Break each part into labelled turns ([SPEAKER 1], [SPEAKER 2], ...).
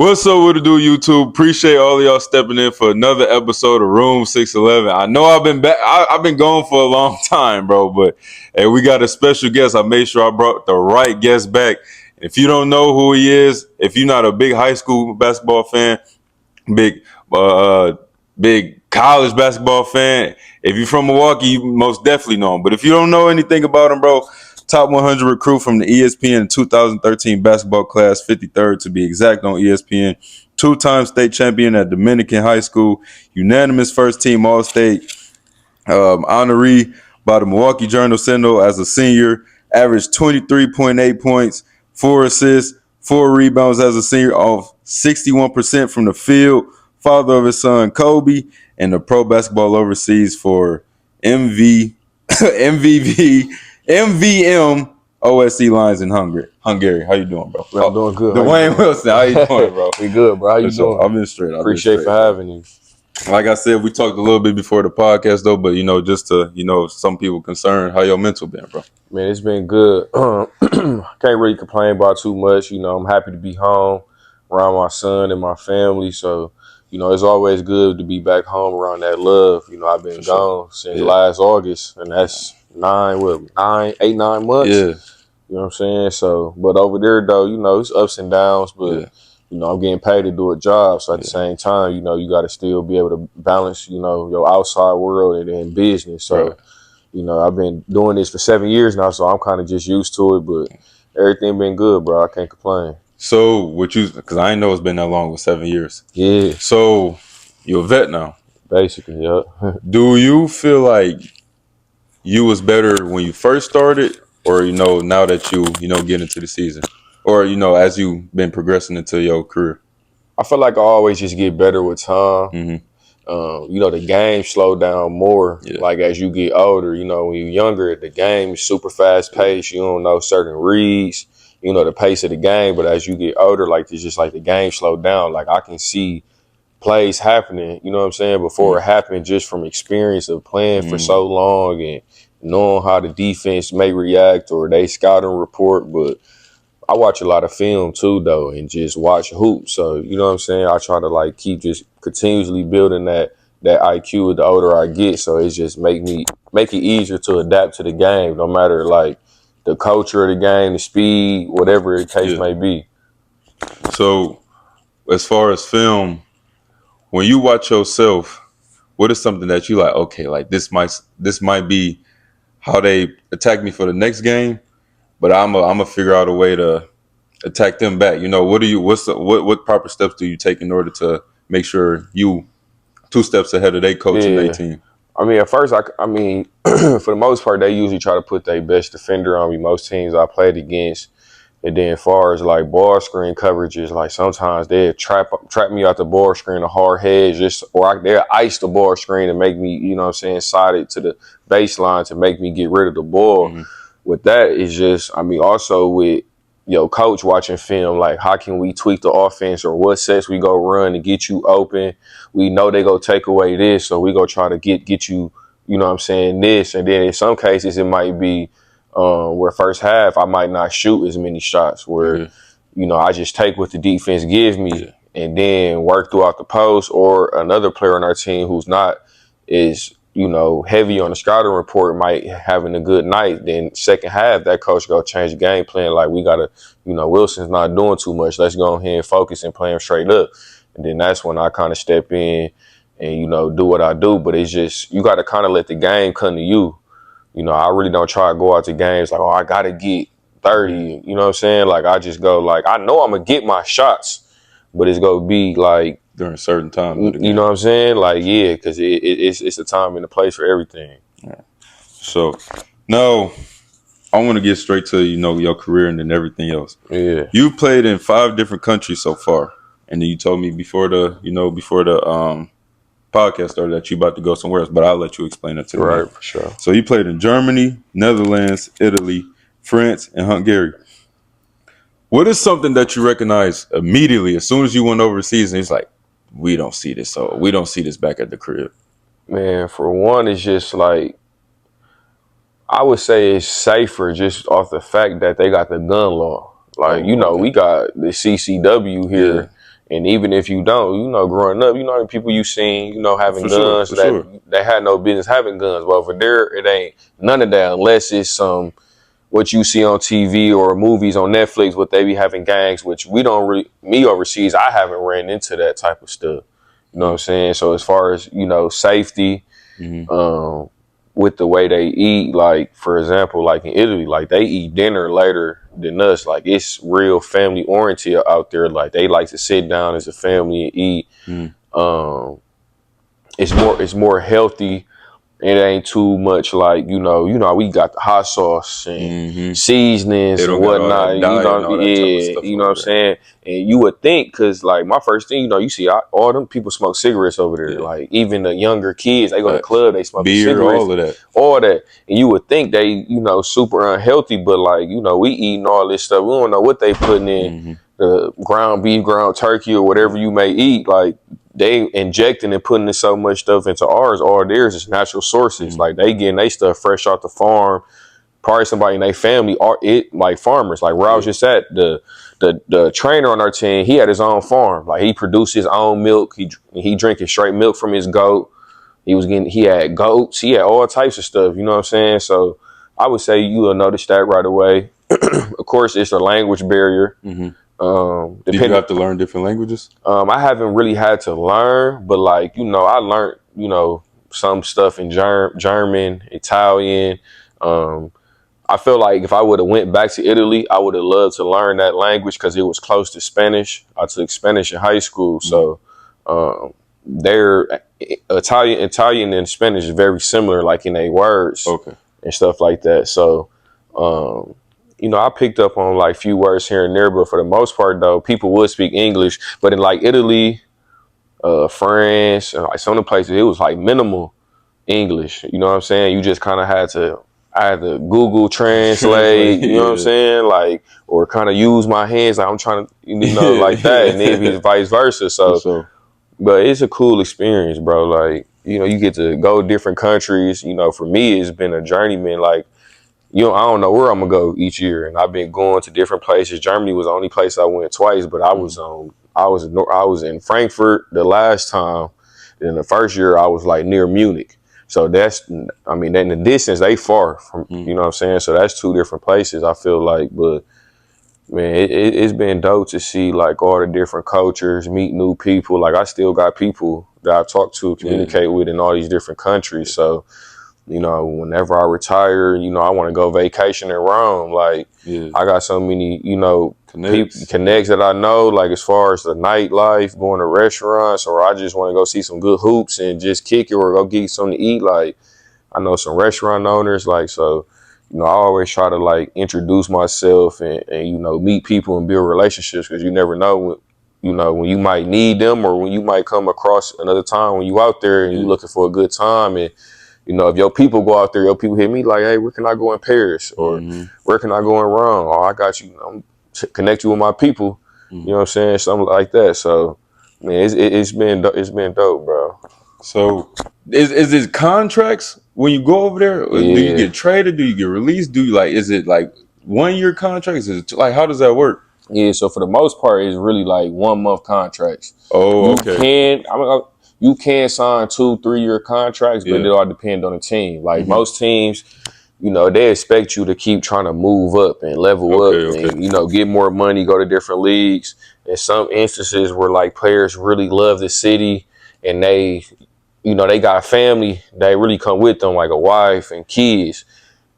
[SPEAKER 1] What's up with it do, YouTube? Appreciate all of y'all stepping in for another episode of Room 611. I know I've been back. I've been gone for a long time, bro. But hey, we got a special guest. I made sure I brought the right guest back. If you don't know who he is, if you're not a big high school basketball fan, big big college basketball fan, if you're from Milwaukee, you most definitely know him. But if you don't know anything about him, bro, top 100 recruit from the ESPN 2013 basketball class, 53rd to be exact on ESPN. Two-time state champion at Dominican High School, unanimous first-team All-State, honoree by the Milwaukee Journal-Sentinel as a senior, averaged 23.8 points, 4 assists, 4 rebounds as a senior, off 61% from the field, father of his son Kobe, and the Pro Basketball Overseas for MVM OSC Lions in Hungary. How you doing, bro?
[SPEAKER 2] Man, I'm doing good.
[SPEAKER 1] Duane Wilson, how you doing, bro?
[SPEAKER 2] We good, bro. How you doing?
[SPEAKER 1] I've been straight.
[SPEAKER 2] Appreciate for having you.
[SPEAKER 1] Like I said, we talked a little bit before the podcast, though, but, just to, some people concerned, how your mental been, bro?
[SPEAKER 2] Man, it's been good. Can't really complain about too much. I'm happy to be home around my son and my family. So, it's always good to be back home around that love. I've been gone since last August, and that's 9 months.
[SPEAKER 1] Yeah.
[SPEAKER 2] You know what I'm saying? So, but over there, though, it's ups and downs, but, I'm getting paid to do a job. So at the same time, you got to still be able to balance, your outside world and then business. So, I've been doing this for 7 years now, so I'm kind of just used to it, but everything been good, bro. I can't complain.
[SPEAKER 1] So because I didn't know it's been that long with 7 years.
[SPEAKER 2] Yeah.
[SPEAKER 1] So you're a vet now.
[SPEAKER 2] Basically, yeah.
[SPEAKER 1] Do you feel like you was better when you first started, or now that you get into the season, or as you've been progressing into your career?
[SPEAKER 2] I feel like I always just get better with time.
[SPEAKER 1] Mm-hmm.
[SPEAKER 2] The game slow down more.
[SPEAKER 1] Yeah.
[SPEAKER 2] Like as you get older, when you're younger, the game is super fast paced. You don't know certain reads, the pace of the game. But as you get older, like it's just like the game slowed down. Like I can see plays happening, you know what I'm saying, before it happened, just from experience of playing for so long and knowing how the defense may react or they scouting report. But I watch a lot of film too, though, and just watch hoops. So, you know what I'm saying? I try to keep just continuously building that IQ the older I get. So it's just make it easier to adapt to the game, no matter the culture of the game, the speed, whatever the case may be.
[SPEAKER 1] So as far as film, when you watch yourself, what is something that you like, okay, like this might be how they attack me for the next game, but I'm a figure out a way to attack them back. What proper steps do you take in order to make sure you 2 steps ahead of their coach and their team?
[SPEAKER 2] I mean, at first, for the most part, they usually try to put their best defender on me. Most teams I played against. And then as far as ball screen coverages, sometimes they'll trap me out the ball screen, a hard hedge, or they'll ice the ball screen and make me, side it to the baseline to make me get rid of the ball.
[SPEAKER 1] Mm-hmm.
[SPEAKER 2] With that, it's just, also with coach watching film, how can we tweak the offense or what sets we go run to get you open? We know they go take away this, so we go try to get you, this. And then in some cases it might be where first half I might not shoot as many shots, where I just take what the defense gives me and then work throughout the post, or another player on our team who's not is heavy on the scouting report might having a good night. Then second half that coach go change the game plan, we gotta, Wilson's not doing too much, let's go ahead and focus and play him straight up. And then that's when I kind of step in and do what I do. But it's just, you got to kind of let the game come to you. I really don't try to go out to games I got to get 30. You know what I'm saying? I just go, I know I'm going to get my shots, but it's going to be
[SPEAKER 1] during certain times.
[SPEAKER 2] You know what I'm saying? Because it's a time and a place for everything.
[SPEAKER 1] Yeah. So, now I want to get straight to, your career and then everything else.
[SPEAKER 2] Yeah.
[SPEAKER 1] You played in 5 different countries so far. And then you told me before the podcast started that you about to go somewhere else, but I'll let you explain it to me.
[SPEAKER 2] Right, for sure.
[SPEAKER 1] So you played in Germany, Netherlands, Italy, France, and Hungary. What is something that you recognize immediately as soon as you went overseas and it's we don't see this, so we don't see this back at the crib?
[SPEAKER 2] Man, for one, it's just I would say it's safer just off the fact that they got the gun law. We got the CCW here. And even if you don't, growing up, the people you seen, having
[SPEAKER 1] For sure,
[SPEAKER 2] guns
[SPEAKER 1] for sure.
[SPEAKER 2] that they had no business having guns. Well, over there, it ain't none of that unless it's what you see on TV or movies on Netflix, what they be having gangs, which we don't really, me overseas, I haven't ran into that type of stuff. You know what I'm saying? So as far as, safety, with the way they eat, like, for example, like in Italy, like they eat dinner later than us. Like it's real family oriented out there. Like they like to sit down as a family and eat. Um, it's more healthy. It ain't too much like, we got the hot sauce and seasonings
[SPEAKER 1] They
[SPEAKER 2] and
[SPEAKER 1] don't got all
[SPEAKER 2] whatnot.
[SPEAKER 1] that diet and all that type of stuff
[SPEAKER 2] You know
[SPEAKER 1] over
[SPEAKER 2] what I'm
[SPEAKER 1] there.
[SPEAKER 2] saying? And you would think, because like my first thing, you see all them people smoke cigarettes over there.
[SPEAKER 1] Yeah.
[SPEAKER 2] Like even the younger kids, they go to the
[SPEAKER 1] Facts.
[SPEAKER 2] club, they smoke
[SPEAKER 1] Beer,
[SPEAKER 2] cigarettes,
[SPEAKER 1] all of that.
[SPEAKER 2] all that. And you would think they, super unhealthy, but like, we eating all this stuff. We don't know what they putting in the ground beef, ground turkey, or whatever you may eat. Like, they injecting and putting so much stuff into ours. All theirs is natural sources. Like they getting their stuff fresh off the farm. Probably somebody in their family are like farmers. Like where I was just at, the trainer on our team, he had his own farm. Like he produced his own milk. He drinking straight milk from his goat. He had goats. He had all types of stuff. You know what I'm saying? So I would say you will notice that right away. Of course, it's a language barrier.
[SPEAKER 1] Did you have to learn different languages?
[SPEAKER 2] I haven't really had to learn, but like, I learned, some stuff in German, Italian. I feel like if I would have went back to Italy, I would have loved to learn that language because it was close to Spanish. I took Spanish in high school. So their Italian and Spanish is very similar, like in their words and stuff like that. So, I picked up on like few words here and there, but for the most part, though, people would speak English. But in like Italy, France, and like some of the places, it was like minimal English. You know what I'm saying? You just kind of had to either Google Translate, you know what I'm saying? Like, or kind of use my hands, like I'm trying to, like that, and then vice versa. So, but it's a cool experience, bro. Like, you get to go different countries. For me, it's been a journeyman. Like, I don't know where I'm gonna go each year, and I've been going to different places. Germany was the only place I went twice, but I was in Frankfurt the last time. Then the first year I was like near Munich. So in the distance they far from, you know what I'm saying? So that's two different places I feel like, but man, it's been dope to see like all the different cultures, meet new people. Like I still got people that I talk to, communicate with in all these different countries. So, whenever I retire, I want to go vacation in Rome. Like I got so many, connects that I know, like as far as the nightlife, going to restaurants, or I just want to go see some good hoops and just kick it or go get something to eat. Like I know some restaurant owners, like, so, I always try to like introduce myself and meet people and build relationships, because you never know when you might need them or when you might come across another time when you out there and you looking for a good time. And if your people go out there, your people hit me like, hey, where can I go in Paris? Or where can I go in Rome? Oh, I got you. I'm connect you with my people. You know what I'm saying? Something like that. So, man, it's been dope, bro.
[SPEAKER 1] So, is it contracts when you go over there? Or do you get traded? Do you get released? Is it like 1 year contracts? Is it like, how does that work?
[SPEAKER 2] Yeah, so for the most part, it's really like 1 month contracts.
[SPEAKER 1] Oh, okay.
[SPEAKER 2] You can sign 2-3 year contracts, but it all depends on the team. Like most teams, they expect you to keep trying to move up and level up and, get more money, go to different leagues. In some instances where like players really love the city and they got a family, they really come with them, like a wife and kids.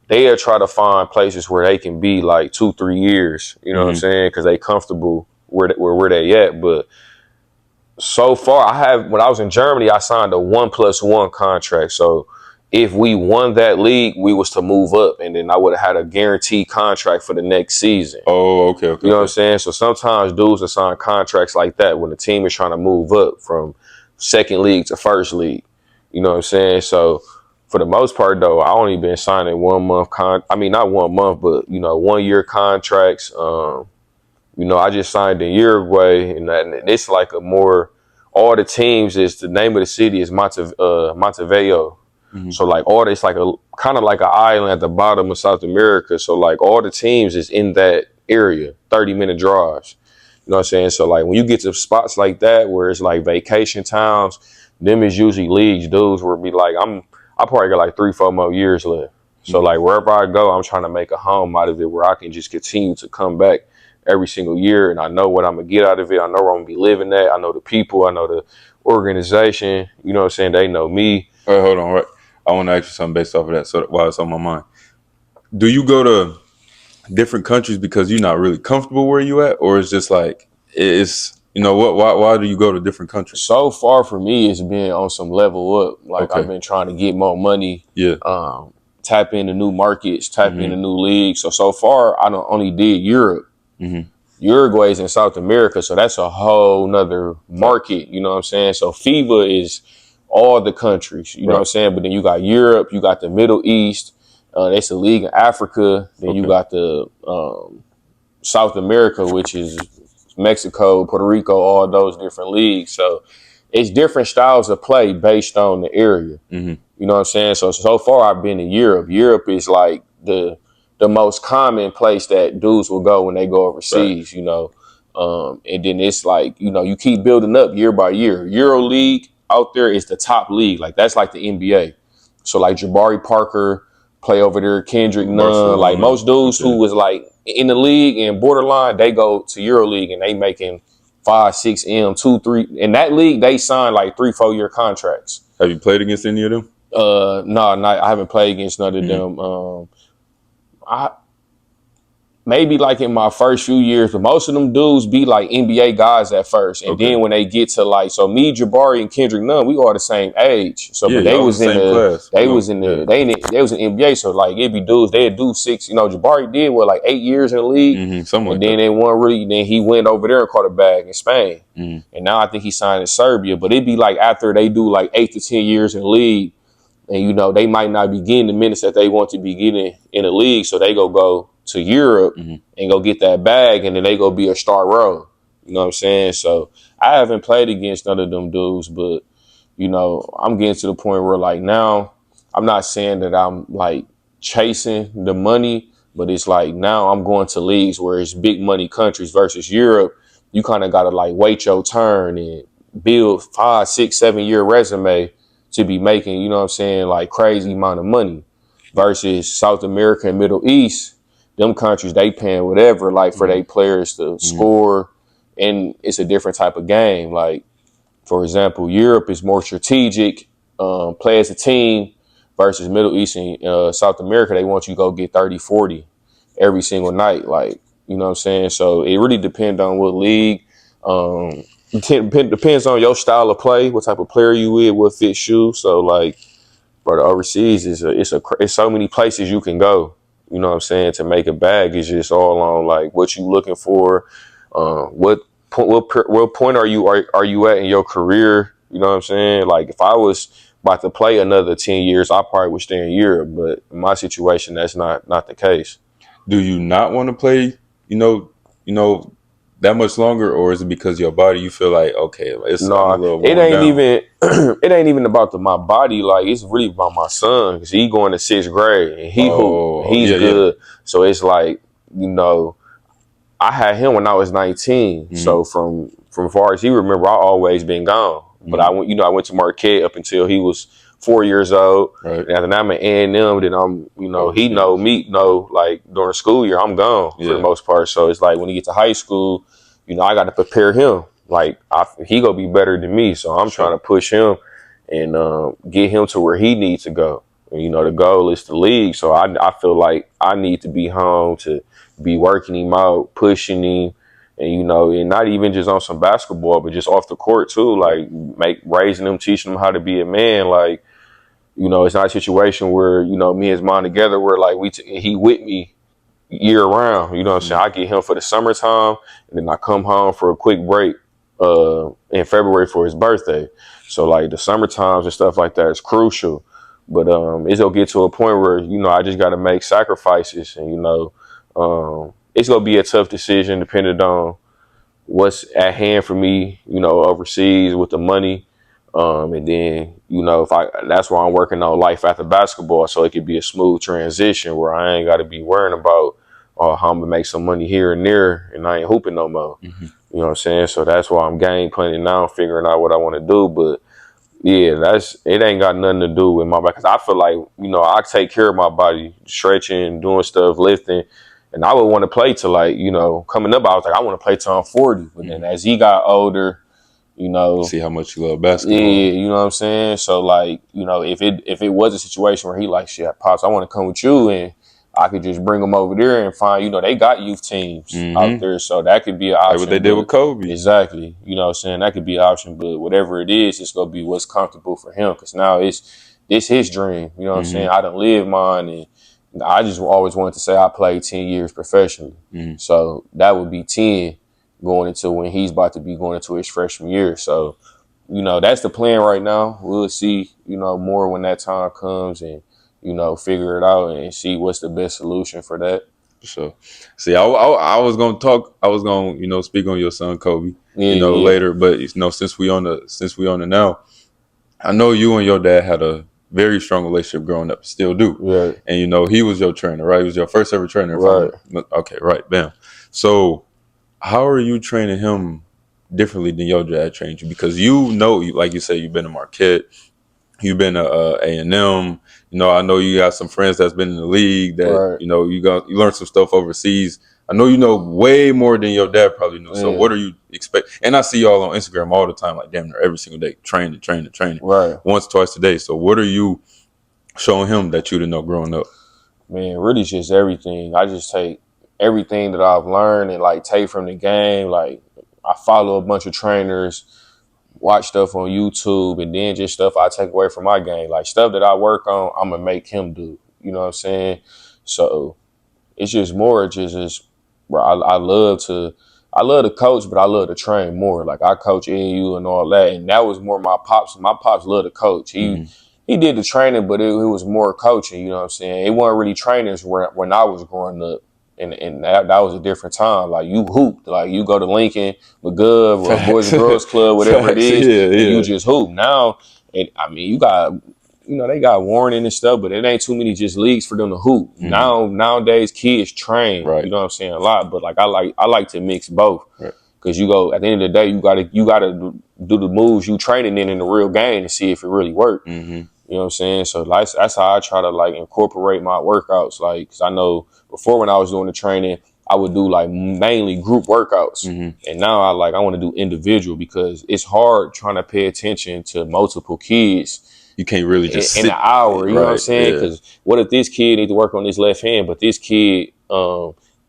[SPEAKER 2] They'll try to find places where they can be like 2-3 years, you know what I'm saying? Because they comfortable where they at. But so far, when I was in Germany, I signed a 1+1 contract. So if we won that league, we was to move up, and then I would have had a guaranteed contract for the next season.
[SPEAKER 1] Oh, okay.
[SPEAKER 2] You know what I'm saying? So sometimes dudes assign contracts like that when the team is trying to move up from second league to first league. You know what I'm saying? So for the most part, though, I only been signing 1 month not 1 month, but 1 year contracts. I just signed in Uruguay, and it's like all the teams is, the name of the city is Montevideo. So like it's like a kind of like an island at the bottom of South America. So like all the teams is in that area, 30-minute drives. You know what I'm saying? So like when you get to spots like that where it's like vacation towns, them is usually leagues, dudes will be like, I probably got like 3-4 more years left. So like wherever I go, I'm trying to make a home out of it where I can just continue to come back every single year, and I know what I'm gonna get out of it. I know where I'm gonna be living at. I know the people. I know the organization. You know what I'm saying? They know me.
[SPEAKER 1] All right, hold on. Right. I want to ask you something based off of that. So while it's on my mind, do you go to different countries because you're not really comfortable where you at, or it's just like it's what? Why do you go to different countries?
[SPEAKER 2] So far for me, it's been on some level up. Like
[SPEAKER 1] Okay.
[SPEAKER 2] I've been trying to get more money.
[SPEAKER 1] Yeah.
[SPEAKER 2] Tap into new markets, tap into new leagues. So far, I only did Europe. Uruguay's in South America, so that's a whole nother market. You know what I'm saying? So FIBA is all the countries. You know what I'm saying? But then you got Europe, you got the Middle East. That's a league in Africa. Then you got the South America, which is Mexico, Puerto Rico, all those different leagues. So it's different styles of play based on the area. You know what I'm saying? So far I've been in Europe. Europe is like the most common place that dudes will go when they go overseas, you know. And then it's like, you keep building up year by year. Euro League out there is the top league. Like that's like the NBA. So like Jabari Parker play over there, Kendrick Nunn, like most dudes who was like in the league and borderline, they go to Euro League and they making 5-6 M, 2-3. In that league, they sign like 3-4 year contracts.
[SPEAKER 1] Have you played against any of them?
[SPEAKER 2] No, I haven't played against none of them. Maybe like in my first few years, but most of them dudes be like NBA guys at first. And then when they get to like, so me, Jabari, and Kendrick Nunn, we all the same age. So but they was in the
[SPEAKER 1] class.
[SPEAKER 2] They was in the they was in NBA. So like it'd be dudes, they'd do 6, Jabari did like 8 years in the league. And then they won really, then he went over there and caught a bag in Spain. And now I think he signed in Serbia. But it'd be like after they do like 8 to 10 years in the league, and they might not be getting the minutes that they want to be getting in the league, so they go to Europe and go get that bag, and then they go be a star row. You know what I'm saying? So I haven't played against none of them dudes, but I'm getting to the point where like now I'm not saying that I'm like chasing the money, but it's like now I'm going to leagues where it's big money countries versus Europe. You kind of got to like wait your turn and build 5, 6, 7 year resume to be making, like crazy amount of money versus South America and Middle East. Them countries, they paying whatever, like for their players to score. And it's a different type of game. Like, for example, Europe is more strategic, play as a team versus Middle East and South America. They want you to go get 30, 40 every single night. Like, you know what I'm saying? So it really depends on what league. Depends on your style of play, what type of player you with, what fits you. So like, for the overseas, it's so many places you can go. You know what I'm saying? To make a bag is just all on like what you looking for. What point are you at in your career? You know what I'm saying? Like if I was about to play another 10 years, I probably would stay in Europe. But in my situation, that's not the case.
[SPEAKER 1] Do you not want to play? That much longer, or is it because your body? You feel like okay, it's
[SPEAKER 2] no,
[SPEAKER 1] a little
[SPEAKER 2] it ain't
[SPEAKER 1] down.
[SPEAKER 2] even it ain't even about my body. Like it's really about my son because he going to 6th grade and he's good. Yeah. So it's like I had him when I was 19. So from far as he remember, I always been gone. But I went to Marquette up until he was 4 years old. Right. And after that, I'm at A&M. Then I'm he know me like during school year I'm gone for the most part. So it's like when he gets to high school. I got to prepare him. Like he gonna be better than me, so I'm trying to push him and get him to where he needs to go. And, the goal is the league, so I feel like I need to be home to be working him out, pushing him, and and not even just on some basketball, but just off the court too. Like raising him, teaching him how to be a man. Like it's not a situation where me and his mom together where like he with me year round. You know what I'm saying? I get him for the summertime and then I come home for a quick break in February for his birthday. So like the summer times and stuff like that is crucial. But it's gonna get to a point where, I just gotta make sacrifices and it's gonna be a tough decision depending on what's at hand for me, overseas with the money. And then, that's why I'm working on life after basketball. So it could be a smooth transition where I ain't got to be worrying about how I'm going to make some money here and there and I ain't hooping no more. You You know what I'm saying? So that's why I'm game planning now, figuring out what I want to do. But yeah, it ain't got nothing to do with my body. Cause I feel like, I take care of my body, stretching, doing stuff, lifting. And I would want to play to like, coming up, I was like, I want to play till I'm 40. But then as he got older,
[SPEAKER 1] See how much you love
[SPEAKER 2] yeah,
[SPEAKER 1] basketball.
[SPEAKER 2] you know what I'm saying? So like, if it was a situation where he like, shit, Pops, I want to come with you, and I could just bring him over there and find, they got youth teams out there. So that could be an
[SPEAKER 1] Like what they
[SPEAKER 2] option.
[SPEAKER 1] did with
[SPEAKER 2] But
[SPEAKER 1] Kobe.
[SPEAKER 2] exactly, you know what I'm saying? That could be an option. But whatever it is, it's going to be what's comfortable for him. Because now it's his dream. You know what I'm saying? I done lived mine, and I just always wanted to say I played 10 years professionally. So that would be 10 going into when he's about to be going into his freshman year. So, that's the plan right now. We'll see, more when that time comes, and, figure it out and see what's the best solution for that.
[SPEAKER 1] So, see, I was gonna talk. I was gonna, speak on your son Kobe,
[SPEAKER 2] Yeah.
[SPEAKER 1] later. But since we on the now, I know you and your dad had a very strong relationship growing up. Still do.
[SPEAKER 2] Right.
[SPEAKER 1] And he was your trainer, right? He was your first ever trainer.
[SPEAKER 2] Right.
[SPEAKER 1] Okay, right. Bam. So, how are you training him differently than your dad trained you? Because like you said, you've been to Marquette. You've been to A&M. I know you got some friends that's been in the league that,
[SPEAKER 2] Right.
[SPEAKER 1] you learned some stuff overseas. I know you know way more than your dad probably knew. So
[SPEAKER 2] Yeah.
[SPEAKER 1] what are you expect? And I see y'all on Instagram all the time, like damn near every single day, training,
[SPEAKER 2] Right.
[SPEAKER 1] once, twice a day. So what are you showing him that you didn't know growing up?
[SPEAKER 2] Man, really just everything. I just take everything that I've learned and like take from the game. Like I follow a bunch of trainers, watch stuff on YouTube, and then just stuff I take away from my game. Like stuff that I work on, I'm gonna make him do. You know what I'm saying? So it's just more just bro, I love to coach, but I love to train more. Like I coach NU and all that, and that was more my pops. My pops loved to coach. He did the training, but it was more coaching. You know what I'm saying? It wasn't really trainers when I was growing up. And that was a different time. Like you hooped, like you go to Lincoln, McGov, or Boys and Girls Club, whatever it
[SPEAKER 1] Facts,
[SPEAKER 2] is, and
[SPEAKER 1] yeah.
[SPEAKER 2] you just hoop. Now, you got, they got warning and stuff, but it ain't too many just leagues for them to hoop. Nowadays, kids train.
[SPEAKER 1] Right.
[SPEAKER 2] You know what I'm saying? A lot, but like I like to mix both.
[SPEAKER 1] Right.
[SPEAKER 2] Because you go at the end of the day, you gotta do the moves you training in the real game to see if it really worked. You know what I'm saying? So that's how I try to like incorporate my workouts. Like, cause I know before when I was doing the training, I would do like mainly group workouts, and now I want to do individual because it's hard trying to pay attention to multiple kids.
[SPEAKER 1] You can't really just
[SPEAKER 2] in
[SPEAKER 1] sit
[SPEAKER 2] an hour. You know what I'm
[SPEAKER 1] right,
[SPEAKER 2] saying?
[SPEAKER 1] yeah.
[SPEAKER 2] Because what if this kid needs to work on his left hand, but this kid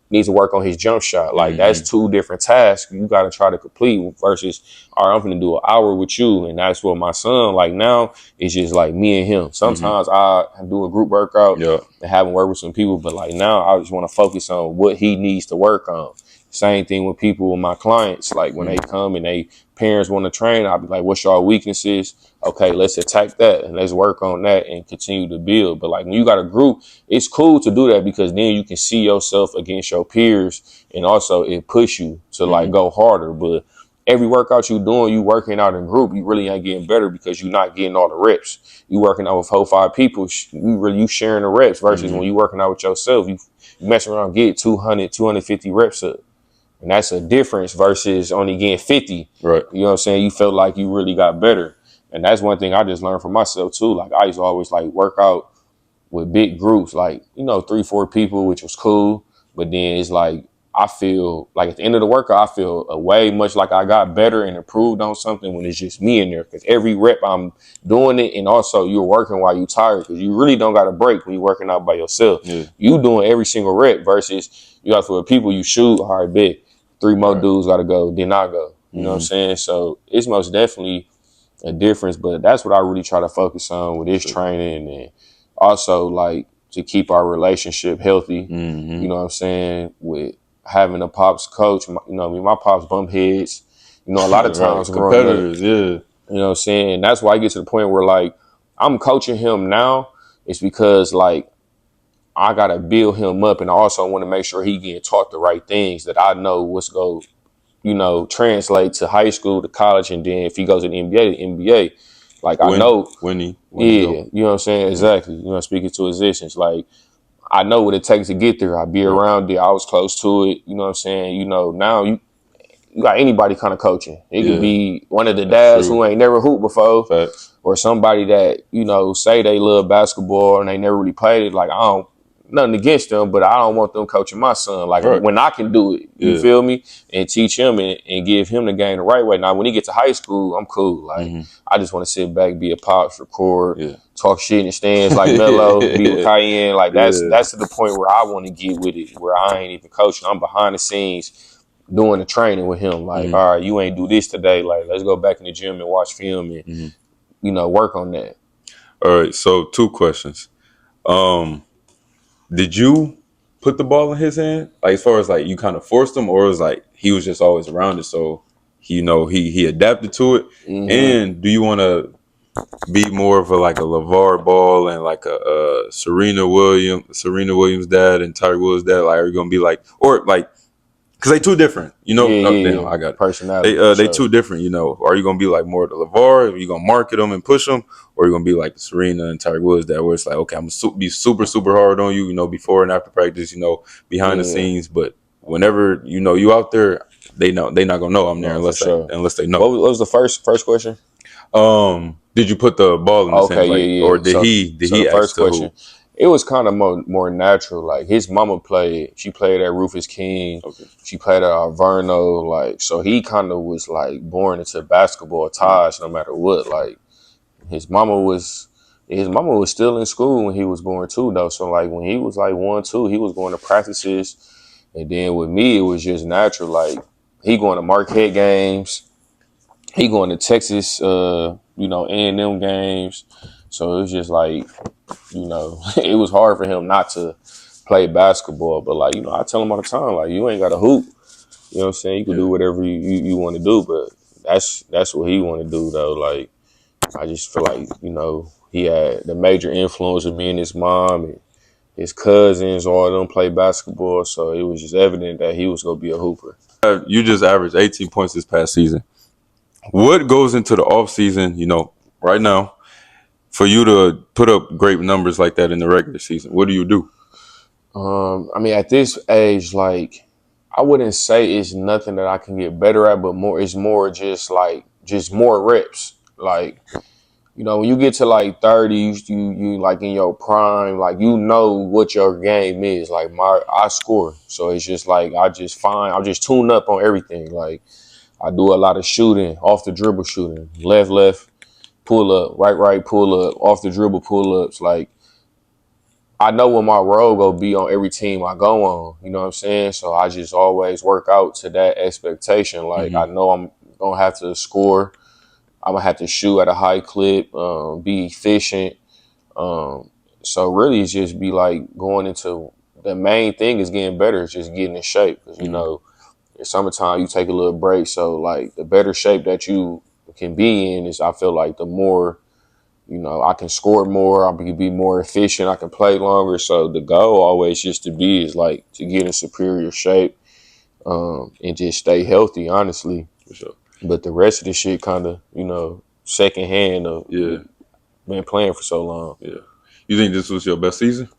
[SPEAKER 2] needs to work on his jump shot? Like that's two different tasks you got to try to complete versus, all right, I'm going to do an hour with you. And that's what my son, like now, it's just like me and him. Sometimes I do a group workout and have him work with some people, but like now I just want to focus on what he needs to work on. Same thing with people, with my clients. Like when they come and they parents want to train, I'll be like, what's your weaknesses? Okay, let's attack that and let's work on that and continue to build. But like when you got a group, it's cool to do that because then you can see yourself against your peers, and also it push you to like go harder. But every workout you doing, you working out in group, you really ain't getting better because you're not getting all the reps. You working out with 4-5 people, you sharing the reps versus when you working out with yourself, you messing around, get 200, 250 reps up. And that's a difference versus only getting 50.
[SPEAKER 1] Right.
[SPEAKER 2] You know what I'm saying? You felt like you really got better. And that's one thing I just learned from myself too. Like I used to always like work out with big groups, like, 3-4 people, which was cool. But then it's like, I feel like at the end of the workout, I feel a way much like I got better and improved on something when it's just me in there. Because every rep I'm doing it, and also you're working while you tired because you really don't got a break when you're working out by yourself.
[SPEAKER 1] Yeah.
[SPEAKER 2] You doing every single rep versus you got for people you shoot, all right, bet 3 more dudes got to go, then I go. You know what I'm saying? So it's most definitely a difference, but that's what I really try to focus on with this training, and also like to keep our relationship healthy. You know what I'm saying? With having a pops coach, my pops bump heads. A lot of times
[SPEAKER 1] competitors,
[SPEAKER 2] yeah. You know what I'm saying? And that's why I get to the point where like I'm coaching him now. It's because like I gotta build him up, and I also want to make sure he getting taught the right things that I know what's go, translate to high school, to college, and then if he goes to the NBA, the NBA. Like I know,
[SPEAKER 1] Winnie,
[SPEAKER 2] you know what I'm saying? Exactly. Speaking to existence. Like I know what it takes to get there. I be around it. I was close to it. You know what I'm saying? Now you got anybody kind of coaching. It could be one of the
[SPEAKER 1] That's
[SPEAKER 2] dads
[SPEAKER 1] true.
[SPEAKER 2] who ain't never hooped before.
[SPEAKER 1] Facts.
[SPEAKER 2] Or somebody that, you know, say they love basketball and they never really played it. Like, I don't, nothing against them, but I don't want them coaching my son. Like,
[SPEAKER 1] Right.
[SPEAKER 2] when I can do it, you feel me? And teach him and give him the game the right way. Now, when he gets to high school, I'm cool. Like, I just want to sit back, be a pops, record, talk shit in the stands like Melo, be with Cayenne. Like, that's to the point where I want to get with it, where I ain't even coaching. I'm behind the scenes doing the training with him. Like, all right, you ain't do this today. Like, let's go back in the gym and watch film and, you know, work on that.
[SPEAKER 1] All right, so 2 questions. Did you put the ball in his hand? Like, as far as like you kind of forced him, or was like he was just always around it, so he, you know, he adapted to it? And do you want to be more of a like a LeVar Ball and like a Serena Williams dad and Tiger Woods dad? Like, are you gonna be like, or like, because they too different, you know? Damn, I got it.
[SPEAKER 2] Personality.
[SPEAKER 1] They too different, you know. Are you gonna be like more the LeVar? Are you gonna market them and push them, or are you gonna be like the Serena and Tiger Woods that where it's like, okay, I'm gonna be super hard on you, you know, before and after practice, you know, behind the scenes, but whenever you know you out there, they not gonna know I'm there unless they know.
[SPEAKER 2] What was the first question?
[SPEAKER 1] Did you put the ball in his hands, like, or did he
[SPEAKER 2] the
[SPEAKER 1] ask
[SPEAKER 2] first
[SPEAKER 1] to
[SPEAKER 2] question?
[SPEAKER 1] who?
[SPEAKER 2] It was kind of more natural. Like, his mama played. She played at Rufus King.
[SPEAKER 1] Okay.
[SPEAKER 2] She played at Alverno. Like, so he kind of was like born into basketball ties no matter what. Like, his mama was still in school when he was born too, though. So like when he was like 1, 2, he was going to practices, and then with me it was just natural. Like, he going to Marquette games, he going to Texas, you know, A&M games. So it was just like, you know, it was hard for him not to play basketball. But like, you know, I tell him all the time, like, you ain't got to hoop. You know what I'm saying? You can do whatever you want to do, but that's what he want to do though. Like, I just feel like, you know, he had the major influence of me and his mom and his cousins, all of them play basketball. So it was just evident that he was going to be a hooper.
[SPEAKER 1] You just averaged 18 points this past season. What goes into the off season, you know, right now, for you to put up great numbers like that in the regular season? What do you do?
[SPEAKER 2] I mean, at this age, like, I wouldn't say it's nothing that I can get better at, but it's more just more reps. Like, you know, when you get to like 30, you like in your prime, like, you know what your game is. Like, I score. So it's just like, I'm just tuned up on everything. Like, I do a lot of shooting, off the dribble shooting, left, pull up, right, pull up, off the dribble pull ups. Like, I know what my role gonna be on every team I go on. You know what I'm saying? So I just always work out to that expectation. Like, I know I'm gonna have to score. I'm gonna have to shoot at a high clip, be efficient. So really, it's just be like going into the main thing is getting better. It's just getting in shape. Because, you know, in summertime, you take a little break. So, like, the better shape that you can be in is, I feel like, the more, you know, I can score more, I can be more efficient, I can play longer. So the goal always just to get in superior shape, and just stay healthy, honestly.
[SPEAKER 1] For sure.
[SPEAKER 2] But the rest of the shit kind of, you know, secondhand of been playing for so long.
[SPEAKER 1] Yeah. You think this was your best season?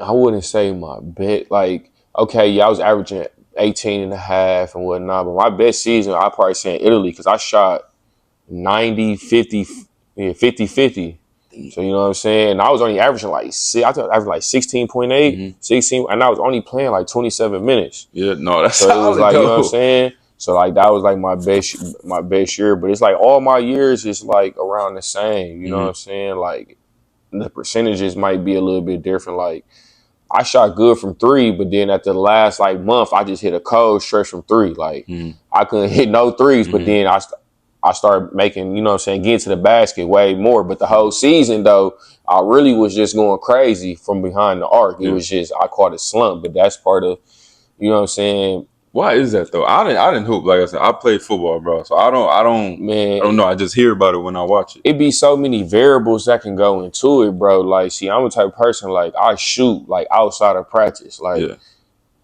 [SPEAKER 2] I wouldn't say my best. Like, okay, yeah, I was averaging 18 and a half and whatnot, but my best season, I'd probably say in Italy, because I shot 90, 50, 50. So, you know what I'm saying? And I was only averaging like 16.8, 16, and I was only playing like 27 minutes.
[SPEAKER 1] Yeah, no, that's
[SPEAKER 2] so it was like,
[SPEAKER 1] though.
[SPEAKER 2] You know what I'm saying? So like that was like my best year. But it's like all my years is like around the same. You know what I'm saying? Like, the percentages might be a little bit different. Like, I shot good from 3, but then at the last like month, I just hit a cold stretch from 3. Like, I couldn't hit no threes, but then I started making, you know what I'm saying, getting to the basket way more. But the whole season, though, I really was just going crazy from behind the arc. It was just, I caught a slump, but that's part of, you know what I'm saying?
[SPEAKER 1] Why is that though? I didn't hoop. Like I said, I played football, bro. So I don't know. I just hear about it when I watch it.
[SPEAKER 2] It be so many variables that can go into it, bro. Like, see, I'm a type of person, like, I shoot like outside of practice. Like,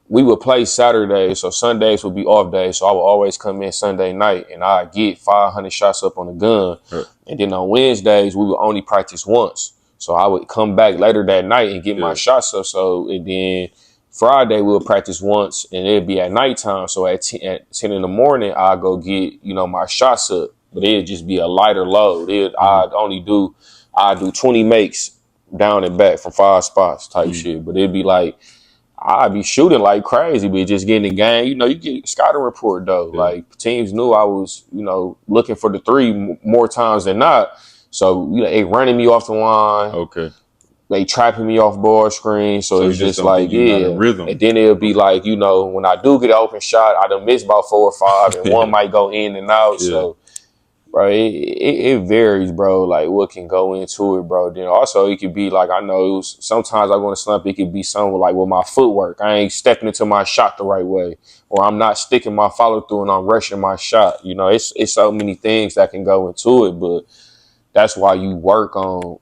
[SPEAKER 2] we would play Saturdays, so Sundays would be off days. So I would always come in Sunday night and I'd get 500 shots up on the gun. Right. And then on Wednesdays, we would only practice once. So I would come back later that night and get my shots up. So, and then Friday we'll practice once, and it'd be at nighttime. So at 10 in the morning, I'll go get my shots up, but it'd just be a lighter load. I do 20 makes down and back from 5 spots type shit. But it'd be like I'd be shooting like crazy, but just getting the game. You get scouting report though.
[SPEAKER 1] Yeah.
[SPEAKER 2] Like teams knew I was looking for the three more times than not. So they running me off the line.
[SPEAKER 1] Okay.
[SPEAKER 2] They trapping me off ball screen, so it's just like,
[SPEAKER 1] rhythm.
[SPEAKER 2] and then it'll be like, when I do get an open shot, I done miss about 4 or 5, and one might go in and out.
[SPEAKER 1] Yeah.
[SPEAKER 2] So, bro, it varies, bro. Like what can go into it, bro. Then also it could be like, I know sometimes I go in a slump. It could be something like with my footwork, I ain't stepping into my shot the right way, or I'm not sticking my follow through and I'm rushing my shot. It's so many things that can go into it, but that's why you work on,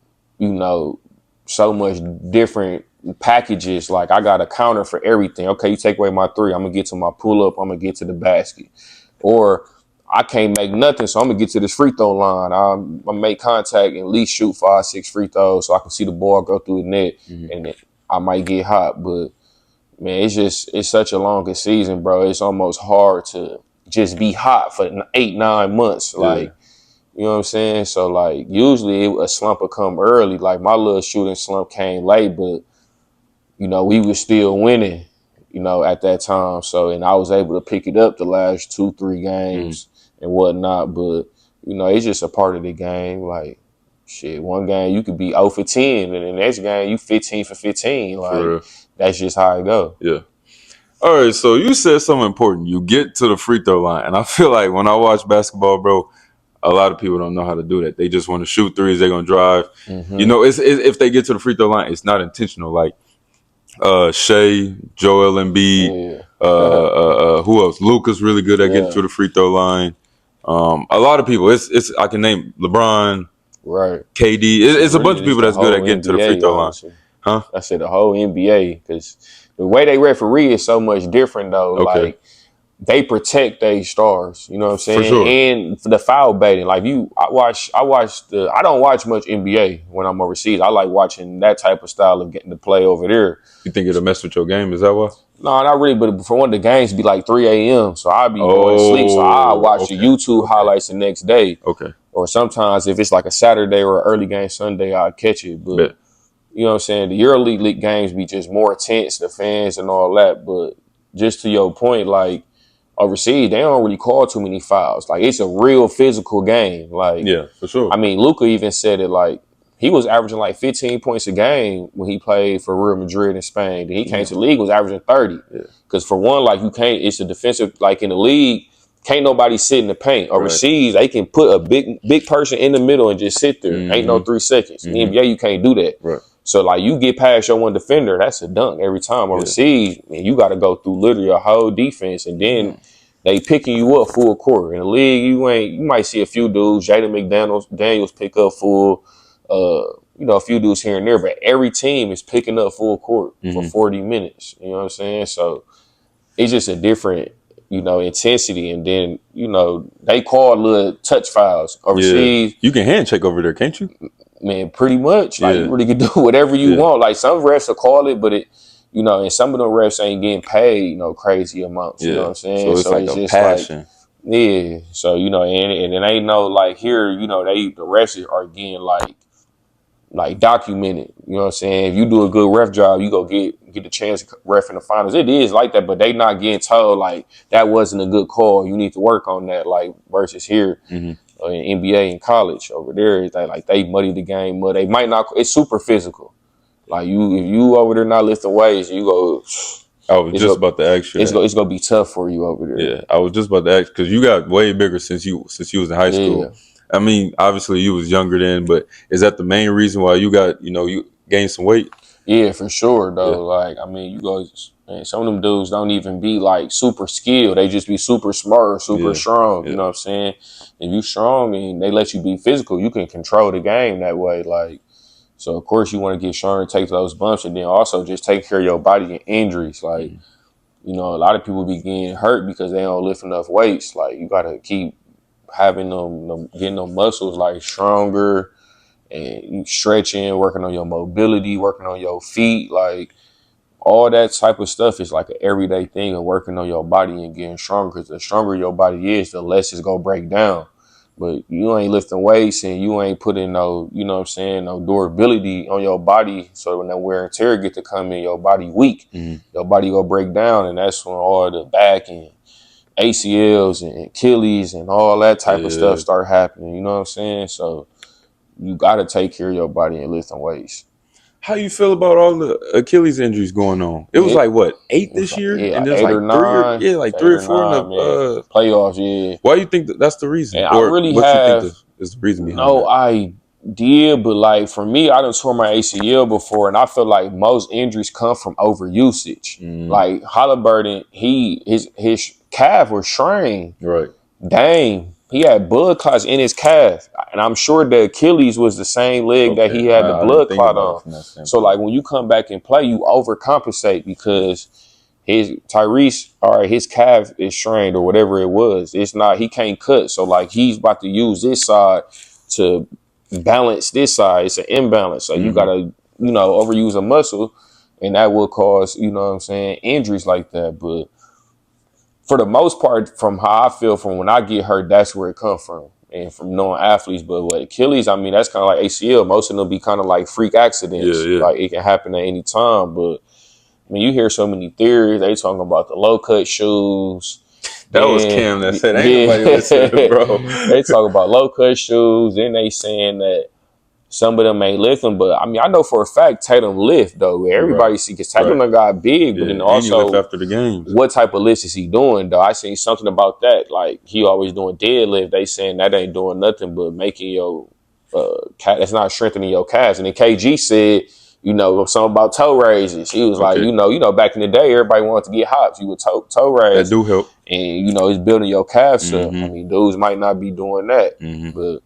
[SPEAKER 2] so much different packages. Like I got a counter for everything. Okay, you take away my 3, I'm gonna get to my pull up, I'm gonna get to the basket. Or I can't make nothing, so I'm gonna get to this free throw line. I'm gonna make contact and at least shoot 5, 6 free throws so I can see the ball go through the net, and I might get hot. But man, it's such a longer season, bro. It's almost hard to just be hot for 8, 9 months. Like, you know what I'm saying? So, like, usually a slump will come early. Like, my little shooting slump came late, but, we were still winning, at that time. So, and I was able to pick it up the last 2, 3 games and whatnot. But, it's just a part of the game. Like, shit, one game you could be 0 for 10, and the next game you 15 for 15. Like, that's just how it go.
[SPEAKER 1] Yeah. All right, so you said something important. You get to the free throw line. And I feel like when I watch basketball, bro, a lot of people don't know how to do that. They just want to shoot threes. They're going to drive. It's if they get to the free throw line, it's not intentional. Like Shea, Joel Embiid, who else? Luka's really good at getting to the free throw line. A lot of people. It's I can name LeBron,
[SPEAKER 2] right?
[SPEAKER 1] KD. It's a bunch of people that's good at getting to the free throw line. Huh?
[SPEAKER 2] I said the whole NBA, because the way they referee is so much different though.
[SPEAKER 1] Okay.
[SPEAKER 2] Like, they protect their stars, you know what I'm saying?
[SPEAKER 1] For sure.
[SPEAKER 2] And for the foul baiting, like I don't watch much NBA when I'm overseas. I like watching that type of style of getting to play over there.
[SPEAKER 1] You think it'll mess with your game? Is that why?
[SPEAKER 2] No, not really, but for one of the games be like 3 a.m. So I'll be going to sleep. So I watch the YouTube highlights the next day.
[SPEAKER 1] Okay.
[SPEAKER 2] Or sometimes if it's like a Saturday or an early game Sunday, I'll catch it. But you know what I'm saying? The EuroLeague games be just more intense, the fans and all that. But just to your point, like, overseas, they don't really call too many fouls. Like, it's a real physical game. Like,
[SPEAKER 1] yeah, for sure.
[SPEAKER 2] I mean, Luka even said it, like, he was averaging like 15 points a game when he played for Real Madrid in Spain. Then he came to the league, was averaging 30. Because for one, like, it's a defensive, like in the league, can't nobody sit in the paint. Overseas, they can put a big person in the middle and just sit there. Ain't no 3 seconds. In the NBA, you can't do that.
[SPEAKER 1] Right.
[SPEAKER 2] So, like, you get past your one defender, that's a dunk every time. Overseas, man, you got to go through literally a whole defense, and then they picking you up full court. In the league, you might see a few dudes, Jaden Daniels pick up full, a few dudes here and there, but every team is picking up full court for 40 minutes. You know what I'm saying? So it's just a different, intensity. And then, they call little touch fouls overseas.
[SPEAKER 1] Yeah. You can hand check over there, can't you?
[SPEAKER 2] Man, pretty much. Like, you really can do whatever you want. Like, some refs will call it, but and some of them refs ain't getting paid, crazy amounts. You know what I'm saying?
[SPEAKER 1] So it's like a passion.
[SPEAKER 2] Like, so, and it ain't no, like, here, the refs are getting, like documented. You know what I'm saying? If you do a good ref job, you go get the chance to ref in the finals. It is like that, but they not getting told, like, that wasn't a good call. You need to work on that, like, versus here. In NBA and college over there, they muddy the game. They might not. It's super physical. Like, if you over there not lifting weights, you go.
[SPEAKER 1] I was just about to ask you.
[SPEAKER 2] It's gonna be tough for you over there.
[SPEAKER 1] Yeah, I was just about to ask, because you got way bigger since you was in high school. I mean, obviously you was younger then, but is that the main reason why you got you gained some weight?
[SPEAKER 2] Yeah, for sure though. Like, I mean, man, some of them dudes don't even be like super skilled. They just be super smart, super strong. You know what I'm saying? If you strong and they let you be physical, you can control the game that way. Like, so of course you want to get strong and take those bumps, and then also just take care of your body and injuries. Like, a lot of people be getting hurt because they don't lift enough weights. Like, you gotta keep having getting them muscles like stronger, and you stretching, working on your mobility, working on your feet. Like, all that type of stuff is like an everyday thing of working on your body and getting stronger. Because the stronger your body is, the less it's gonna break down. But you ain't lifting weights and you ain't putting no, you know what I'm saying, no durability on your body. So when that wear and tear get to come in, your body weak, your body go break down, and that's when all the back and ACLs and Achilles and all that type of stuff start happening. You know what I'm saying? So you got to take care of your body and lifting weights.
[SPEAKER 1] How you feel about all the Achilles injuries going on? It was like what, 8 this year, and there's
[SPEAKER 2] 8 or
[SPEAKER 1] like
[SPEAKER 2] 9,
[SPEAKER 1] three or four in the
[SPEAKER 2] man. Playoffs. Yeah.
[SPEAKER 1] Why do you think that's the reason,
[SPEAKER 2] And I
[SPEAKER 1] or
[SPEAKER 2] really
[SPEAKER 1] what you think
[SPEAKER 2] have
[SPEAKER 1] is the reason behind
[SPEAKER 2] no
[SPEAKER 1] that?
[SPEAKER 2] idea, but like for me, I done tore my ACL before, and I feel like most injuries come from overusage. Like Halliburton, his calf was strained.
[SPEAKER 1] Right.
[SPEAKER 2] Dang, he had blood clots in his calf, and I'm sure the Achilles was the same leg that he had the
[SPEAKER 1] I didn't
[SPEAKER 2] blood
[SPEAKER 1] think
[SPEAKER 2] clot
[SPEAKER 1] about
[SPEAKER 2] on.
[SPEAKER 1] it from that standpoint.
[SPEAKER 2] So like when you come back and play, you overcompensate because his his calf is strained or whatever it was. It's not, he can't cut. So like he's about to use this side to balance this side. It's an imbalance. So you gotta, overuse a muscle, and that will cause, injuries like that. But for the most part, from how I feel from when I get hurt, that's where it comes from. And from knowing athletes. But with Achilles, I mean, that's kind of like ACL. Most of them be kind of like freak accidents.
[SPEAKER 1] Yeah.
[SPEAKER 2] Like it can happen at any time. But I mean, you hear so many theories. They talking about the low cut shoes.
[SPEAKER 1] That was Cam that said, ain't nobody listening, bro.
[SPEAKER 2] They talk about low cut shoes. Then they saying that some of them ain't lifting. But I mean, I know for a fact Tatum lift, though. Everybody see, because Tatum done got big. But then
[SPEAKER 1] and he lift
[SPEAKER 2] also,
[SPEAKER 1] after the games.
[SPEAKER 2] what type of lifts is he doing, though? I seen something about that. Like, he always doing deadlift. They saying that ain't doing nothing but making your that's not strengthening your calves. And then KG said, something about toe raises. He was like, back in the day, everybody wanted to get hops. You would toe raise.
[SPEAKER 1] That do help.
[SPEAKER 2] And, it's building your calves up. I mean, dudes might not be doing that. But,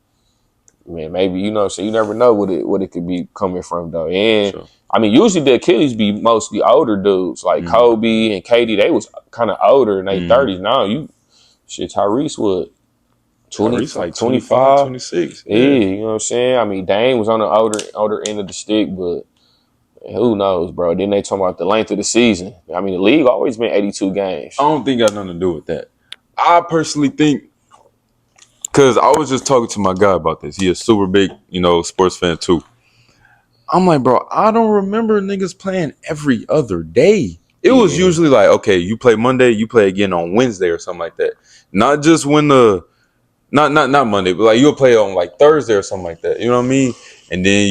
[SPEAKER 2] man, maybe, so you never know what it could be coming from, though. And, sure. I mean, usually the Achilles be mostly older dudes. Like Kobe and KD, they was kind of older in their 30s. Now, Tyrese would.
[SPEAKER 1] 20, like 25, 26.
[SPEAKER 2] Yeah, you know what I'm saying? I mean, Dame was on the older end of the stick, but who knows, bro? Then they talking about the length of the season. I mean, the league always been 82 games.
[SPEAKER 1] I don't think it got nothing to do with that. I personally think, because I was just talking to my guy about this. He a super big, sports fan too. I'm like, bro, I don't remember niggas playing every other day. It was usually like, okay, you play Monday, you play again on Wednesday or something like that. Not just when not Monday, but like you'll play on like Thursday or something like that. You know what I mean? And then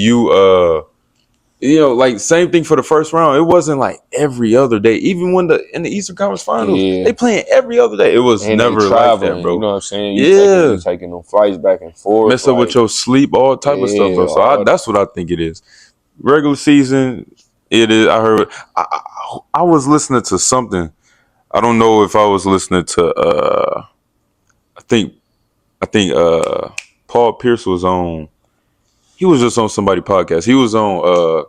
[SPEAKER 1] like same thing for the first round. It wasn't like every other day. Even when in the Eastern Conference Finals, they playing every other day. It was and never like that, bro.
[SPEAKER 2] You know what I'm saying? You taking them flights back and forth.
[SPEAKER 1] Mess up with your sleep, all type of stuff, bro. So that's what I think it is. Regular season, it is. I heard. I was listening to something. I don't know if I was listening to. I think Paul Pierce was on. He was just on somebody's podcast. He was on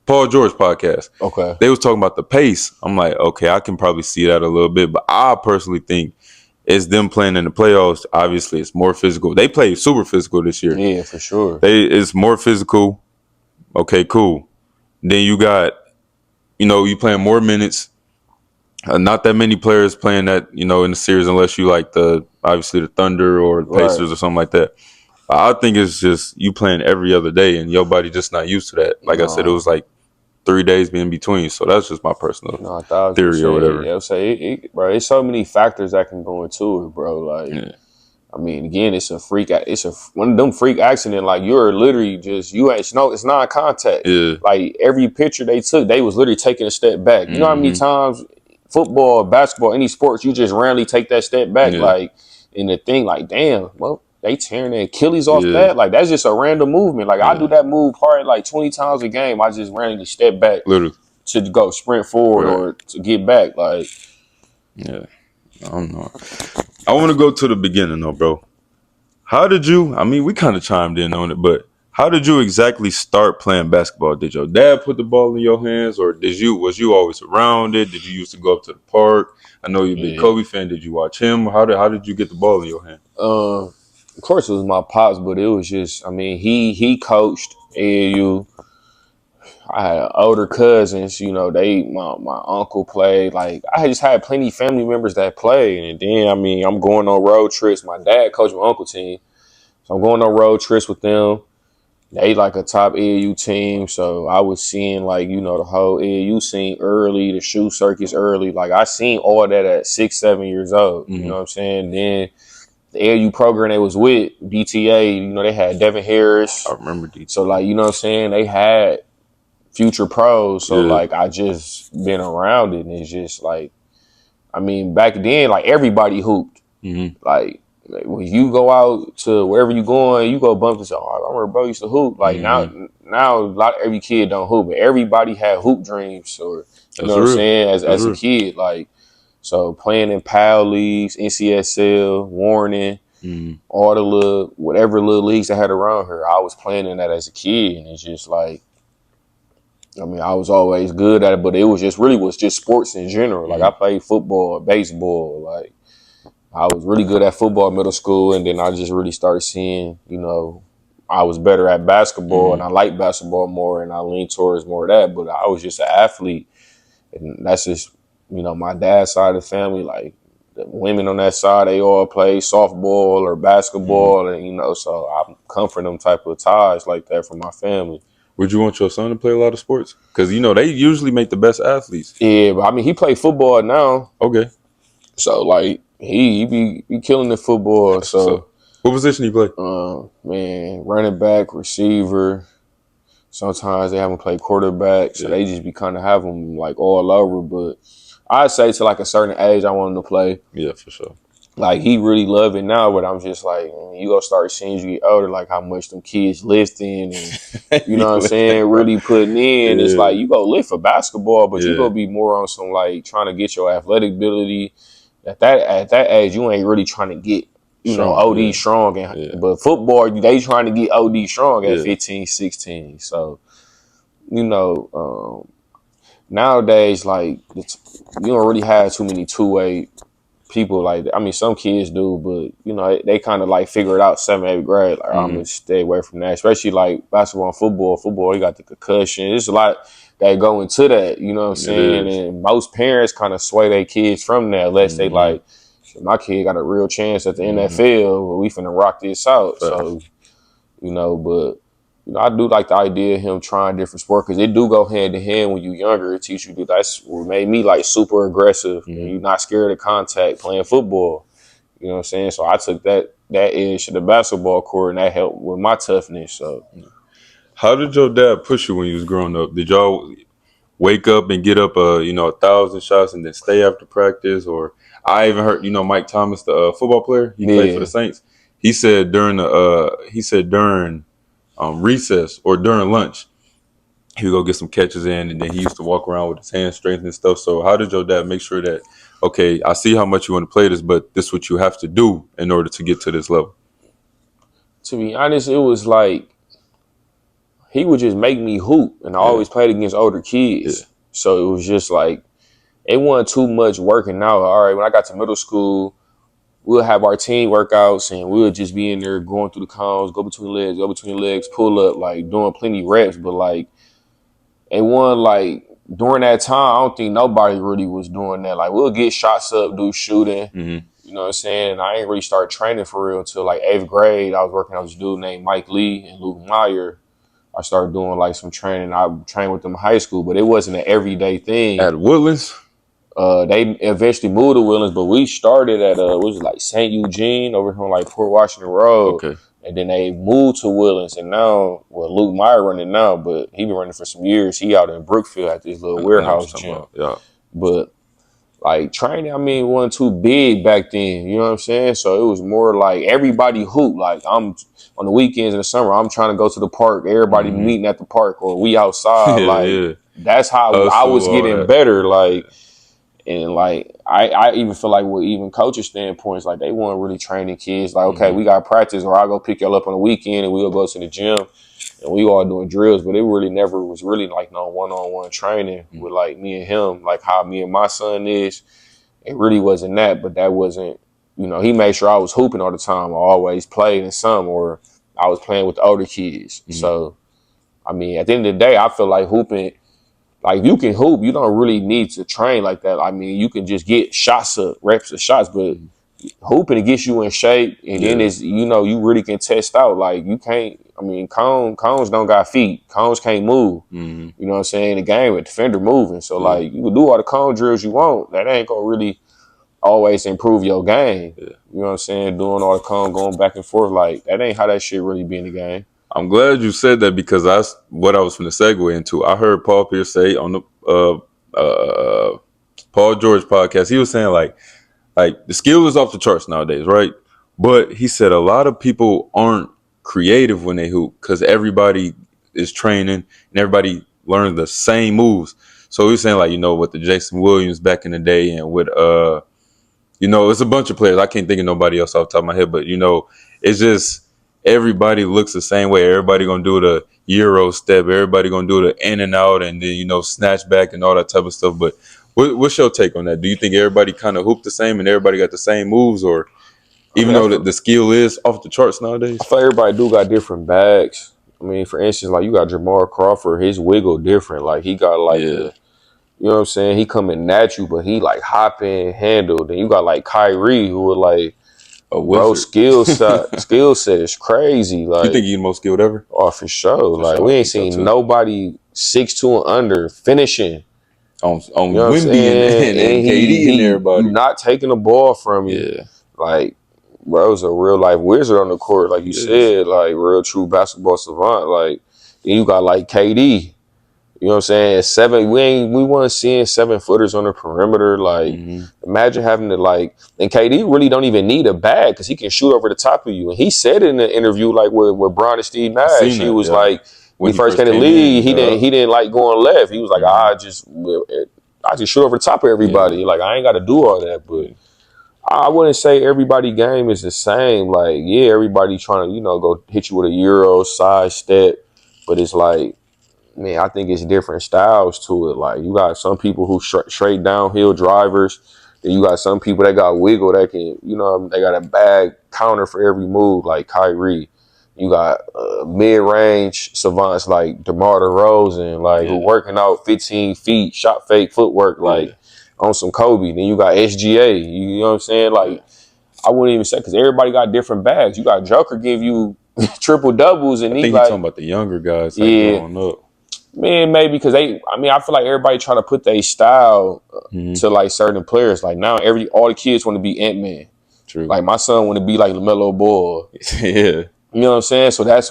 [SPEAKER 1] Paul George podcast.
[SPEAKER 2] Okay.
[SPEAKER 1] They was talking about the pace. I'm like, okay, I can probably see that a little bit, but I personally think it's them playing in the playoffs. Obviously, it's more physical. They played super physical this year.
[SPEAKER 2] Yeah, for sure.
[SPEAKER 1] It's more physical. Okay, cool. Then you got, you playing more minutes. Not that many players playing that, in the series, unless you like obviously the Thunder or the Pacers or something like that. I think it's just you playing every other day and your body just not used to that. Like I said, it was like 3 days in between. So that's just my personal theory or whatever.
[SPEAKER 2] Yeah, bro, it's so many factors that can go into it, bro. Like, I mean, again, it's one of them freak accident. Like, you're literally just, it's non-contact.
[SPEAKER 1] Yeah.
[SPEAKER 2] Like, every picture they took, they was literally taking a step back. You know how many times football, basketball, any sports, you just randomly take that step back. Like, in the thing, like, damn, well, they tearing their Achilles off that. Like, that's just a random movement. Like, I do that move probably like 20 times a game. I just randomly step back to go sprint forward or to get back. Like,
[SPEAKER 1] yeah, I don't know. I want to go to the beginning though, bro. How did you, we kind of chimed in on it, but how did you exactly start playing basketball? Did your dad put the ball in your hands, or was you always around it? Did you used to go up to the park? I know you're a big Kobe fan. Did you watch him? How did you get the ball in your hand?
[SPEAKER 2] Of course it was my pops, but it was just, he coached AAU. I had older cousins, my uncle played. Like, I just had plenty of family members that played. And then, I'm going on road trips. My dad coached my uncle team. So I'm going on road trips with them. They like a top AAU team. So I was seeing, like, the whole AAU scene early, the shoe circuits early. Like, I seen all that at 6, 7 years old.
[SPEAKER 1] Mm-hmm.
[SPEAKER 2] You know what I'm saying? Then the AAU program they was with, DTA, they had Devin Harris.
[SPEAKER 1] I remember DTA.
[SPEAKER 2] So, like, you know what I'm saying? They had future pros. So, like, I just been around it. And it's just, like, back then, like, everybody hooped.
[SPEAKER 1] Mm-hmm.
[SPEAKER 2] Like, when you go out to wherever you going, you go bump and say, "Oh, I remember bro used to hoop." Like, now every kid don't hoop, but everybody had hoop dreams, or you know what I'm saying, as a kid. Like, so playing in PAL leagues, NCSL, Warning, all the whatever little leagues I had around here, I was playing in that as a kid, and it's just like, I was always good at it, but it was just sports in general. Like, I played football, baseball, like. I was really good at football in middle school, and then I just really started seeing, I was better at basketball, and I liked basketball more, and I leaned towards more of that. But I was just an athlete, and that's just, my dad's side of the family. Like, the women on that side, they all play softball or basketball, and, so I come from them type of ties like that from my family.
[SPEAKER 1] Would you want your son to play a lot of sports? Because, they usually make the best athletes.
[SPEAKER 2] Yeah, but he play football now.
[SPEAKER 1] Okay.
[SPEAKER 2] So, like, he be killing the football. So
[SPEAKER 1] what position he play?
[SPEAKER 2] Running back, receiver. Sometimes they have him play quarterback. So they just be kind of have him, like, all over. But I'd say to, like, a certain age, I want him to play.
[SPEAKER 1] Yeah, for sure.
[SPEAKER 2] Like, he really love it now, but I'm just like, you gonna start seeing as you get older, like, how much them kids lifting and, you know what I'm saying, really putting in. It's like, you go lift for basketball, but you go be more on some, like, trying to get your athletic ability. At that age, you ain't really trying to get, OD strong. But football, they trying to get OD strong at 15, 16. So, nowadays, like, you don't really have too many two-way people. Like, some kids do, but, they kind of, like, figure it out 7th, 8th grade. Like, I'm going to stay away from that. Especially, like, basketball and football. Football, you got the concussion. There's a lot that go into that, you know what I'm saying? And most parents kind of sway their kids from that, unless they like, my kid got a real chance at the NFL, but we finna rock this out. So, but I do like the idea of him trying different sports, because it do go hand in hand when you're younger. It teach you that's what made me, like, super aggressive. And you're not scared of contact playing football. You know what I'm saying? So I took that edge to the basketball court, and that helped with my toughness. So.
[SPEAKER 1] How did your dad push you when you was growing up? Did y'all wake up and get up 1,000 shots and then stay after practice? Or I even heard, Mike Thomas, the football player, he played for the Saints. He said during recess or during lunch, he would go get some catches in, and then he used to walk around with his hand strength and stuff. So how did your dad make sure that, okay, I see how much you want to play this, but this is what you have to do in order to get to this level?
[SPEAKER 2] To be honest, it was like, he would just make me hoop, and I always played against older kids. So it was just like, it wasn't too much working out. All right, when I got to middle school, we'll have our team workouts, and we'll just be in there going through the cones, go between legs, pull up, like, doing plenty reps. But, like, it wasn't like, during that time, I don't think nobody really was doing that. Like, we'll get shots up, do shooting. You know what I'm saying? And I ain't really start training for real until, like, 8th grade. I was working out with this dude named Mike Lee and Luke Meyer. I started doing, like, some training. I trained with them in high school, but it wasn't an everyday thing.
[SPEAKER 1] At Woodlands?
[SPEAKER 2] They eventually moved to Woodlands, but we started at St. Eugene over here on, like, Port Washington Road.
[SPEAKER 1] Okay.
[SPEAKER 2] And then they moved to Woodlands, and now, Luke Meyer running now, but he been running for some years. He out in Brookfield at this little warehouse gym. But, like, training, wasn't too big back then. You know what I'm saying? So it was more like everybody hoop. Like, I'm on the weekends in the summer, I'm trying to go to the park. Everybody meeting at the park, or we outside. That's how I was getting better. Like, and, like, I even feel like with even coaches' standpoints, like, they weren't really training kids. Like, okay, we got practice, or I'll go pick y'all up on the weekend, and we'll go to the gym, and we all doing drills. But it really never was really, like, no one-on-one training with, like, me and him, like how me and my son is. It really wasn't that, but that wasn't, he made sure I was hooping all the time. I always played in some, or I was playing with the older kids. So I mean, at the end of the day, I feel like hooping, like you can hoop, you don't really need to train like that. I mean, you can just get shots of reps of shots, but hooping it gets you in shape, and then it's you really can test out. Like you can't. I mean, cones don't got feet. Cones can't move.
[SPEAKER 1] Mm-hmm.
[SPEAKER 2] You know what I'm saying? The game with defender moving, so like you can do all the cone drills you want. That ain't gonna really always improve your game.
[SPEAKER 1] Yeah.
[SPEAKER 2] You know what I'm saying? Doing all the cone, going back and forth, like that ain't how that shit really be in the game.
[SPEAKER 1] I'm glad you said that because that's what I was going to segue into. I heard Paul Pierce say on the Paul George podcast, he was saying like the skill is off the charts nowadays, right? But he said a lot of people aren't creative when they hoop because everybody is training and everybody learns the same moves. So he's saying like, with the Jason Williams back in the day and with it's a bunch of players. I can't think of nobody else off the top of my head, but it's just everybody looks the same way. Everybody gonna do the Euro step. Everybody gonna do the in and out, and then snatch back and all that type of stuff. But what's your take on that? Do you think everybody kind of hoop the same and everybody got the same moves, or even though the skill is off the charts nowadays?
[SPEAKER 2] I feel like everybody do got different bags. I mean, for instance, like you got Jamal Crawford, his wiggle different. Like he got like you know what I'm saying? He coming at you, but he like hopping, handle. Then you got like Kyrie, who would like, bro, skill set is crazy. Like,
[SPEAKER 1] you think he's the most skilled ever?
[SPEAKER 2] Oh, for sure. We ain't seen nobody 6'2" and under finishing
[SPEAKER 1] on
[SPEAKER 2] you know
[SPEAKER 1] Wemby and KD and everybody.
[SPEAKER 2] You not taking the ball from you.
[SPEAKER 1] Yeah.
[SPEAKER 2] Like, bro's a real life wizard on the court, like you said, like real true basketball savant. Like, then you got like KD. You know what I'm saying? We weren't seeing 7-footers on the perimeter. Like, imagine having to and KD really don't even need a bag because he can shoot over the top of you. And he said in the interview, like with Bron and Steve Nash, he was like, when he first came to the league, he didn't like going left. He was like, I just shoot over the top of everybody.
[SPEAKER 1] Yeah.
[SPEAKER 2] Like, I ain't got to do all that. But I wouldn't say everybody game is the same. Like, yeah, everybody trying to go hit you with a Euro side step, but it's like, man, I think it's different styles to it. Like, you got some people who straight downhill drivers. Then you got some people that got wiggle that can, they got a bag counter for every move, like Kyrie. You got mid-range savants like DeMar DeRozan, who working out 15 feet, shot fake footwork, on some Kobe. Then you got SGA. You know what I'm saying? Like, I wouldn't even say, because everybody got different bags. You got Joker give you triple doubles, and
[SPEAKER 1] I think you're talking about the younger guys growing up.
[SPEAKER 2] Man, maybe because I feel like everybody trying to put their style to like certain players. Like now, all the kids want to be Ant-Man.
[SPEAKER 1] True.
[SPEAKER 2] Like my son want to be like LaMelo Ball.
[SPEAKER 1] Yeah.
[SPEAKER 2] You know what I'm saying? So that's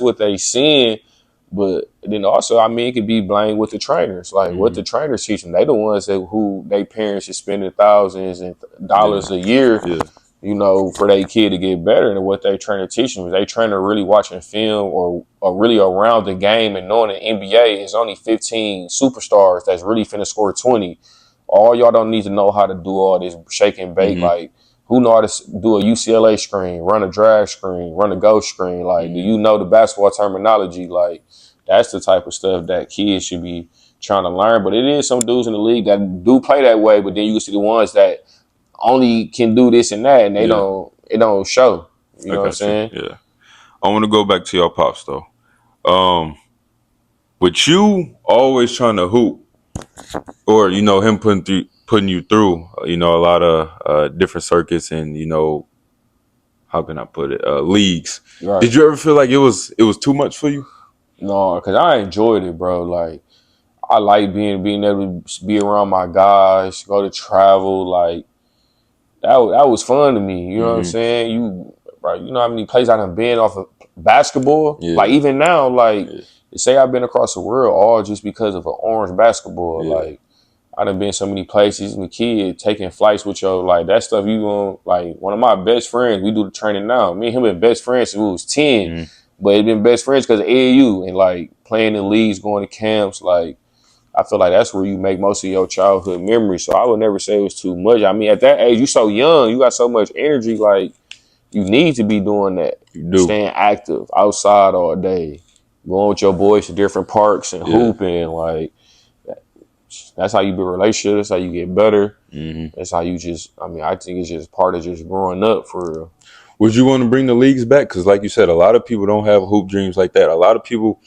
[SPEAKER 2] what they seeing. But then also, I mean, it could be blamed with the trainers. Like what the trainers teach them. They the ones who their parents is spending thousands and dollars a year.
[SPEAKER 1] Yeah.
[SPEAKER 2] For their kid to get better than what they trainer teaching them. They trainer really watching film or really around the game and knowing the NBA is only 15 superstars that's really finna score 20. All y'all don't need to know how to do all this shake and bake. Like, who know how to do a UCLA screen, run a drag screen, run a ghost screen? Like, do you know the basketball terminology? Like, that's the type of stuff that kids should be trying to learn. But it is some dudes in the league that do play that way, but then you see the ones that only can do this and that, and it don't show. You know what I'm saying?
[SPEAKER 1] Yeah. I want to go back to your pops though. With you always trying to hoop, or him putting you through, a lot of different circuits and how can I put it, leagues. Right. Did you ever feel like it was too much for you?
[SPEAKER 2] No, because I enjoyed it, bro. Like, I like being able to be around my guys, go to travel, like. That was fun to me. You know what I'm saying? You know how many places I done been off of basketball? Yeah. Like, even now, say I've been across the world all just because of an orange basketball. Yeah. Like, I done been so many places, my kid, taking flights with that stuff you gonna, one of my best friends, we do the training now. Me and him been best friends since we was 10. But it been best friends because of AAU and, playing in leagues, going to camps, I feel like that's where you make most of your childhood memories. So I would never say it was too much. I mean, at that age, you so young, you got so much energy. Like, you need to be doing that.
[SPEAKER 1] You do.
[SPEAKER 2] Staying active outside all day, going with your boys to different parks and hooping. Like, that's how you build relationships. That's how you get better. That's how you I think it's just part of just growing up for real.
[SPEAKER 1] Would you want to bring the leagues back? Because like you said, a lot of people don't have hoop dreams like that. A lot of people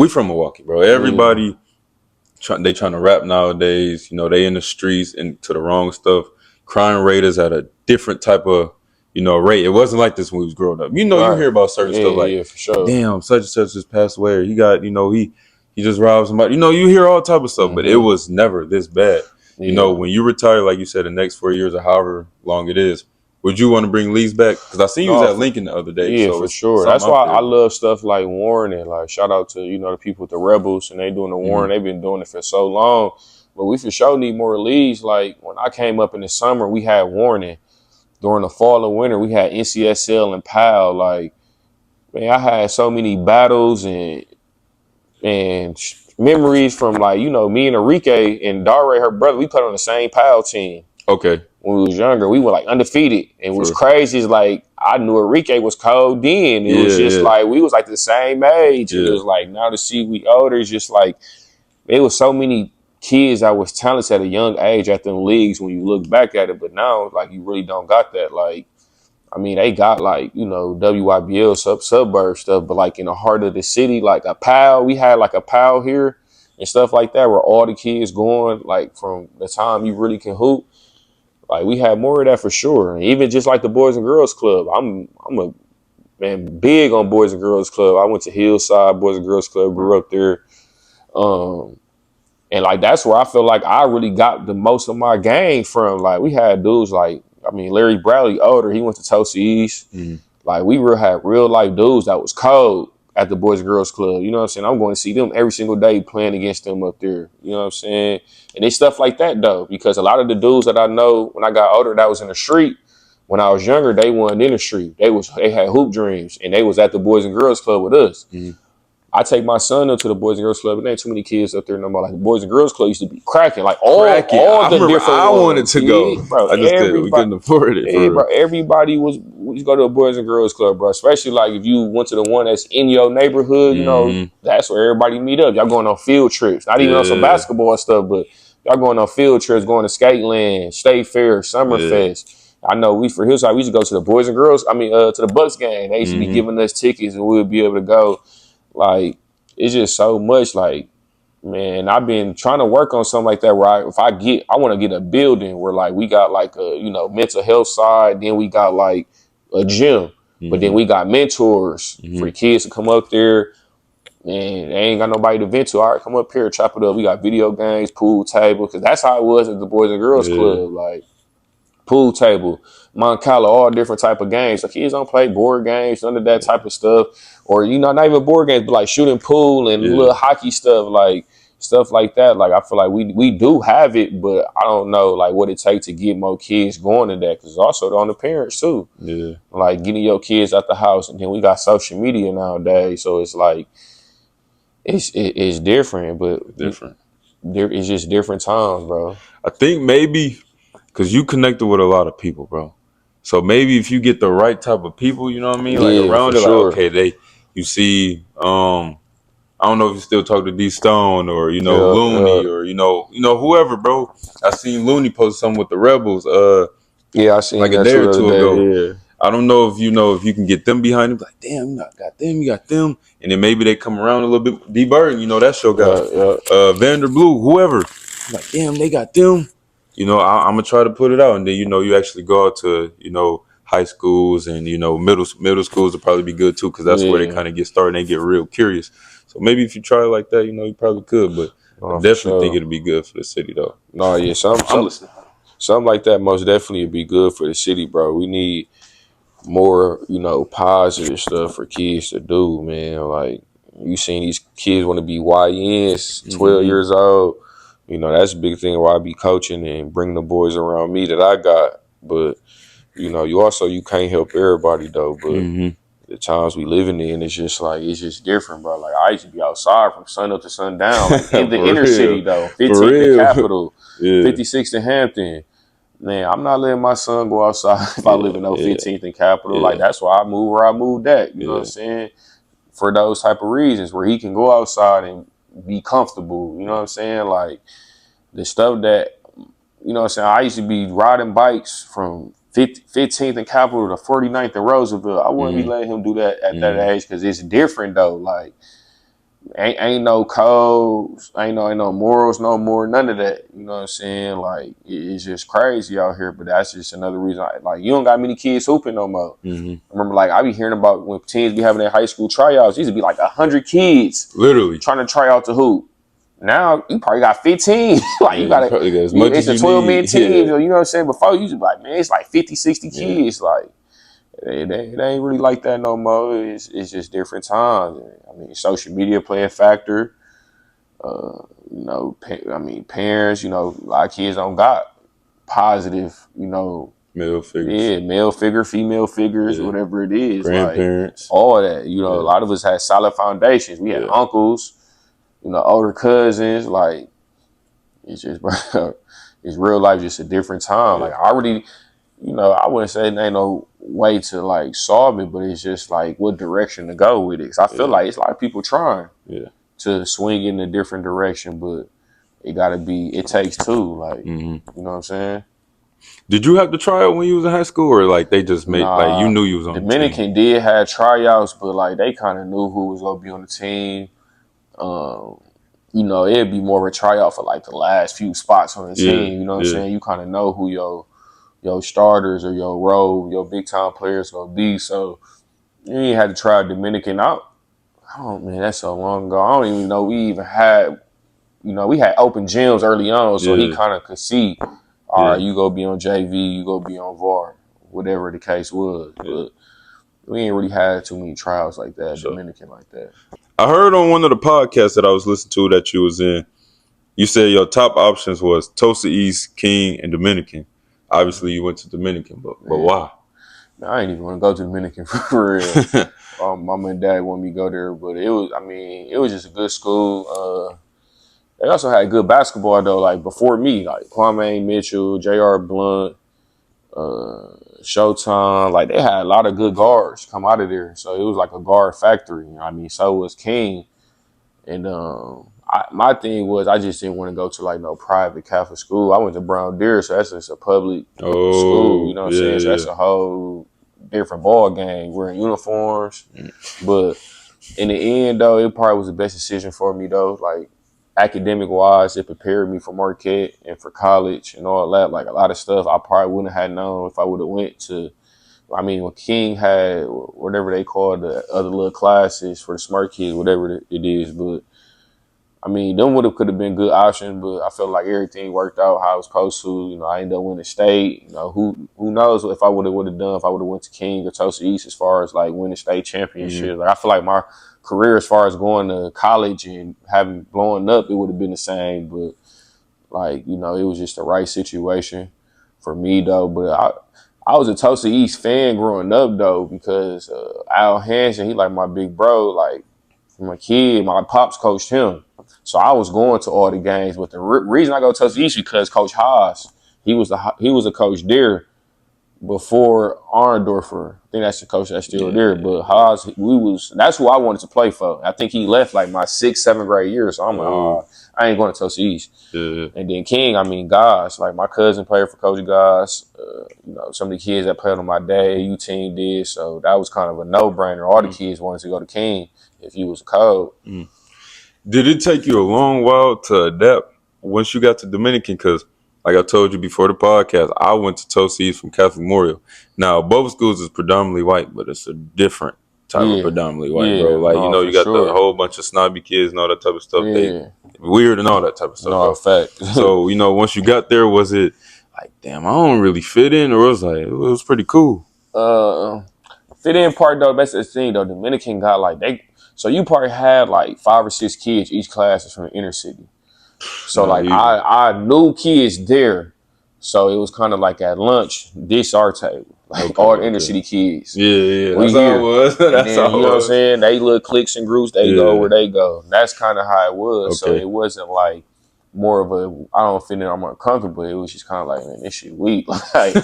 [SPEAKER 1] we from Milwaukee, bro. Everybody they trying to rap nowadays. You know, they in the streets and to the wrong stuff. Crime rate is at a different type of, you know, rate. It wasn't like this when we was growing up. You know, you hear about certain stuff like,
[SPEAKER 2] for sure.
[SPEAKER 1] damn, such and such just passed away. Or he got, you know, he just robbed somebody. You know, you hear all type of stuff, but it was never this bad. You know, when you retire, like you said, the next 4 years or however long it is, would you want to bring Lee's back? Because I seen you was at Lincoln the other day.
[SPEAKER 2] Yeah,
[SPEAKER 1] so
[SPEAKER 2] for sure. That's why I love stuff like Warren, and like shout out to, you know, the people with the Rebels, and they doing the Warren. They've been doing it for so long. But we for sure need more leagues. Like when I came up in the summer, we had Warren. During the fall and winter, we had NCSL and PAL. Like, man, I had so many battles and memories from, like, you know, me and Enrique and Dare, her brother, we played on the same PAL team.
[SPEAKER 1] Okay.
[SPEAKER 2] When we was younger, we were like undefeated. And what's crazy is like I knew Enrique was cold then. It was just like we was like the same age. And it was like now to see we older, it's just like there was so many kids that was talented at a young age at them leagues when you look back at it. But now, like, you really don't got that. Like, I mean, they got, like, you know, WYBL suburb stuff, but like in the heart of the city, like a PAL, we had like a PAL here and stuff like that where all the kids going, like, from the time you really can hoop. Like, we had more of that for sure. And even just like the Boys and Girls Club, I'm a man big on Boys and Girls Club. I went to Hillside Boys and Girls Club, grew up there. And like that's where I feel like I really got the most of my game from. Like we had dudes like, I mean, Larry Bradley older, he went to Tulsa East. Like we had real life dudes that was cold at the Boys and Girls Club. You know what I'm saying? I'm going to see them every single day playing against them up there. You know what I'm saying? And it's stuff like that though, because a lot of the dudes that I know when I got older that was in the street, when I was younger, they weren't in the street. They had hoop dreams and they was at the Boys and Girls Club with us. I take my son up to the Boys and Girls Club, and there ain't too many kids up there no more. Like the Boys and Girls Club used to be cracking, like all the different.
[SPEAKER 1] I wanted to go,
[SPEAKER 2] bro.
[SPEAKER 1] I just we couldn't afford it.
[SPEAKER 2] Yeah, bro. Everybody we used to go to a Boys and Girls Club, bro. Especially like if you went to the one that's in your neighborhood, you know, that's where everybody meet up. Y'all going on field trips, not even on some basketball stuff, but y'all going on field trips, going to Skateland, State Fair, Summerfest. I know we for Hillside, we used to go to the Boys and Girls. I mean, to the Bucks game. They used to be giving us tickets, and we would be able to go. Like, it's just so much. Like, man, I've been trying to work on something like that where I want to get a building where like we got like a, you know, mental health side, then we got like a gym, but then we got mentors for the kids to come up there, and they ain't got nobody to vent to. All right, come up here, chop it up. We got video games, pool table, because that's how it was at the Boys and Girls Club. Like, pool table, Moncala, all different type of games. So kids don't play board games, none of that type of stuff. Or, you know, not even board games, but like shooting pool and little hockey stuff, like stuff like that. Like, I feel like we do have it, but I don't know, like, what it takes to get more kids going to that. Because it's also on the parents, too.
[SPEAKER 1] Yeah.
[SPEAKER 2] Like, getting your kids out the house. And then we got social media nowadays. So it's like, it's different, but it's just different times, bro.
[SPEAKER 1] I think maybe because you connected with a lot of people, bro. So maybe if you get the right type of people, you know what I mean? Like around it,
[SPEAKER 2] sure.
[SPEAKER 1] like, okay, you see, I don't know if you still talk to D Stone or, you know, Looney or, you know, whoever, bro. I seen Looney post something with the Rebels,
[SPEAKER 2] I seen
[SPEAKER 1] like
[SPEAKER 2] that
[SPEAKER 1] a day or two ago.
[SPEAKER 2] Yeah.
[SPEAKER 1] I don't know if you can get them behind him. Like, damn, you got them. And then maybe they come around a little bit. D Burton, you know, that show got Vanderblue, whoever. Like, damn, they got them. You know, I'm gonna try to put it out, and then, you know, you actually go out to, you know, high schools and, you know, middle schools will probably be good too, because that's where they kind of get started and they get real curious. So maybe if you try it like that, you know, you probably could, but I definitely think it'll be good for the city though.
[SPEAKER 2] No, yeah, something like that most definitely would be good for the city, bro. We need more, you know, positive stuff for kids to do, man. Like, you seen these kids want to be YNs, 12 years old. You know, that's a big thing where I be coaching and bring the boys around me that I got. But, you know, you can't help everybody though. But the times we living in, it's just different, bro. Like, I used to be outside from sun up to sundown, like in the inner city though. 15th and Capitol, 56th and Hampton. Man, I'm not letting my son go outside if I live in 15th and Capitol. Like, that's why I move where I moved at. You know what I'm saying? For those type of reasons where he can go outside and be comfortable. You know what I'm saying? Like, the stuff that, you know what I'm saying, I used to be riding bikes from 15th and Capitol to 49th and Roosevelt. I wouldn't be letting him do that at that age, because it's different though. Like, ain't no codes, ain't no morals no more, none of that. You know what I'm saying? Like it's just crazy out here. But that's just another reason. Like you don't got many kids hooping no more.
[SPEAKER 1] Mm-hmm.
[SPEAKER 2] I remember like I be hearing about when teams be having their high school tryouts. These would be like 100 kids
[SPEAKER 1] Literally
[SPEAKER 2] trying to try out to hoop. Now you probably got 15. Like you got
[SPEAKER 1] as much
[SPEAKER 2] it's
[SPEAKER 1] as
[SPEAKER 2] a
[SPEAKER 1] you
[SPEAKER 2] 12-man
[SPEAKER 1] need.
[SPEAKER 2] team.
[SPEAKER 1] Yeah.
[SPEAKER 2] So you know what I'm saying? Before you used to be like, man, it's like 50, 60 kids. Like it ain't really like that no more. It's just different times. I mean, social media play a factor. You know, parents. You know, a lot of kids don't got positive. You know,
[SPEAKER 1] Male figures.
[SPEAKER 2] yeah, male figure, female figures, whatever it is.
[SPEAKER 1] Grandparents.
[SPEAKER 2] Like all that. You know, a lot of us had solid foundations. We had uncles. You know, older cousins. Like it's just, bro, it's real life. Just a different time. Like I already. You know, I wouldn't say there ain't no way to like solve it, but it's just like what direction to go with it. Cause I feel like it's a lot of people trying to swing in a different direction, but it takes two. Like, you know what I'm saying?
[SPEAKER 1] Did you have to try out when you was in high school, or like they just made like you knew you was on
[SPEAKER 2] Dominican
[SPEAKER 1] the team?
[SPEAKER 2] did have tryouts, but like they kind of knew who was gonna be on the team. You know, it'd be more of a tryout for like the last few spots on the team. You know what I'm saying? You kind of know who your starters or your big time players gonna be. So you ain't had to try Dominican out. Oh man, that's so long ago. I don't even know we even had. You know, we had open gyms early on, so he kind of could see. All right, you go be on JV, you go be on VAR, whatever the case was. But we ain't really had too many trials like that, Dominican like that.
[SPEAKER 1] I heard on one of the podcasts that I was listening to that you was in, you said your top options was Tulsa East, King, and Dominican. Obviously, you went to Dominican, but why?
[SPEAKER 2] I ain't even want to go to Dominican for real. Mom and dad wanted me to go there, but it was just a good school. They also had good basketball though, like before me, like Kwame Mitchell, J.R. Blunt, Showtime. Like they had a lot of good guards come out of there, so it was like a guard factory. You know what I mean, so was King, and my thing was I just didn't want to go to like no private Catholic school. I went to Brown Deer, so that's just a public school. You know what I'm saying? So that's a whole different ball game. We're in uniforms, but in the end, though, it probably was the best decision for me, though. Like academic wise, it prepared me for Marquette and for college and all that. Like a lot of stuff I probably wouldn't have known if I would have went to. I mean, when King had whatever they call the other little classes for the smart kids, whatever it is, but I mean, them could have been good options, but I felt like everything worked out how it was supposed to. You know, I ended up winning state. You know, who knows if I would have done if I would have went to King or Tulsa East as far as like winning state championships. Like I feel like my career as far as going to college and having blowing up, it would have been the same. But like, you know, it was just the right situation for me though. But I was a Tulsa East fan growing up though, because Al Hansen, he like my big bro. Like from a kid, my pops coached him. So I was going to all the games, but the reason I go to Tulsa East because Coach Haas, he was a coach there before Arndorfer. I think that's the coach that's still there. But Haas, that's who I wanted to play for. I think he left like my 6th, 7th grade year. So I'm like, I ain't going to Tulsa East. And then King, I mean, Goss, like my cousin played for Coach Goss. You know, some of the kids that played on my dad AU team did. So that was kind of a no-brainer. All the kids wanted to go to King if you was cold.
[SPEAKER 1] Did it take you a long while to adapt once you got to Dominican? Because, like I told you before the podcast, I went to Tulsa East from Catholic Memorial. Now, both schools is predominantly white, but it's a different type of predominantly white, bro. Like, you know, you got the whole bunch of snobby kids and all that type of stuff. They weird and all that type of stuff.
[SPEAKER 2] No, fact.
[SPEAKER 1] So, you know, once you got there, was it like, damn, I don't really fit in? Or was like, it was pretty cool?
[SPEAKER 2] Fit in part, though, that's the thing, though. Dominican got like, so you probably had like 5 or 6 kids, each class is from the inner city. So like I knew kids there. So it was kind of like at lunch, this our table. Like all the inner city kids.
[SPEAKER 1] Yeah.
[SPEAKER 2] We
[SPEAKER 1] That's
[SPEAKER 2] here.
[SPEAKER 1] how it was.
[SPEAKER 2] That's all. You know what I'm saying? They little cliques and groups, they go where they go. And that's kind of how it was. So it wasn't like more of a I don't feel that I'm uncomfortable. It was just kind of like, man, this shit weak. Like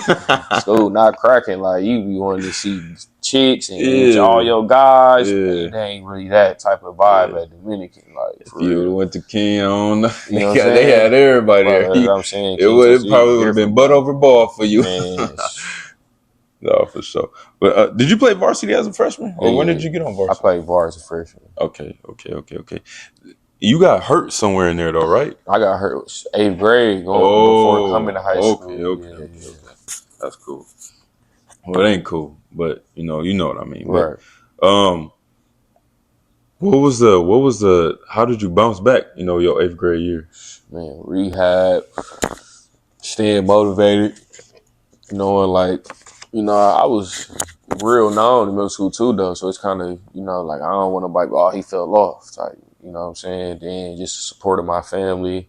[SPEAKER 2] school not cracking. Like you be wanting to see chicks and all your guys. It ain't really that type of vibe at Dominican. Like
[SPEAKER 1] if you would have went to King, I don't know.
[SPEAKER 2] You know what I'm saying?
[SPEAKER 1] They had everybody there.
[SPEAKER 2] That's what I'm saying.
[SPEAKER 1] It probably would have been butt over ball for you.
[SPEAKER 2] Man,
[SPEAKER 1] No, for sure. But did you play varsity as a freshman, or when did you get on
[SPEAKER 2] I
[SPEAKER 1] varsity?
[SPEAKER 2] played VAR as a freshman.
[SPEAKER 1] Okay. You got hurt somewhere in there though, right?
[SPEAKER 2] I got hurt 8th grade going before coming to high school.
[SPEAKER 1] Okay. That's cool. Well, it ain't cool, but you know what I mean.
[SPEAKER 2] Right.
[SPEAKER 1] But what was the? How did you bounce back? You know, your 8th grade year.
[SPEAKER 2] Man, rehab, staying motivated, knowing like, I was real known in middle school too though. So it's kind of, like I don't want to like, oh, he fell off. Like, you know what I'm saying? Then just supporting my family,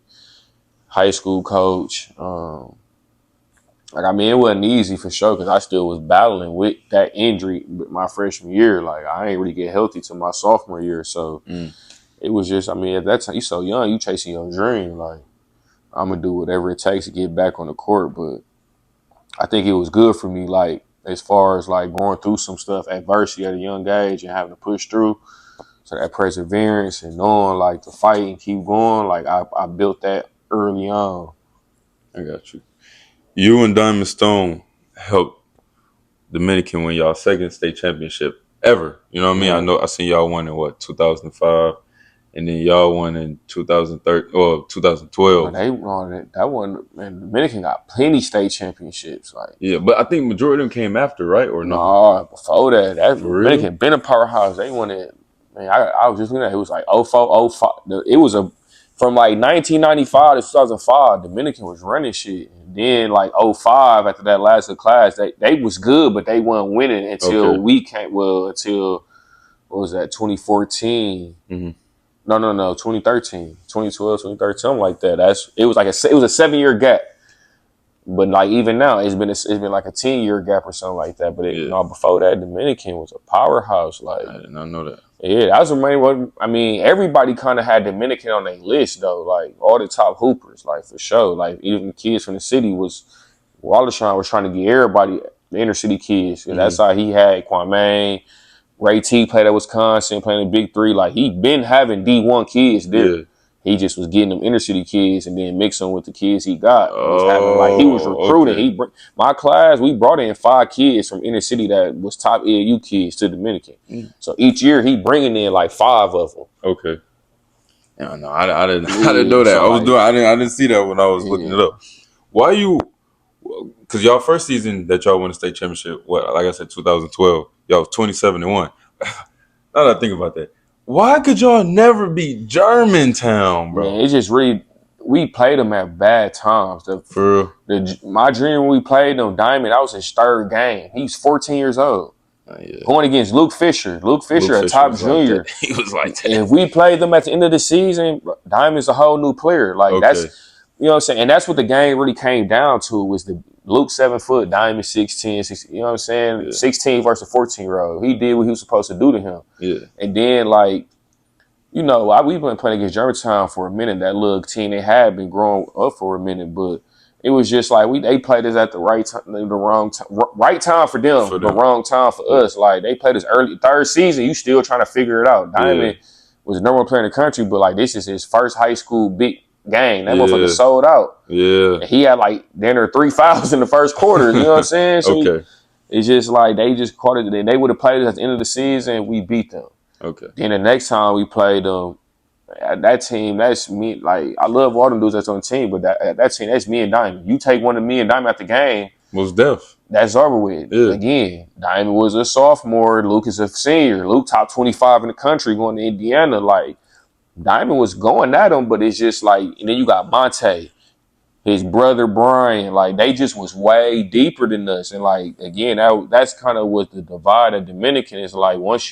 [SPEAKER 2] high school coach. Like, I mean, it wasn't easy for sure because I still was battling with that injury my freshman year. Like, I ain't really get healthy till my sophomore year. So it was just, I mean, at that time, you so young, you chasing your dream. Like, I'm going to do whatever it takes to get back on the court. But I think it was good for me, like, as far as, like, going through some stuff, adversity at a young age and having to push through. So that perseverance and knowing, like, to fight and keep going, like, I built that early on.
[SPEAKER 1] I got you. You and Diamond Stone helped Dominican win y'all second state championship ever. You know what I mean? I know I seen y'all won in 2005, and then y'all won in 2013 or 2012.
[SPEAKER 2] They won that one. Man, Dominican got plenty state championships. Like,
[SPEAKER 1] yeah, but I think majority of them came after, right? Or no?
[SPEAKER 2] nah, before that Dominican
[SPEAKER 1] real?
[SPEAKER 2] been a powerhouse. They won it. Man, I was just looking at it. It was like 04, 05. It was from like 1995 to 2005. Dominican was running shit. And then like 05, after that last class, they was good, but they weren't winning until we came. Well, until what was that? 2014. No, 2013, 2012, 2013, something like that. It was a 7-year gap. But like even now, it's been like a 10-year gap or something like that. But before that, Dominican was a powerhouse. Like,
[SPEAKER 1] I did not know that.
[SPEAKER 2] Yeah, that was amazing. I mean, everybody kind of had Dominican on their list though. Like all the top hoopers, like for sure. Like even kids from the city Wallaceon was trying to get everybody the inner city kids. And that's how he had Kwame. Ray T played at Wisconsin, playing the Big Three. Like, he been having D1 kids there. Yeah. He just was getting them inner city kids and then mixing them with the kids he got. He was recruiting. Okay. My class, we brought in 5 kids from inner city that was top AAU kids to Dominican. So each year he bringing in like 5 of them.
[SPEAKER 1] Okay. Yeah, no, I didn't know that. I didn't see that when I was looking it up. Why you? Because y'all first season that y'all won the state championship, like I said, 2012, y'all was 27-1. Now that I think about that, why could y'all never beat Germantown, bro?
[SPEAKER 2] Man, it's just really, we played them at bad times.
[SPEAKER 1] For real?
[SPEAKER 2] My dream when we played them, Diamond, that was his 3rd game. He's 14 years old. Going against Luke Fisher. Luke Fisher, a top junior.
[SPEAKER 1] Like he was like that.
[SPEAKER 2] If we played them at the end of the season, Diamond's a whole new player. Like, that's, you know what I'm saying? And that's what the game really came down to, was the Luke 7 foot, Diamond 6'10", you know what I'm saying? Yeah. 16 versus 14-year-old. He did what he was supposed to do to him. Yeah. And then, like, you know, we've been playing against Germantown for a minute. That little team they had been growing up for a minute, but it was just like they played us at the right time, the wrong time, right time for them, the wrong time for us. Like, they played us early 3rd season. You still trying to figure it out. Diamond was the #1 player in the country, but like this is his first high school big game. That motherfucker sold out. Yeah, and he had like dinner 3 fouls in the first quarter. You know what I'm saying? So it's just like they just caught it. They would have played us at the end of the season. We beat them. Okay. Then the next time we played them, that team, that's me. Like, I love all them dudes that's on the team, but that team, that's me and Diamond. You take one of me and Diamond at the game,
[SPEAKER 1] most def.
[SPEAKER 2] That's over with. Yeah. Again, Diamond was a sophomore. Luke is a senior. Luke top 25 in the country going to Indiana. Like, Diamond was going at him, but it's just like, and then you got Monte, his brother Brian. Like, they just was way deeper than us. And like, again, that's kind of what the divide of Dominican is like. Once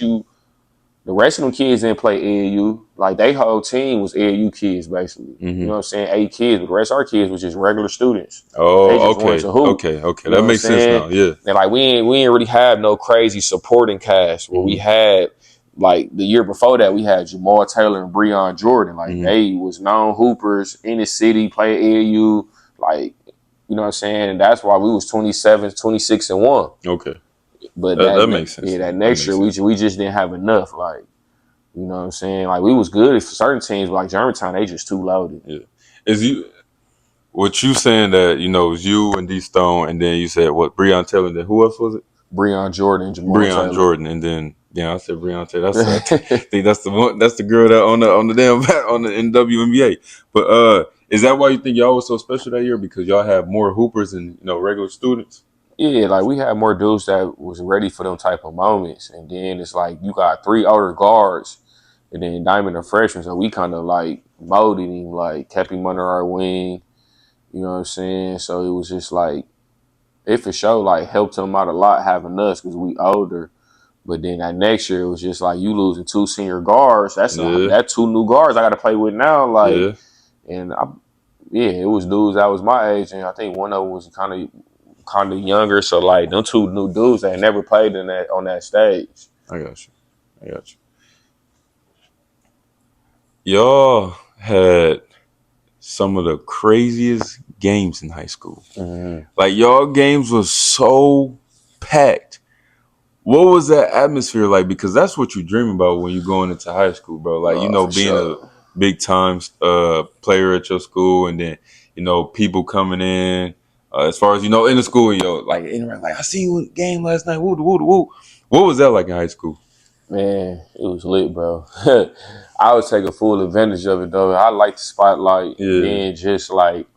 [SPEAKER 2] the rest of them kids didn't play AAU. Like, they whole team was AAU kids, basically. You know what I'm saying? 8 kids, but the rest of our kids was just regular students.
[SPEAKER 1] Oh, okay. That makes sense now, yeah.
[SPEAKER 2] And, like, we ain't really have no crazy supporting cast. Where we had, like, the year before that, we had Jamal Taylor and Breon Jordan. Like, they was known hoopers in the city, play AAU. Like, you know what I'm saying? And that's why we was 27, 26-1.
[SPEAKER 1] Okay.
[SPEAKER 2] But
[SPEAKER 1] that makes sense.
[SPEAKER 2] Yeah, that next year we just didn't have enough. Like, you know what I'm saying? Like, we was good for certain teams, but like Germantown, they just too loaded.
[SPEAKER 1] Yeah. What you saying that, you know, it was you and D Stone, and then you said what, Breon Taylor, and then who else was it?
[SPEAKER 2] Breon Jordan and Jamal
[SPEAKER 1] Breon
[SPEAKER 2] Taylor.
[SPEAKER 1] Jordan, and then I said Breon Taylor. I think that's the one. That's the girl that on the damn on the WNBA. But is that why you think y'all was so special that year? Because y'all have more hoopers than regular students.
[SPEAKER 2] Yeah, like we had more dudes that was ready for them type of moments, and then it's like you got 3 older guards, and then Diamond a freshman, so we kind of like molded him, like kept him under our wing. You know what I'm saying? So it was just like it for sure like helped him out a lot having us because we older. But then that next year it was just like you losing 2 senior guards. That 2 new guards I got to play with now. Like, and it was dudes that was my age, and I think one of them was kind of younger. So like them 2 new dudes that had never played on that stage.
[SPEAKER 1] I got you. Y'all had some of the craziest games in high school.
[SPEAKER 2] Mm-hmm.
[SPEAKER 1] Like y'all games was so packed. What was that atmosphere like? Because that's what you dream about when you're going into high school, bro. Like being a big time player at your school, and then people coming in. As far as in the school, like I see you in the game last night. Woo, woo, woo. What was that like in high school?
[SPEAKER 2] Man, it was lit, bro. I was taking full advantage of it though. I like the spotlight, and then just like,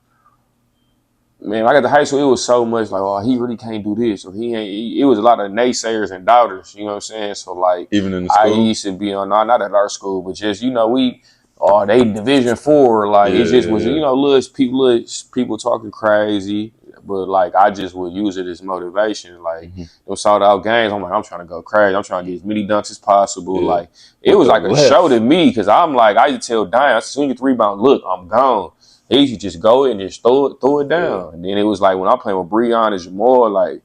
[SPEAKER 2] man, I got to high school, it was so much like, oh, he really can't do this, or he ain't. It was a lot of naysayers and doubters, you know what I'm saying? So like,
[SPEAKER 1] even in the school,
[SPEAKER 2] I used to be on not at our school, but just they Division 4, like it just was little people talking crazy. But like I just would use it as motivation. Like those sold out games, I'm like, I'm trying to go crazy. I'm trying to get as many dunks as possible.
[SPEAKER 1] Yeah.
[SPEAKER 2] Like it was like a show to me because I'm like, I used to tell Diane, as soon as you get the rebound, look, I'm gone. He used to just go and just throw it down. Yeah. And then it was like when I'm playing with Breon and Jamal, like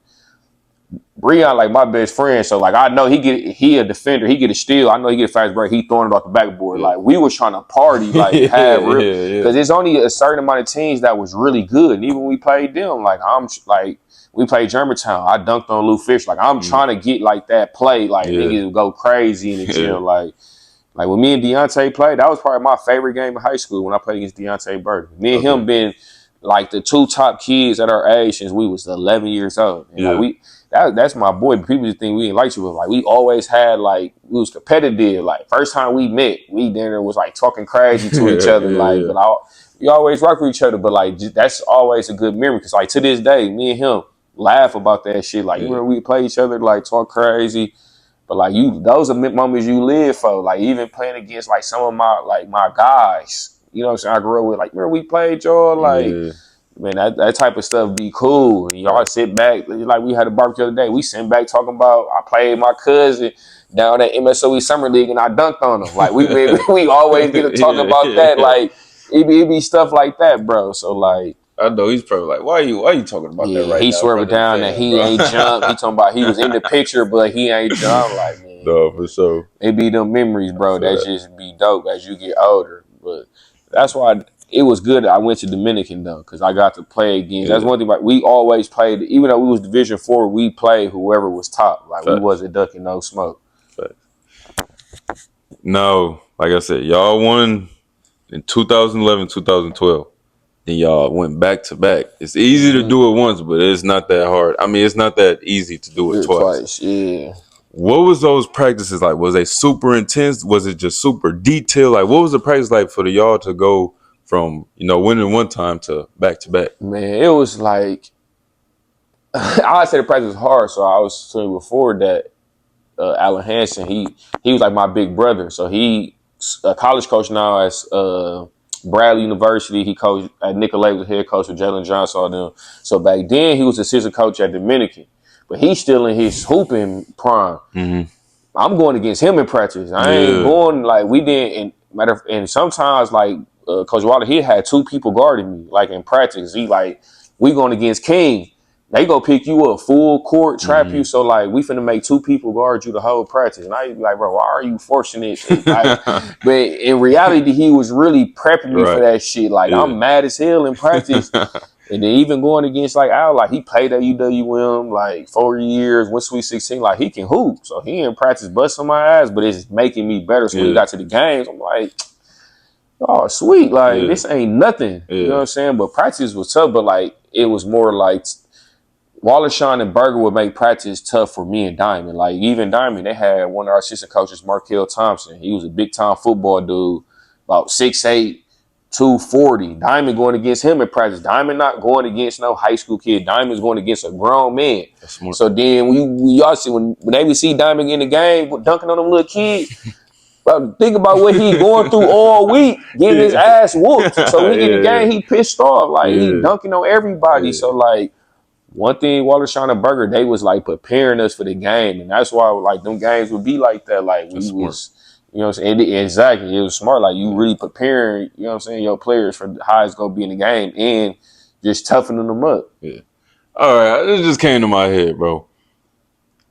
[SPEAKER 2] Breon like my best friend, so like I know he a defender, he get a steal, I know he get a fast break, he throwing it off the backboard. Like we was trying to party, like have real, because there's only a certain amount of teams that was really good. And even when we played them, like we played Germantown, I dunked on Lou Fish, like I'm trying to get like that play, like niggas would go crazy in the gym, like when me and Deontay played, that was probably my favorite game in high school when I played against Deontay Burton. Me and him been like the 2 top kids at our age since we was 11 years old. And like that's my boy. People just think we didn't like you, but like we always had we was competitive. Like first time we met, we dinner was like talking crazy to each other. But we always rock with each other. But like that's always a good memory because like to this day, me and him laugh about that shit. Like you remember we play each other, like talk crazy. But like those are moments you live for. Like even playing against like some of my guys. You know what I'm saying? I grew up with like, remember we played y'all like. Man, that type of stuff be cool. And y'all sit back, like we had a barbecue the other day. We sit back talking about, I played my cousin down at MSOE Summer League and I dunked on him. Like we always get to talk about that. Like it be stuff like that, bro. So like,
[SPEAKER 1] I know he's probably like, why you talking about that right now?
[SPEAKER 2] He swerving down that he ain't jumped. He talking about he was in the picture, but he ain't jumped. Like, man,
[SPEAKER 1] no, for sure.
[SPEAKER 2] It be them memories, bro. That just be dope as you get older. But that's why it was good that I went to Dominican though, because I got to play against. That's one thing. Like we always played, even though we was Division 4, we played whoever was top. Like we wasn't ducking no smoke.
[SPEAKER 1] No, like I said, y'all won in 2011, 2012. Then y'all went back to back. It's easy to do it once, but it's not that hard. I mean, it's not that easy to do it twice.
[SPEAKER 2] Yeah.
[SPEAKER 1] What was those practices like? Was they super intense? Was it just super detailed? Like, what was the practice like for y'all to go from winning one time to back?
[SPEAKER 2] Man, it was like I say the practice was hard. So I was saying before that Alan Hansen, he was like my big brother. So he a college coach now at Bradley University. He coached at Nicolay, was head coach with Jalen Johnson and them. So back then he was assistant coach at Dominican, but he's still in his hooping prime.
[SPEAKER 1] Mm-hmm.
[SPEAKER 2] I'm going against him in practice. I ain't going like we didn't. And sometimes like Coach Waller, he had 2 people guarding me like in practice. He like we going against King. They go pick you up full court, trap you. So like we finna make 2 people guard you the whole practice. And I be like, bro, why are you forcing it? But in reality, he was really prepping me for that shit. Like I'm mad as hell in practice. And then even going against like Al, like he played at UWM like 4 years, went Sweet 16, like he can hoop. So he in practice busting my ass, but it's making me better. So when he got to the games, I'm like, oh sweet, like this ain't nothing. You know what I'm saying? But practice was tough, but like it was more like Wallershawn and Berger would make practice tough for me and Diamond. Like, even Diamond, they had one of our assistant coaches, Marquette Thompson. He was a big-time football dude, about 6'8", 240. Diamond going against him in practice. Diamond not going against no high school kid. Diamond's going against a grown man. So then we all see when they would see Diamond in the game dunking on them little kids. Bro, think about what he going through all week, getting his ass whooped. So when he get in the game, he pissed off. Like, he dunking on everybody. So, like, one thing, Wallershawn and Berger, they was, like, preparing us for the game. And that's why, like, them games would be like that. Like, we was, you know what I'm saying? Exactly. It was smart. Like, you really preparing, you know what I'm saying, your players for how it's going to be in the game and just toughening them up.
[SPEAKER 1] Yeah. All right. This just came to my head, bro.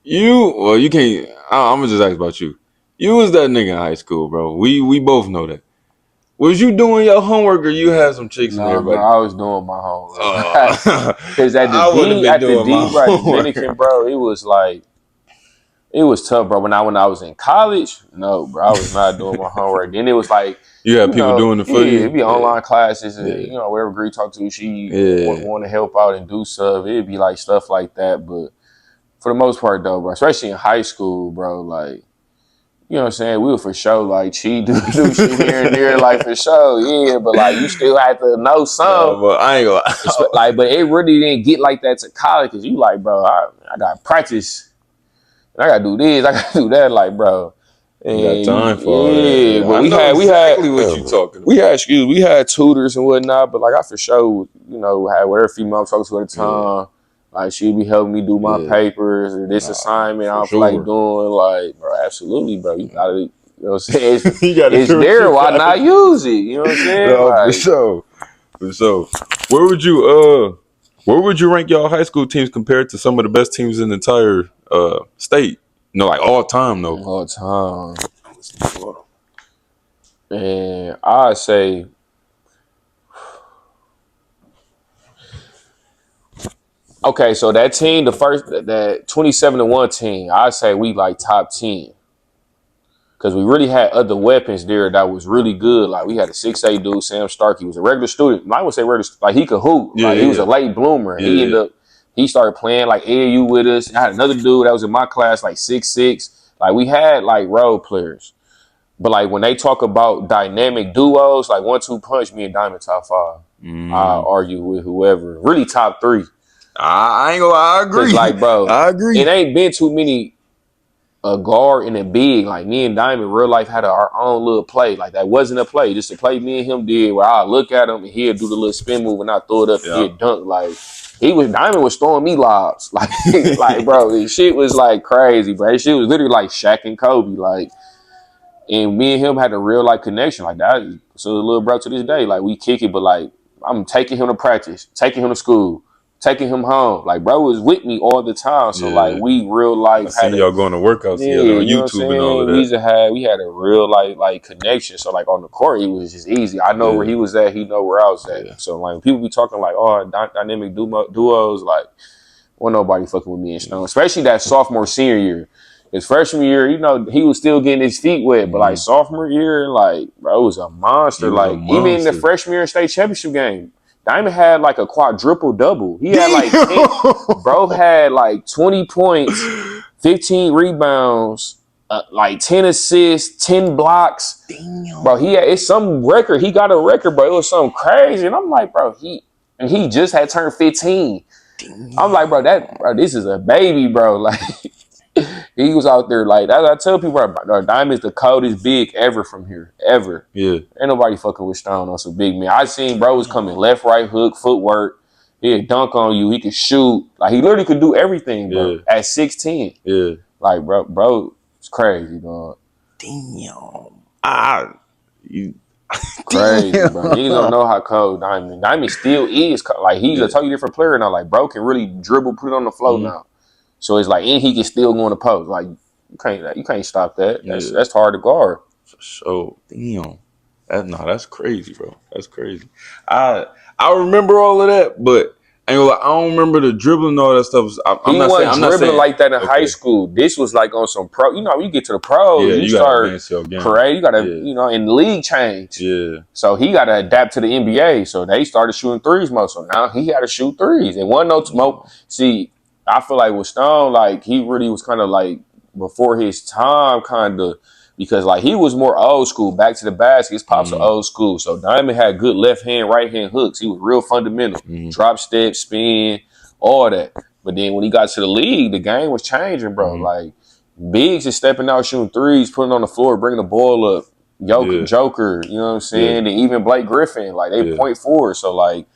[SPEAKER 1] You can't, I'm going to just ask about you. You was that nigga in high school, bro. We both know that. Was you doing your homework or you had some chicks in everybody?
[SPEAKER 2] Bro, I was doing my homework. Because at the Dominican, bro, it was like, it was tough, bro. When I was in college, no, bro, I was not doing my homework. Then it was like,
[SPEAKER 1] you had people doing it for you?
[SPEAKER 2] It'd be online classes, and you know, wherever Greg talked to, she want to help out and do stuff. It'd be like stuff like that. But for the most part, though, bro, especially in high school, bro, like, you know what I'm saying? We were for sure, like, she do shit here and there, like, for sure, yeah. But, like, you still had to know something.
[SPEAKER 1] But I ain't gonna
[SPEAKER 2] like, but it really didn't get like that to college, because you like, bro, I got practice. And I got to do this. I got to do that, like, bro.
[SPEAKER 1] And you got time for all that.
[SPEAKER 2] Yeah, but we had
[SPEAKER 1] what you talking about.
[SPEAKER 2] We had tutors and whatnot, but, like, I for sure, you know, had whatever female I'm talking to at the time. Yeah. Like, she'd be helping me do my papers or this assignment I don't feel like doing. Like, bro, absolutely, bro. You gotta, you know what I'm saying? It's there. Why not use it? You know what I'm saying?
[SPEAKER 1] No, like, for sure. Where would you rank y'all high school teams compared to some of the best teams in the entire state? You know, like all time, though.
[SPEAKER 2] All time. And I'd say, okay, so that team, that 27-1 team, I'd say we like top 10. Because we really had other weapons there that was really good. Like, we had a 6'8" dude, Sam Starkey. He was a regular student. I would say regular, like, he could hoop. He was a late bloomer. Yeah. He started playing, like, AAU with us. I had another dude that was in my class, like, 6'6". Like, we had, like, role players. But, like, when they talk about dynamic duos, like 1-2 punch, me and Diamond top 5. I argue with whoever. Really top 3.
[SPEAKER 1] I ain't gonna lie, I agree.
[SPEAKER 2] Like, bro,
[SPEAKER 1] I agree.
[SPEAKER 2] It ain't been too many a guard and a big. Like, me and Diamond, real life had our own little play. Like, that wasn't a play. Just a play me and him did where I look at him and he'll do the little spin move and I throw it up and he'll dunk. Like, Diamond was throwing me lobs. Like, like, bro, his shit was like crazy, bro. His shit was literally like Shaq and Kobe. Like, and me and him had a real like connection like that. So the little bro to this day, like, we kick it, but like, I'm taking him to practice, taking him to school, taking him home. Like, bro was with me all the time. So like, we real life
[SPEAKER 1] had y'all going to workouts together on YouTube and all of
[SPEAKER 2] that. We had a real like connection. So like, on the court, it was just easy. I know where he was at. He know where I was at. So like, people be talking like, oh, dynamic duos. Like, well, nobody fucking with me and Stone, especially that sophomore senior year. His freshman year, you know, he was still getting his feet wet, but like sophomore year, like, bro, it was a monster. Even in the freshman year state championship game, Diamond had like a quadruple double. He had like 10, bro had like 20 points, 15 rebounds, like 10 assists, 10 blocks. Damn. Bro, it's some record. He got a record, bro. It was something crazy. And I'm like, bro, he just had turned 15. Damn. I'm like, bro, this is a baby, bro. Like, he was out there like that. I tell people, Diamond's the coldest big ever from here, ever. Yeah, ain't nobody fucking with Stone on some big man. I seen bros coming left, right, hook, footwork. He'd dunk on you. He could shoot. Like, he literally could do everything, bro. At 6'10". Yeah, like bro, it's crazy, dog.
[SPEAKER 1] Damn,
[SPEAKER 2] crazy, bro. Niggas don't know how cold Diamond still is. Like, he's a totally different player now. Like, bro can really dribble, put it on the floor now. So it's like, and he can still go in the post. Like, you can't stop that. That's hard to guard.
[SPEAKER 1] For sure. Damn. That's crazy, bro. That's crazy. I remember all of that, but I don't remember the dribbling and all that stuff.
[SPEAKER 2] I'm not dribbling like that in high school. This was like on some pro. You know, when you get to the pros, you start parade. You got to, you know, in the league change. Yeah. So he got to adapt to the NBA. So they started shooting threes most. So now he got to shoot threes. And one no. See, I feel like with Stone, like he really was kind of like before his time, kind of because like he was more old school, back to the basket. His pops are old school, so Diamond had good left hand, right hand hooks. He was real fundamental, drop step, spin, all that. But then when he got to the league, the game was changing, bro. Like Biggs is stepping out, shooting threes, putting on the floor, bringing the ball up. Joker, you know what I'm saying? And even Blake Griffin, like they point forward. So like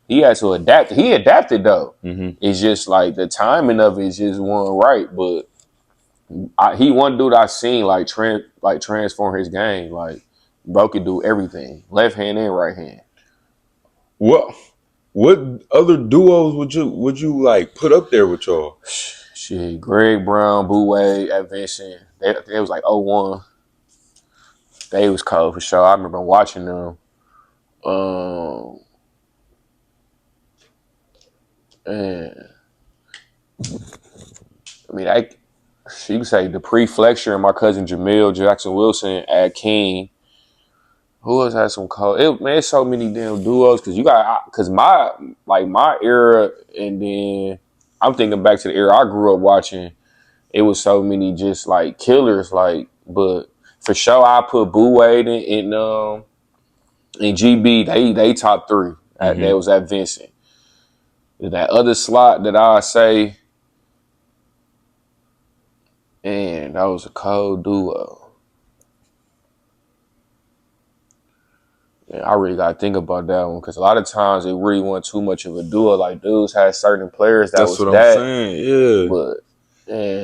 [SPEAKER 2] he had to adapt. He adapted though. It's just like the timing of it just wasn't right. But he one dude I seen like transform his game. Like bro could do everything, left hand and right hand.
[SPEAKER 1] What other duos would you like put up there with y'all?
[SPEAKER 2] Shit, Greg Brown, Boog at Vincent. They was like 0-1. They was cold for sure. I remember watching them. And I mean, you could say Dupree Fletcher and my cousin Jamil Jackson Wilson at King. Who else had some cold? It's so many damn duos because my era, and then I'm thinking back to the era I grew up watching. It was so many just like killers, like. But for sure, I put Boo Wade in GB. They top three. That was at Vincent. That other slot that I say, and that was a cold duo. Yeah, I really gotta think about that one because a lot of times it really wasn't too much of a duo. Like dudes had certain players
[SPEAKER 1] That's what I'm saying. Yeah,
[SPEAKER 2] but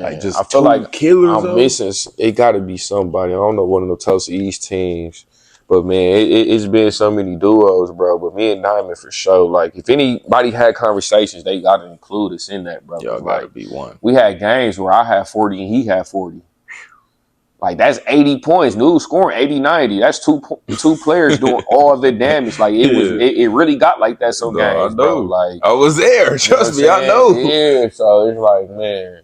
[SPEAKER 2] like
[SPEAKER 1] just
[SPEAKER 2] I feel like
[SPEAKER 1] killers.
[SPEAKER 2] I'm missing. It got to be somebody. I don't know, one of the Tulsa East teams, but man, it's been so many duos, bro. But me and Diamond for sure. Like if anybody had conversations, they got to include us in that, bro.
[SPEAKER 1] Y'all gotta be one.
[SPEAKER 2] We had games where I had 40 and he had 40. Like, that's 80 points. Dude scoring 80, 90. That's two players doing all the damage. Like, it really got like that some games, bro. Like,
[SPEAKER 1] I was there. Trust me, I know.
[SPEAKER 2] Yeah, so it's like, man,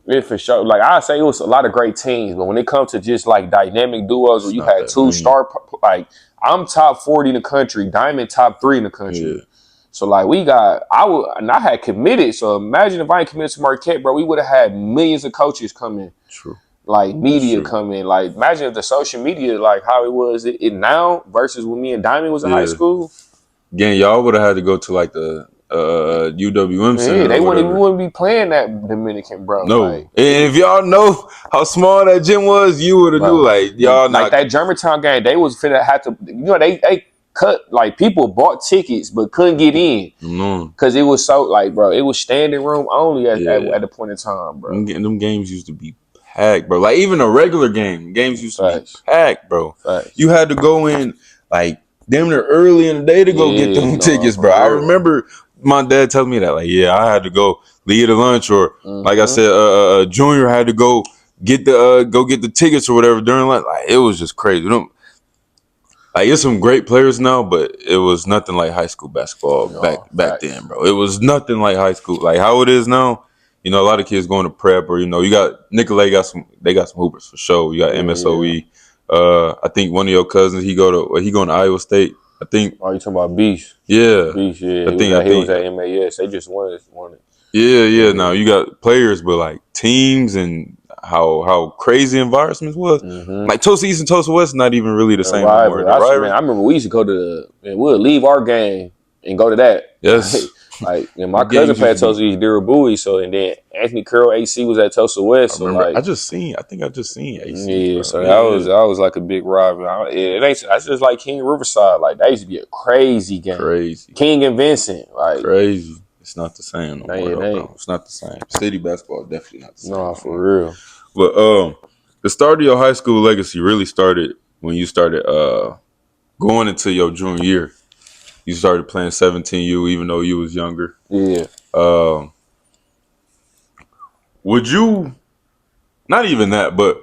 [SPEAKER 2] it for sure. Like, I say it was a lot of great teams, but when it comes to just, like, dynamic duos where you had two star, like, I'm top 40 in the country, Diamond top 3 in the country. Yeah. So, like, I had committed. So, imagine if I ain't committed to Marquette, bro, we would have had millions of coaches coming.
[SPEAKER 1] True.
[SPEAKER 2] Like media come in, like imagine if the social media, like how it was it now versus when me and Diamond was in high school.
[SPEAKER 1] Again, y'all would have had to go to like the UWM center.
[SPEAKER 2] Yeah, they wouldn't be playing that Dominican, bro.
[SPEAKER 1] No,
[SPEAKER 2] like,
[SPEAKER 1] and if y'all know how small that gym was, you would have knew. Like y'all,
[SPEAKER 2] like that Germantown game, they was finna have to. You know, they cut like people bought tickets but couldn't get in because it was so like, bro, it was standing room only at the point in time, bro.
[SPEAKER 1] Them games used to be packed, bro. Like even a regular games used to be packed, bro. You had to go in like damn near early in the day to go get them tickets, bro. I remember my dad telling me that, like, I had to go leave at lunch, or like I said, Junior had to go get the tickets or whatever during lunch. Like it was just crazy. Like it's some great players now, but it was nothing like high school basketball back then, bro. It was nothing like high school, like how it is now. You know, a lot of kids going to prep, or you got Nicolay got some hoopers for sure. You got MSOE. I think one of your cousins he going to Iowa State. I think.
[SPEAKER 2] Oh, you talking about Beast?
[SPEAKER 1] Yeah,
[SPEAKER 2] Beast. Yeah, he was at MAS. They just won it.
[SPEAKER 1] Yeah. Now you got players, but like teams and how crazy environments was. Like Tulsa East and Tulsa West, not even really the same anymore.
[SPEAKER 2] I remember we used to go to we'd leave our game and go to that.
[SPEAKER 1] Yes.
[SPEAKER 2] Like, and my cousin played Tulsa East, Dura Bowie, so and then Anthony Curl AC was at Tulsa West. So like,
[SPEAKER 1] I think I just seen AC.
[SPEAKER 2] Yeah, bro. So that was like a big rival. That's just like King Riverside. Like that used to be a crazy game.
[SPEAKER 1] Crazy.
[SPEAKER 2] King and Vincent, like
[SPEAKER 1] crazy. It's not the same no more, bro. It's not the same. City basketball is definitely not the same.
[SPEAKER 2] No, for real.
[SPEAKER 1] But the start of your high school legacy really started when you started going into your junior year. You started playing 17U even though you was younger.
[SPEAKER 2] Yeah.
[SPEAKER 1] Would you, not even that, but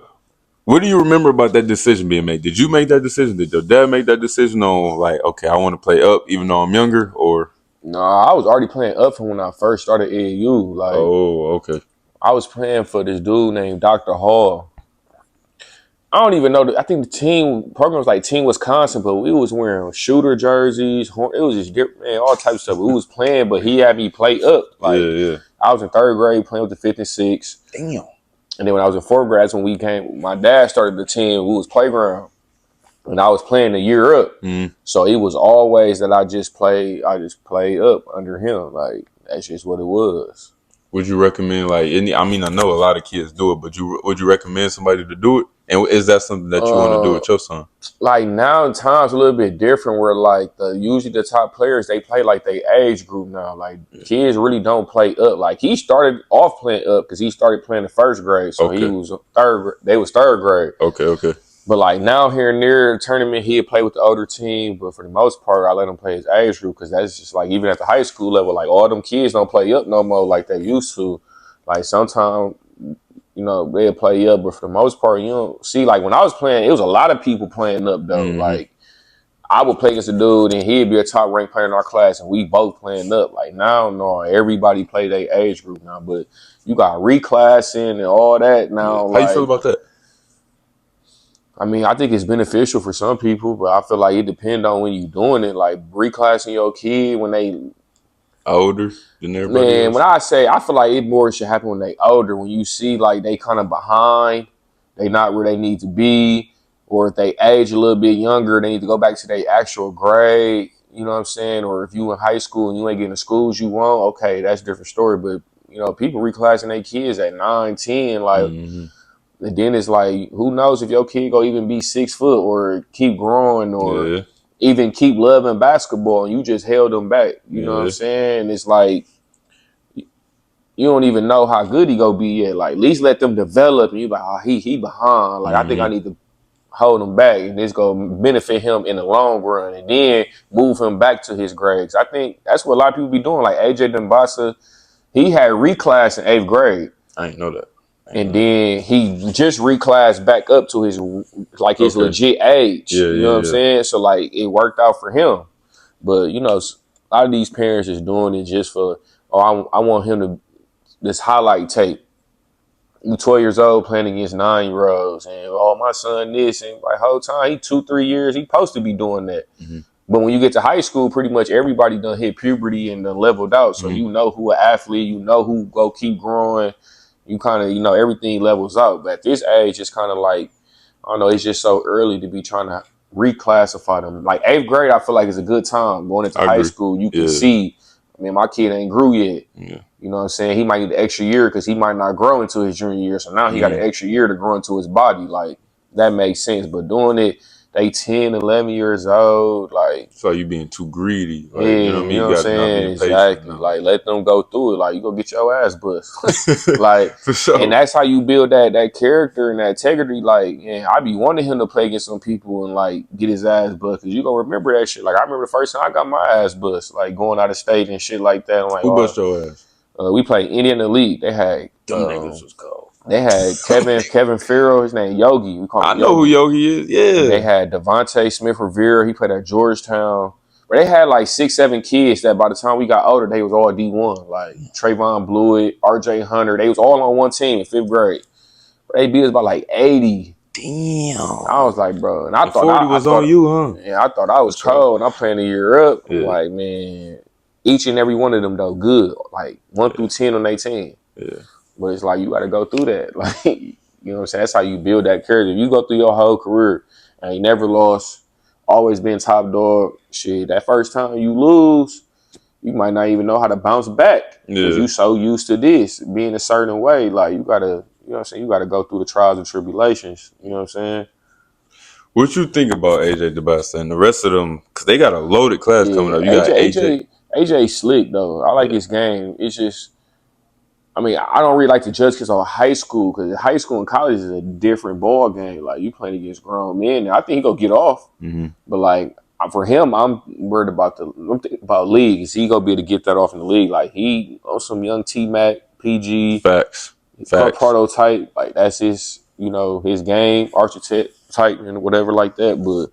[SPEAKER 1] what do you remember about that decision being made? Did you make that decision? Did your dad make that decision on like, okay, I want to play up even though I'm younger, or?
[SPEAKER 2] No, I was already playing up from when I first started AAU. Like,
[SPEAKER 1] oh, okay.
[SPEAKER 2] I was playing for this dude named Dr. Hall. I don't even know. I think the team program was like Team Wisconsin, but we was wearing shooter jerseys. It was just all types of stuff. We was playing, but he had me play up. Like, I was in 3rd grade playing with the 5th and 6th.
[SPEAKER 1] Damn.
[SPEAKER 2] And then when I was in 4th grade, that's when we came. My dad started the team. We was playground. And I was playing a year up. So it was always that I just played up under him. Like, that's just what it was.
[SPEAKER 1] Would you recommend, like, I know a lot of kids do it, but would you recommend somebody to do it? And is that something that you want to do with your son?
[SPEAKER 2] Like, now in times a little bit different where, like, usually the top players, they play like they age group now. Like, kids really don't play up. Like, he started off playing up because he started playing in 1st grade. So he was they was 3rd grade.
[SPEAKER 1] Okay.
[SPEAKER 2] But, like, now here and there, tournament, he'd play with the older team. But for the most part, I let him play his age group because that's just, like, even at the high school level, like, all them kids don't play up no more like they used to. Like, sometimes, you know, they'll play up. But for the most part, you don't see, like, when I was playing, it was a lot of people playing up, though. Like, I would play against a dude, and he'd be a top-ranked player in our class, and we both playing up. Like, now, no, everybody play their age group now. But you got reclassing and all that now.
[SPEAKER 1] How you feel about that?
[SPEAKER 2] I mean, I think it's beneficial for some people, but I feel like it depends on when you're doing it. Like, reclassing your kid when they
[SPEAKER 1] older than everybody else.
[SPEAKER 2] When I feel like it more should happen when they older. When you see, like, they kind of behind, they not where they need to be, or if they age a little bit younger, they need to go back to their actual grade. You know what I'm saying? Or if you in high school and you ain't getting the schools you want, okay, that's a different story. But, you know, people reclassing their kids at 9, 10, like... And then it's like, who knows if your kid go even be 6 foot or keep growing or even keep loving basketball and you just held them back. You know what I'm saying? It's like, you don't even know how good he go be yet. Like, at least let them develop and you like, oh, he behind. Like, I think I need to hold him back and it's going to benefit him in the long run and then move him back to his grades. I think that's what a lot of people be doing. Like, AJ Dembasa, he had reclass in 8th grade.
[SPEAKER 1] I didn't know that.
[SPEAKER 2] And then he just reclassed back up to his legit age. You know what I'm saying? So, like, it worked out for him. But, you know, a lot of these parents is doing it just for, I want him to, this highlight tape. You 12 years old playing against 9-year-olds. And, my son this. And, like, whole time, he 2-3 years, he supposed to be doing that. But when you get to high school, pretty much everybody done hit puberty and done leveled out. So, you know who an athlete, you know who go keep growing. You kind of, you know, everything levels out. But at this age, it's kind of like, I don't know, it's just so early to be trying to reclassify them. Like 8th grade, I feel like it's a good time. Going into high school, you can see, I mean, my kid ain't grew yet. You know what I'm saying? He might need an extra year because he might not grow until his junior year. So now he got an extra year to grow into his body. Like, that makes sense. But doing it, they 10, 11 years old, like...
[SPEAKER 1] So you being too greedy. Like,
[SPEAKER 2] you know what I'm saying? Exactly. Like, let them go through it. Like, you go get your ass bust. Like,
[SPEAKER 1] for sure.
[SPEAKER 2] And that's how you build that character and that integrity. Like, and I be wanting him to play against some people and, like, get his ass bust. Because you gonna remember that shit. Like, I remember the first time I got my ass bust. Like, going out of state and shit like that. I'm like,
[SPEAKER 1] who bust your ass?
[SPEAKER 2] We played Indian Elite. They had...
[SPEAKER 1] Them niggas was cold.
[SPEAKER 2] They had Kevin Farrell, his name Yogi. We call him
[SPEAKER 1] know who Yogi is. Yeah.
[SPEAKER 2] They had Devontae Smith Rivera. He played at Georgetown. But they had like 6, 7 kids that by the time we got older, they was all D1. Like Trayvon Blewett, RJ Hunter. They was all on one team in 5th grade. But they beat us by like 80.
[SPEAKER 1] Damn.
[SPEAKER 2] I was like, bro. And I thought
[SPEAKER 1] 40 was on you, huh?
[SPEAKER 2] Yeah, I thought I was cold. And I'm playing a year up. I'm like, man, each and every one of them, though, good. Like 1 through 10 on their team.
[SPEAKER 1] Yeah.
[SPEAKER 2] But it's like, you got to go through that. Like, you know what I'm saying? That's how you build that character. If you go through your whole career and you never lost, always been top dog, shit, that first time you lose, you might not even know how to bounce back. Because you so used to this, being a certain way. Like, you got to, you know what I'm saying? You got to go through the trials and tribulations. You know what I'm saying?
[SPEAKER 1] What you think about AJ DeBasa and the rest of them? Because they got a loaded class coming up. You got AJ.
[SPEAKER 2] AJ slick, though. I like his game. It's just, I mean, I don't really like to judge because of high school, because high school and college is a different ball game. Like, you playing against grown men. I think he go get off. But, like, for him, I'm worried about league. Is he gonna be able to get that off in the league? Like, he on some young T-Mac, PG.
[SPEAKER 1] Facts.
[SPEAKER 2] Prototype. Like, that's his, you know, his game, architect type and whatever like that. But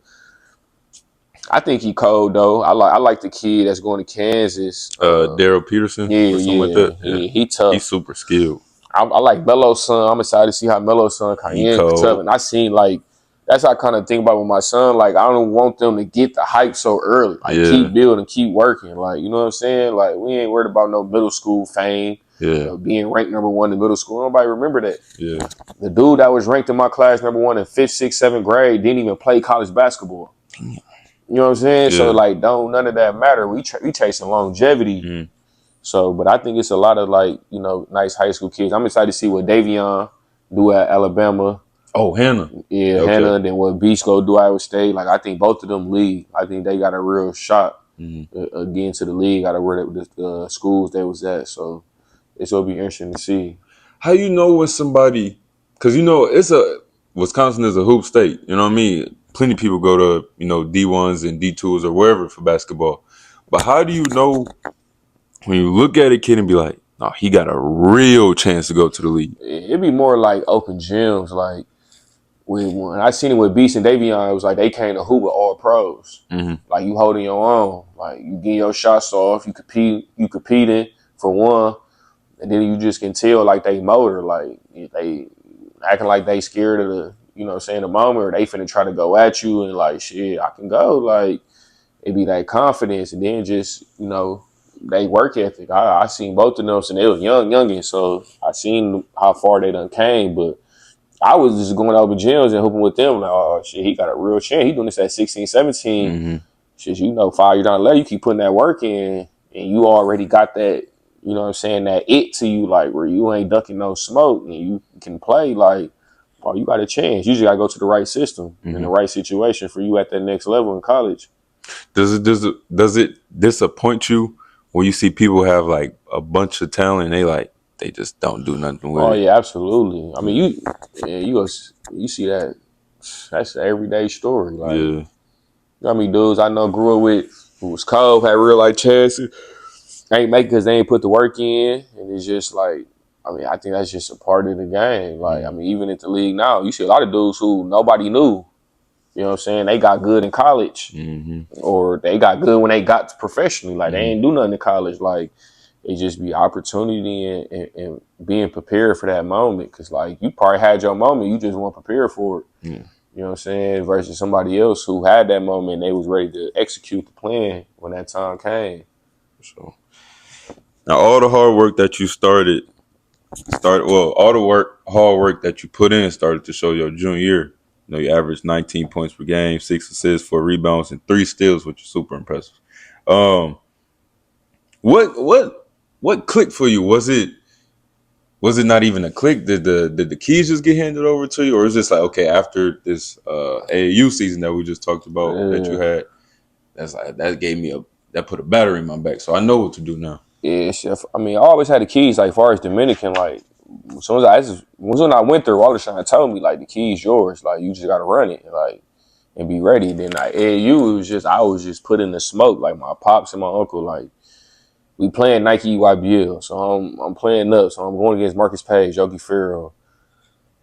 [SPEAKER 2] I think he cold though. I like the kid that's going to Kansas.
[SPEAKER 1] Daryl Peterson. Or something like that.
[SPEAKER 2] He tough.
[SPEAKER 1] He's super skilled.
[SPEAKER 2] I like Melo's son. I'm excited to see how Melo's son is tough. And I seen like that's how I kind of think about with my son. Like, I don't want them to get the hype so early. Like, keep building, keep working. Like, you know what I'm saying? Like, we ain't worried about no middle school fame.
[SPEAKER 1] Yeah.
[SPEAKER 2] Being ranked number one in middle school. Nobody remember that.
[SPEAKER 1] Yeah.
[SPEAKER 2] The dude that was ranked in my class number one in 5th, 6th, 7th grade didn't even play college basketball. You know what I'm saying?
[SPEAKER 1] Yeah.
[SPEAKER 2] So like, don't none of that matter. We chasing longevity.
[SPEAKER 1] Mm.
[SPEAKER 2] So, but I think it's a lot of like, nice high school kids. I'm excited to see what Davion do at Alabama.
[SPEAKER 1] Oh, Hannah.
[SPEAKER 2] Yeah,
[SPEAKER 1] Okay.
[SPEAKER 2] Hannah. Then what Beast go do at Iowa State. Like, I think both of them lead. I think they got a real shot again to the league out of where the schools they was at. So it's gonna be interesting to see.
[SPEAKER 1] How you know when somebody? Because Wisconsin is a hoop state. You know what I mean? Plenty of people go to D1s and D2s or wherever for basketball. But how do you know when you look at a kid and be like, no, he got a real chance to go to the league?
[SPEAKER 2] It'd be more like open gyms. Like when I seen it with Beast and Davion, it was like they came to hoop with all pros.
[SPEAKER 1] Mm-hmm.
[SPEAKER 2] Like you holding your own. Like you getting your shots off. You competing for one. And then you just can tell like they motor, like they acting like they scared of the moment, or they finna try to go at you and like, shit, I can go. Like it be that confidence, and then just, they work ethic. I seen both of them and they was youngin', so I seen how far they done came, but I was just going over gyms and hooping with them. Like, oh shit, he got a real chance. He doing this at 16, 17.
[SPEAKER 1] Mm-hmm.
[SPEAKER 2] Shit, 5 years down the line, you keep putting that work in, and you already got that, you know what I'm saying, that it to you, like where you ain't ducking no smoke and you can play, like, oh, you got a chance. You just got to go to the right system in the right situation for you at that next level in college.
[SPEAKER 1] Does it disappoint you when you see people have like a bunch of talent and they just don't do nothing with it?
[SPEAKER 2] Oh yeah, absolutely. I mean, you see that. That's the everyday story. Like,
[SPEAKER 1] Yeah.
[SPEAKER 2] you know how many dudes I know grew up with who was cold, had real life chances, ain't make it because they ain't put the work in, and it's just like, I mean, I think that's just a part of the game. Like, I mean, even at the league now, you see a lot of dudes who nobody knew. You know what I'm saying? They got good in college, or they got good when they got professionally. Like, they ain't do nothing in college. Like, it just be opportunity and being prepared for that moment. Because, like, you probably had your moment, you just weren't prepared for it.
[SPEAKER 1] Yeah.
[SPEAKER 2] You know what I'm saying? Versus somebody else who had that moment and they was ready to execute the plan when that time came.
[SPEAKER 1] So now all the hard work that you all the hard work that you put in started to show your junior year. You averaged 19 points per game, 6 assists, 4 rebounds, and 3 steals, which is super impressive. What clicked for you? Was it not even a click? Did the keys just get handed over to you, or is this like, okay, after this AAU season that we just talked about that you had, that put a battery in my back, so I know what to do now.
[SPEAKER 2] Yeah, I mean, I always had the keys. Like, far as Dominican, like, as soon as I went there, all the time told me like the key's yours. Like, you just gotta run it, like, and be ready. Then like AAU, I was just put in the smoke. Like my pops and my uncle, like, we playing Nike YBL, so I'm playing up. So I'm going against Marcus Page, Yogi Ferrell,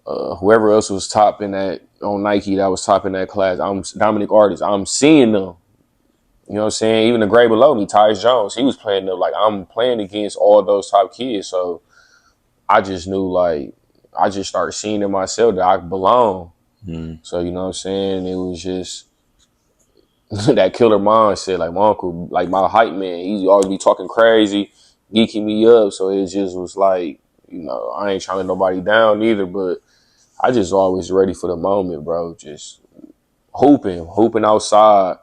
[SPEAKER 2] whoever else was top in that on Nike that was top in that class. I'm Dominic Artis. I'm seeing them. You know what I'm saying? Even the grade below me, Tyus Jones, he was playing them. Like, I'm playing against all those top kids. So I just knew, like, I just started seeing in myself that I belong. So, you know what I'm saying? It was just that killer mindset. Like, my uncle, like my hype man, he always be talking crazy, geeking me up. So it just was like, I ain't trying to let nobody down either, but I just always ready for the moment, bro. Just hooping outside,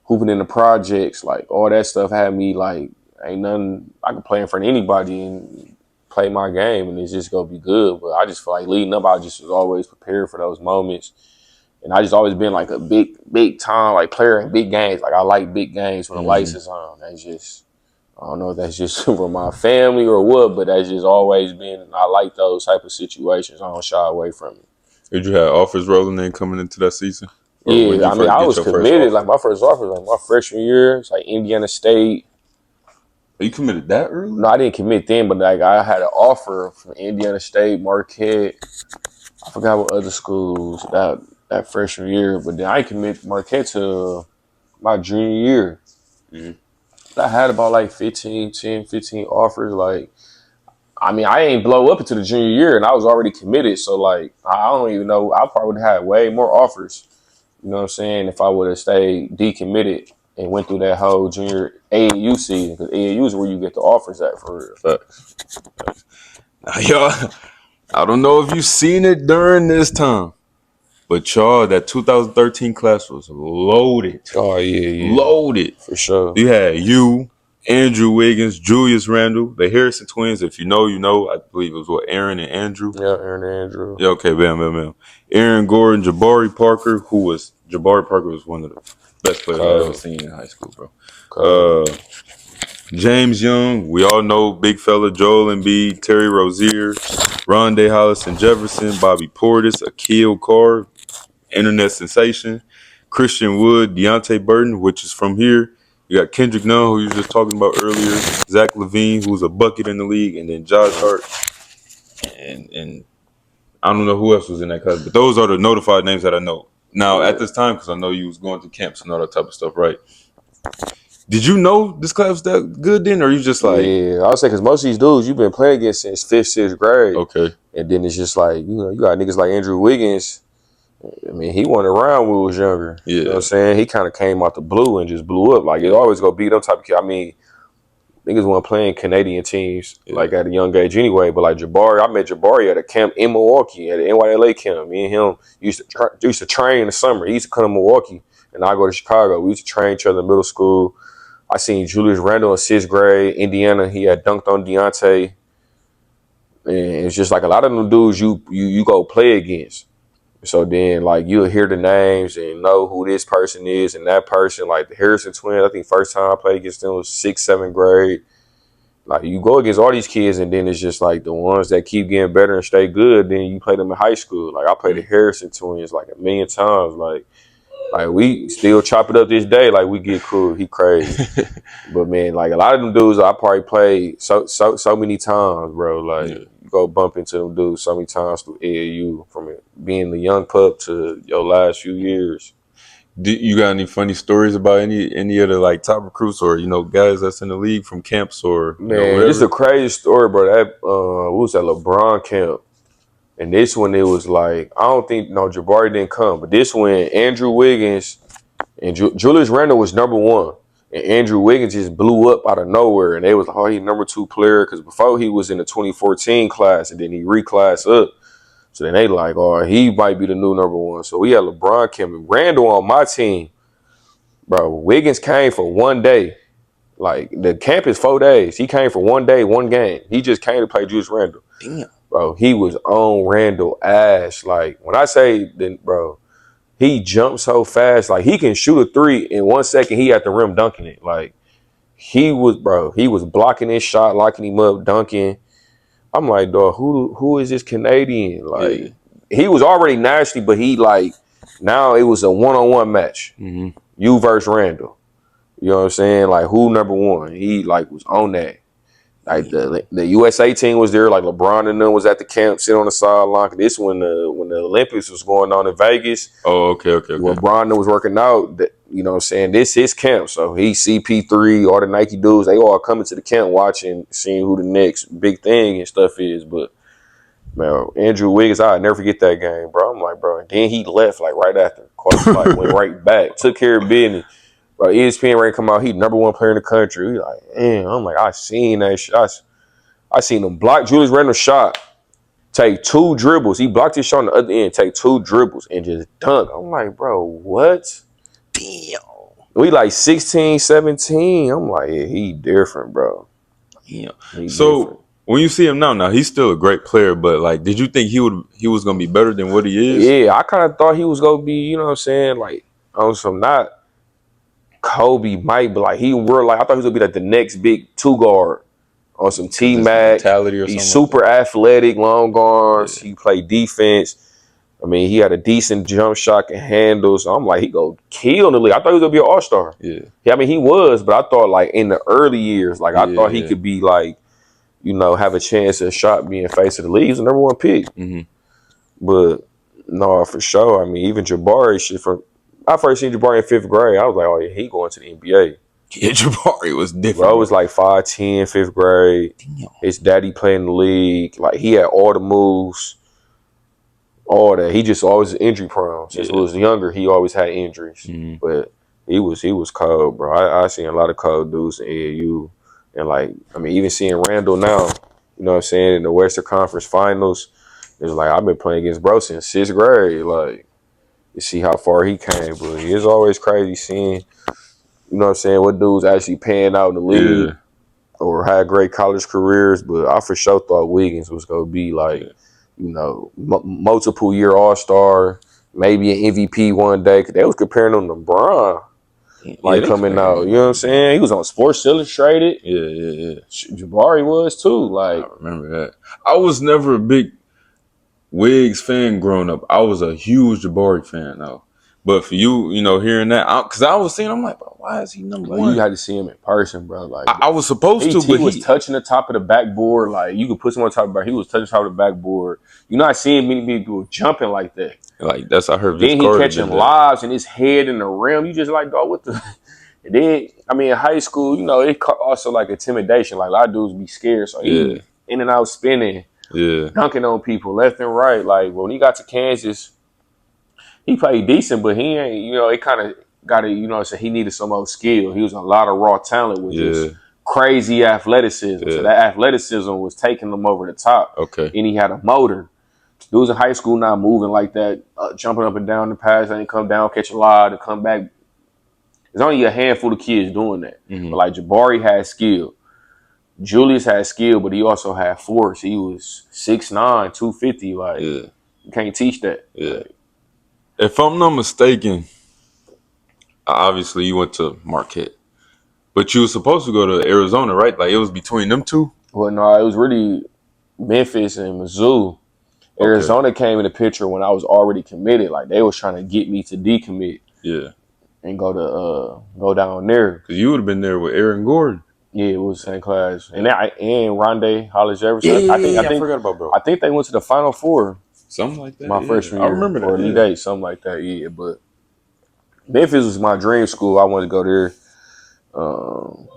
[SPEAKER 2] hooping in the projects, like all that stuff had me like, ain't nothing, I can play in front of anybody and play my game and it's just gonna be good. But I just feel like leading up, I just was always prepared for those moments. And I just always been like a big time like player in big games. Like, I like big games when the lights is on. That's just, I don't know if that's just from my family or what, but that's just always been, I like those type of situations. I don't shy away from it.
[SPEAKER 1] Did you have offers rolling in coming into that season? Or when
[SPEAKER 2] Yeah,
[SPEAKER 1] you
[SPEAKER 2] I mean,
[SPEAKER 1] first
[SPEAKER 2] I
[SPEAKER 1] get
[SPEAKER 2] was
[SPEAKER 1] your first
[SPEAKER 2] committed.
[SPEAKER 1] offer?
[SPEAKER 2] Like, my first offer was like my freshman year. It's like Indiana State.
[SPEAKER 1] Are you committed that early?
[SPEAKER 2] No, I didn't commit then, but like I had an offer from Indiana State, Marquette. I forgot what other schools that freshman year, but then I commit Marquette to my junior year. I had about like 15 offers. Like, I mean, I ain't blow up until the junior year, and I was already committed. So, like, I don't even know. I probably would have had way more offers. You know what I'm saying? If I would have stayed decommitted and went through that whole junior AAU season, because AAU is where you get the offers at for real.
[SPEAKER 1] Facts. Now, y'all, I don't know if you've seen it during this time, but y'all, that 2013 class was loaded.
[SPEAKER 2] Oh yeah,
[SPEAKER 1] Loaded.
[SPEAKER 2] for sure.
[SPEAKER 1] You had Andrew Wiggins, Julius Randle, the Harrison twins. If you know, you know. I believe it was Aaron and Andrew.
[SPEAKER 2] Yeah, Aaron and Andrew.
[SPEAKER 1] Yeah, okay, bam. Aaron Gordon, Jabari Parker, Jabari Parker was one of the best players I've ever seen in high school, bro. James Young, we all know big fella, Joel Embiid, Terry Rozier, Rondé Hollis Jefferson, Bobby Portis, Akil Carr, internet sensation, Christian Wood, Deontay Burton, which is from here. You got Kendrick Nunn, who you were just talking about earlier, Zach Levine, who's a bucket in the league, and then Josh Hart. And I don't know who else was in that class, but those are the notified names that I know. Now, at this time, because I know you was going to camps and all that type of stuff, right? Did you know this class was that good then, or you just like...
[SPEAKER 2] Yeah, I would say because most of these dudes you've been playing against since 5th, 6th grade.
[SPEAKER 1] Okay.
[SPEAKER 2] And then it's just like, you got niggas like Andrew Wiggins. I mean, he went around when we was younger.
[SPEAKER 1] Yeah.
[SPEAKER 2] You know what I'm saying? He kind of came out the blue and just blew up. Like, it always go beat them type of kid. I mean, niggas weren't playing Canadian teams, like, at a young age anyway. But, like, Jabari, I met Jabari at a camp in Milwaukee, at an NYLA camp. Me and him used to train in the summer. He used to come to Milwaukee, and I go to Chicago. We used to train each other in middle school. I seen Julius Randle in 6th grade, Indiana. He had dunked on Deontay. And it's just like a lot of them dudes you go play against. So then, like, you'll hear the names and know who this person is and that person. Like, the Harrison twins, I think first time I played against them was 6th, 7th grade. Like, you go against all these kids, and then it's just, like, the ones that keep getting better and stay good, then you play them in high school. Like, I played the Harrison twins, like, a million times. Like, we still chop it up this day. Like, we get cool. He crazy. But, man, like, a lot of them dudes I probably played so many times, bro. Like, you go bump into them dudes so many times through AAU, from being the young pup to your last few years.
[SPEAKER 1] You got any funny stories about any of the, like, top recruits or, guys that's in the league from camps or,
[SPEAKER 2] Man, this is a crazy story, bro. That what was that LeBron camp? And this one, it was like, I don't think, no, Jabari didn't come. But this one, Andrew Wiggins and Julius Randle was number 1. And Andrew Wiggins just blew up out of nowhere. And they was like, oh, he's number 2 player. Because before he was in the 2014 class, and then he reclassed up. So then they like, oh, he might be the new number 1. So we had LeBron, Kim, and Randle on my team. Bro, Wiggins came for one day. Like, the camp is 4 days. He came for one day, one game. He just came to play Julius Randle.
[SPEAKER 1] Damn.
[SPEAKER 2] Bro, he was on Randle ass. Like, when I say, then, bro, he jumped so fast. Like, he can shoot a 3 in 1 second. He at the rim dunking it. Like, he was blocking his shot, locking him up, dunking. I'm like, dog, who is this Canadian? Like, he was already nasty, but he, like, now it was a one-on-one match.
[SPEAKER 1] Mm-hmm.
[SPEAKER 2] You versus Randle. You know what I'm saying? Like, who number 1? He, like, was on that. Like, the USA team was there. Like, LeBron and them was at the camp, sitting on the sideline. This when the Olympics was going on in Vegas.
[SPEAKER 1] Oh, okay.
[SPEAKER 2] LeBron was working out. You know what I'm saying? This his camp. So he CP3, all the Nike dudes, they all coming to the camp watching, seeing who the next big thing and stuff is. But, man, Andrew Wiggins, I'll never forget that game, bro. I'm like, bro. And then he left, like, right after. Went right back. Took care of business. Bro, ESPN ready to come out. He number 1 player in the country. He like, damn. I'm like, I seen that shit. I seen him block Julius Randle's shot, take 2 dribbles. He blocked his shot on the other end, take 2 dribbles, and just dunk. I'm like, bro, what?
[SPEAKER 1] Damn.
[SPEAKER 2] We like 16, 17. I'm like, yeah, he different, bro.
[SPEAKER 1] Yeah. So different. When you see him now he's still a great player, but, like, did you think he was gonna be better than what he is?
[SPEAKER 2] Yeah, I kind of thought he was gonna be, you know what I'm saying, like, on some not Kobe might, but, like, I thought he was gonna be like the next big 2 guard on some T-Mac. He's super athletic, long arms. Yeah. He played defense. I mean, he had a decent jump shot and handle. So I'm like, he go kill in the league. I thought he was gonna be an all-star. Yeah. I mean, he was, but I thought, like, in the early years, like, I thought he could be, like, have a chance at shot being face of the league. He was the number 1 pick. Mm-hmm. But no, for sure. I mean, even Jabari shit from. I first seen Jabari in 5th grade. I was like, oh, yeah, he going to the NBA.
[SPEAKER 1] Yeah, Jabari was different.
[SPEAKER 2] Bro, was like 5'10", 5th grade. Damn. His daddy played in the league. Like, he had all the moves, all that. He just always injury prone. Since he was younger, he always had injuries. Mm-hmm. But He was cold, bro. I seen a lot of cold dudes in AAU, and like I mean, even seeing Randle now, you know what I'm saying, in the Western Conference Finals, it's like I've been playing against bro since 6th grade. Like you see how far he came, but it's always crazy seeing, you know what I'm saying, what dudes actually paying out in the league
[SPEAKER 1] Yeah,
[SPEAKER 2] or had great college careers. But I for sure thought Wiggins was gonna be like,
[SPEAKER 1] yeah,
[SPEAKER 2] you know, multiple year All Star, maybe an MVP one day. Cause they was comparing him to LeBron.
[SPEAKER 1] yeah.
[SPEAKER 2] Like
[SPEAKER 1] They
[SPEAKER 2] coming
[SPEAKER 1] comparing
[SPEAKER 2] out,
[SPEAKER 1] him
[SPEAKER 2] you know what I'm
[SPEAKER 1] to LeBron.
[SPEAKER 2] saying? He was on Sports Illustrated.
[SPEAKER 1] Yeah, yeah, yeah.
[SPEAKER 2] Jabari was too.
[SPEAKER 1] I
[SPEAKER 2] Like,
[SPEAKER 1] remember that. I was never a big Wiggs fan growing up. I was a huge Jabari fan though. But for you, you know, hearing that, because I was seeing, I'm like, bro, why is he number
[SPEAKER 2] bro, you
[SPEAKER 1] one?
[SPEAKER 2] had to see him in person, bro. Like,
[SPEAKER 1] I was supposed to,
[SPEAKER 2] he
[SPEAKER 1] but
[SPEAKER 2] was touching the top of the backboard. Like, you could put someone on top of the back. He was touching the top of the backboard. You're not seeing many people jumping like that.
[SPEAKER 1] like that's I heard Vince
[SPEAKER 2] Then he
[SPEAKER 1] Carter
[SPEAKER 2] catching
[SPEAKER 1] did that.
[SPEAKER 2] lobs and his head in the rim. You just like, go what the. And then, I mean, in high school, you know, it also like intimidation. Like, a lot of dudes be scared. So
[SPEAKER 1] Yeah,
[SPEAKER 2] he in and out spinning,
[SPEAKER 1] yeah,
[SPEAKER 2] dunking on people left and right. Like, when he got to Kansas, he played decent, but he ain't, you know, it kind of got to, you know, so he needed some more skill. He was a lot of raw talent with
[SPEAKER 1] yeah,
[SPEAKER 2] just crazy athleticism. So
[SPEAKER 1] yeah.
[SPEAKER 2] that athleticism was taking him over the top.
[SPEAKER 1] Okay.
[SPEAKER 2] And he had a motor. Dudes in high school not moving like that, jumping up and down the pass, and come down, catch a lot, and come back. There's only a handful of kids doing that. But
[SPEAKER 1] Mm-hmm.
[SPEAKER 2] like Jabari had skill. Julius had skill, but he also had force. He was 6'9", 250. Like,
[SPEAKER 1] Yeah,
[SPEAKER 2] you can't teach that.
[SPEAKER 1] yeah.
[SPEAKER 2] Like,
[SPEAKER 1] If I'm not mistaken, obviously you went to Marquette, but you were supposed to go to Arizona, right? Like it was between them two.
[SPEAKER 2] well, no, it was really Memphis and Mizzou.
[SPEAKER 1] Okay.
[SPEAKER 2] Arizona came in the picture when I was already committed. Like they was trying to get me to decommit
[SPEAKER 1] Yeah.
[SPEAKER 2] and go down there.
[SPEAKER 1] Because you would have been there with Aaron Gordon.
[SPEAKER 2] Yeah, it was the same class. And Rondé Hollis
[SPEAKER 1] Yeah,
[SPEAKER 2] Jefferson.
[SPEAKER 1] yeah, yeah. I forgot about bro.
[SPEAKER 2] I think they went to the Final Four
[SPEAKER 1] Something like that.
[SPEAKER 2] my
[SPEAKER 1] Yeah,
[SPEAKER 2] freshman
[SPEAKER 1] I
[SPEAKER 2] year
[SPEAKER 1] remember
[SPEAKER 2] or
[SPEAKER 1] that.
[SPEAKER 2] Elite
[SPEAKER 1] Yeah.
[SPEAKER 2] Eight, something like that. Yeah, but Memphis was my dream school. I wanted to go there. Um,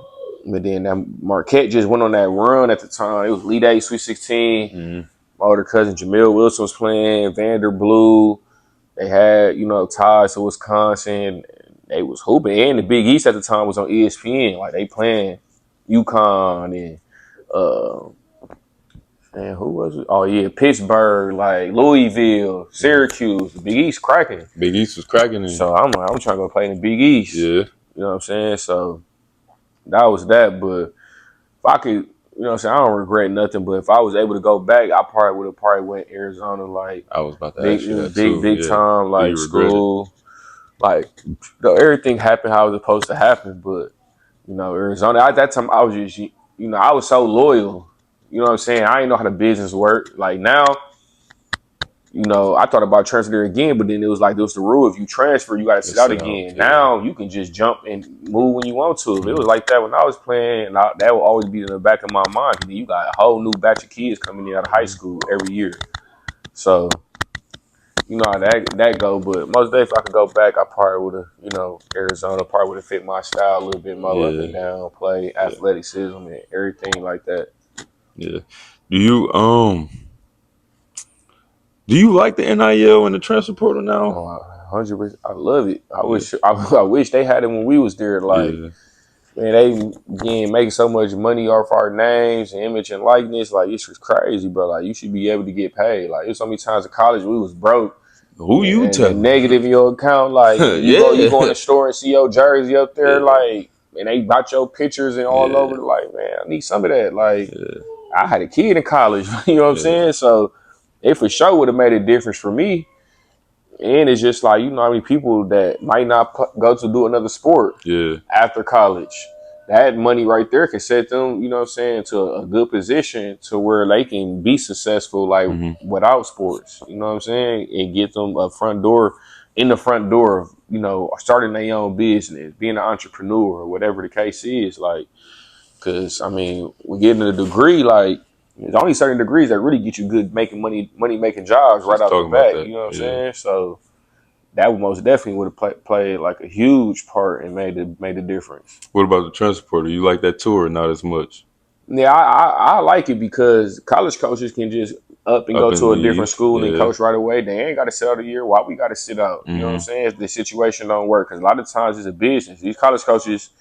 [SPEAKER 2] but then that Marquette just went on that run at the time. It was Elite Eight, Sweet 16.
[SPEAKER 1] Mm-hmm.
[SPEAKER 2] My older cousin Jamil Wilson was playing. Vanderblue. They had, you know, ties to Wisconsin. They was hooping. And the Big East at the time was on ESPN. Like they playing UConn uh and who was it? Oh yeah, Pittsburgh, like Louisville, Syracuse, the Big East cracking.
[SPEAKER 1] Big East was cracking in.
[SPEAKER 2] So I'm like, I'm trying to go play in the Big East.
[SPEAKER 1] Yeah.
[SPEAKER 2] You know what I'm saying? So that was that. But if I could, you know what I'm saying, I don't regret nothing. But if I was able to go back, I probably would have went Arizona, like
[SPEAKER 1] I was about to
[SPEAKER 2] big,
[SPEAKER 1] ask
[SPEAKER 2] it
[SPEAKER 1] you
[SPEAKER 2] was
[SPEAKER 1] that too.
[SPEAKER 2] big
[SPEAKER 1] Yeah.
[SPEAKER 2] time,
[SPEAKER 1] Do
[SPEAKER 2] like
[SPEAKER 1] you regret it?
[SPEAKER 2] school, like everything happened how it was supposed to happen. But you know, Arizona at that time, I was just, you know, I was so loyal. You know what I'm saying? I didn't know how the business worked. Like now, you know, I thought about transferring there again, but then it was like there was the rule: if you transfer, you got to sit
[SPEAKER 1] Let's
[SPEAKER 2] out
[SPEAKER 1] sit out.
[SPEAKER 2] again.
[SPEAKER 1] Yeah.
[SPEAKER 2] Now you can just jump and move when you want to. If it
[SPEAKER 1] Mm-hmm.
[SPEAKER 2] was like that when I was playing, that will always be in the back of my mind. Because you got a whole new batch of kids coming in out of high school every year. So you know how that go. But most days, if I could go back, I probably would have, you know, Arizona probably would have fit my style a little bit more up and
[SPEAKER 1] Yeah.
[SPEAKER 2] down, play,
[SPEAKER 1] Yeah.
[SPEAKER 2] athleticism, and everything like that.
[SPEAKER 1] Yeah. Do you like the NIL and the transfer portal now?
[SPEAKER 2] Oh, 100%. I love it. I
[SPEAKER 1] Yeah.
[SPEAKER 2] wish I wish they had it when we was there. Like,
[SPEAKER 1] Yeah.
[SPEAKER 2] man, they again making so much money off our names and image and likeness. Like, it's just crazy, bro. Like, you should be able to get paid. Like, there's so many times in college we was broke
[SPEAKER 1] Who you
[SPEAKER 2] and
[SPEAKER 1] telling?
[SPEAKER 2] negative in your account. Like, you go in
[SPEAKER 1] Yeah.
[SPEAKER 2] the store and see your jersey up there,
[SPEAKER 1] Yeah.
[SPEAKER 2] like, and they bought your pictures and all
[SPEAKER 1] Yeah.
[SPEAKER 2] over. Like, man, I need some of that. Like,
[SPEAKER 1] Yeah.
[SPEAKER 2] I had a kid in college. You know what I'm
[SPEAKER 1] Yeah.
[SPEAKER 2] saying? So it for sure would have made a difference for me. And it's just like, you know, how many people that might not go to do another sport
[SPEAKER 1] Yeah.
[SPEAKER 2] after college. That money right there can set them, you know what I'm saying, to a good position to where they can be successful, like
[SPEAKER 1] Mm-hmm.
[SPEAKER 2] without sports. You know what I'm saying? And get them a front door, in the front door of, you know, starting their own business, being an entrepreneur or whatever the case is. Like, because, I mean, we're getting a degree, like, there's only certain degrees that really get you good money making jobs right
[SPEAKER 1] Just
[SPEAKER 2] off the
[SPEAKER 1] talking about
[SPEAKER 2] bat.
[SPEAKER 1] that.
[SPEAKER 2] You know what I'm
[SPEAKER 1] Yeah.
[SPEAKER 2] saying? So that would most definitely would have played like a huge part and made a difference.
[SPEAKER 1] What about the transfer portal? You like that too or not as much?
[SPEAKER 2] Yeah, I like it because college coaches can just up and
[SPEAKER 1] Up
[SPEAKER 2] go
[SPEAKER 1] and
[SPEAKER 2] to a different
[SPEAKER 1] leave.
[SPEAKER 2] school and
[SPEAKER 1] Yeah.
[SPEAKER 2] coach right away, they ain't got to sit out a year. Why we got to sit out? You know what I'm saying? If the situation don't work, because a lot of times it's a business. These college coaches,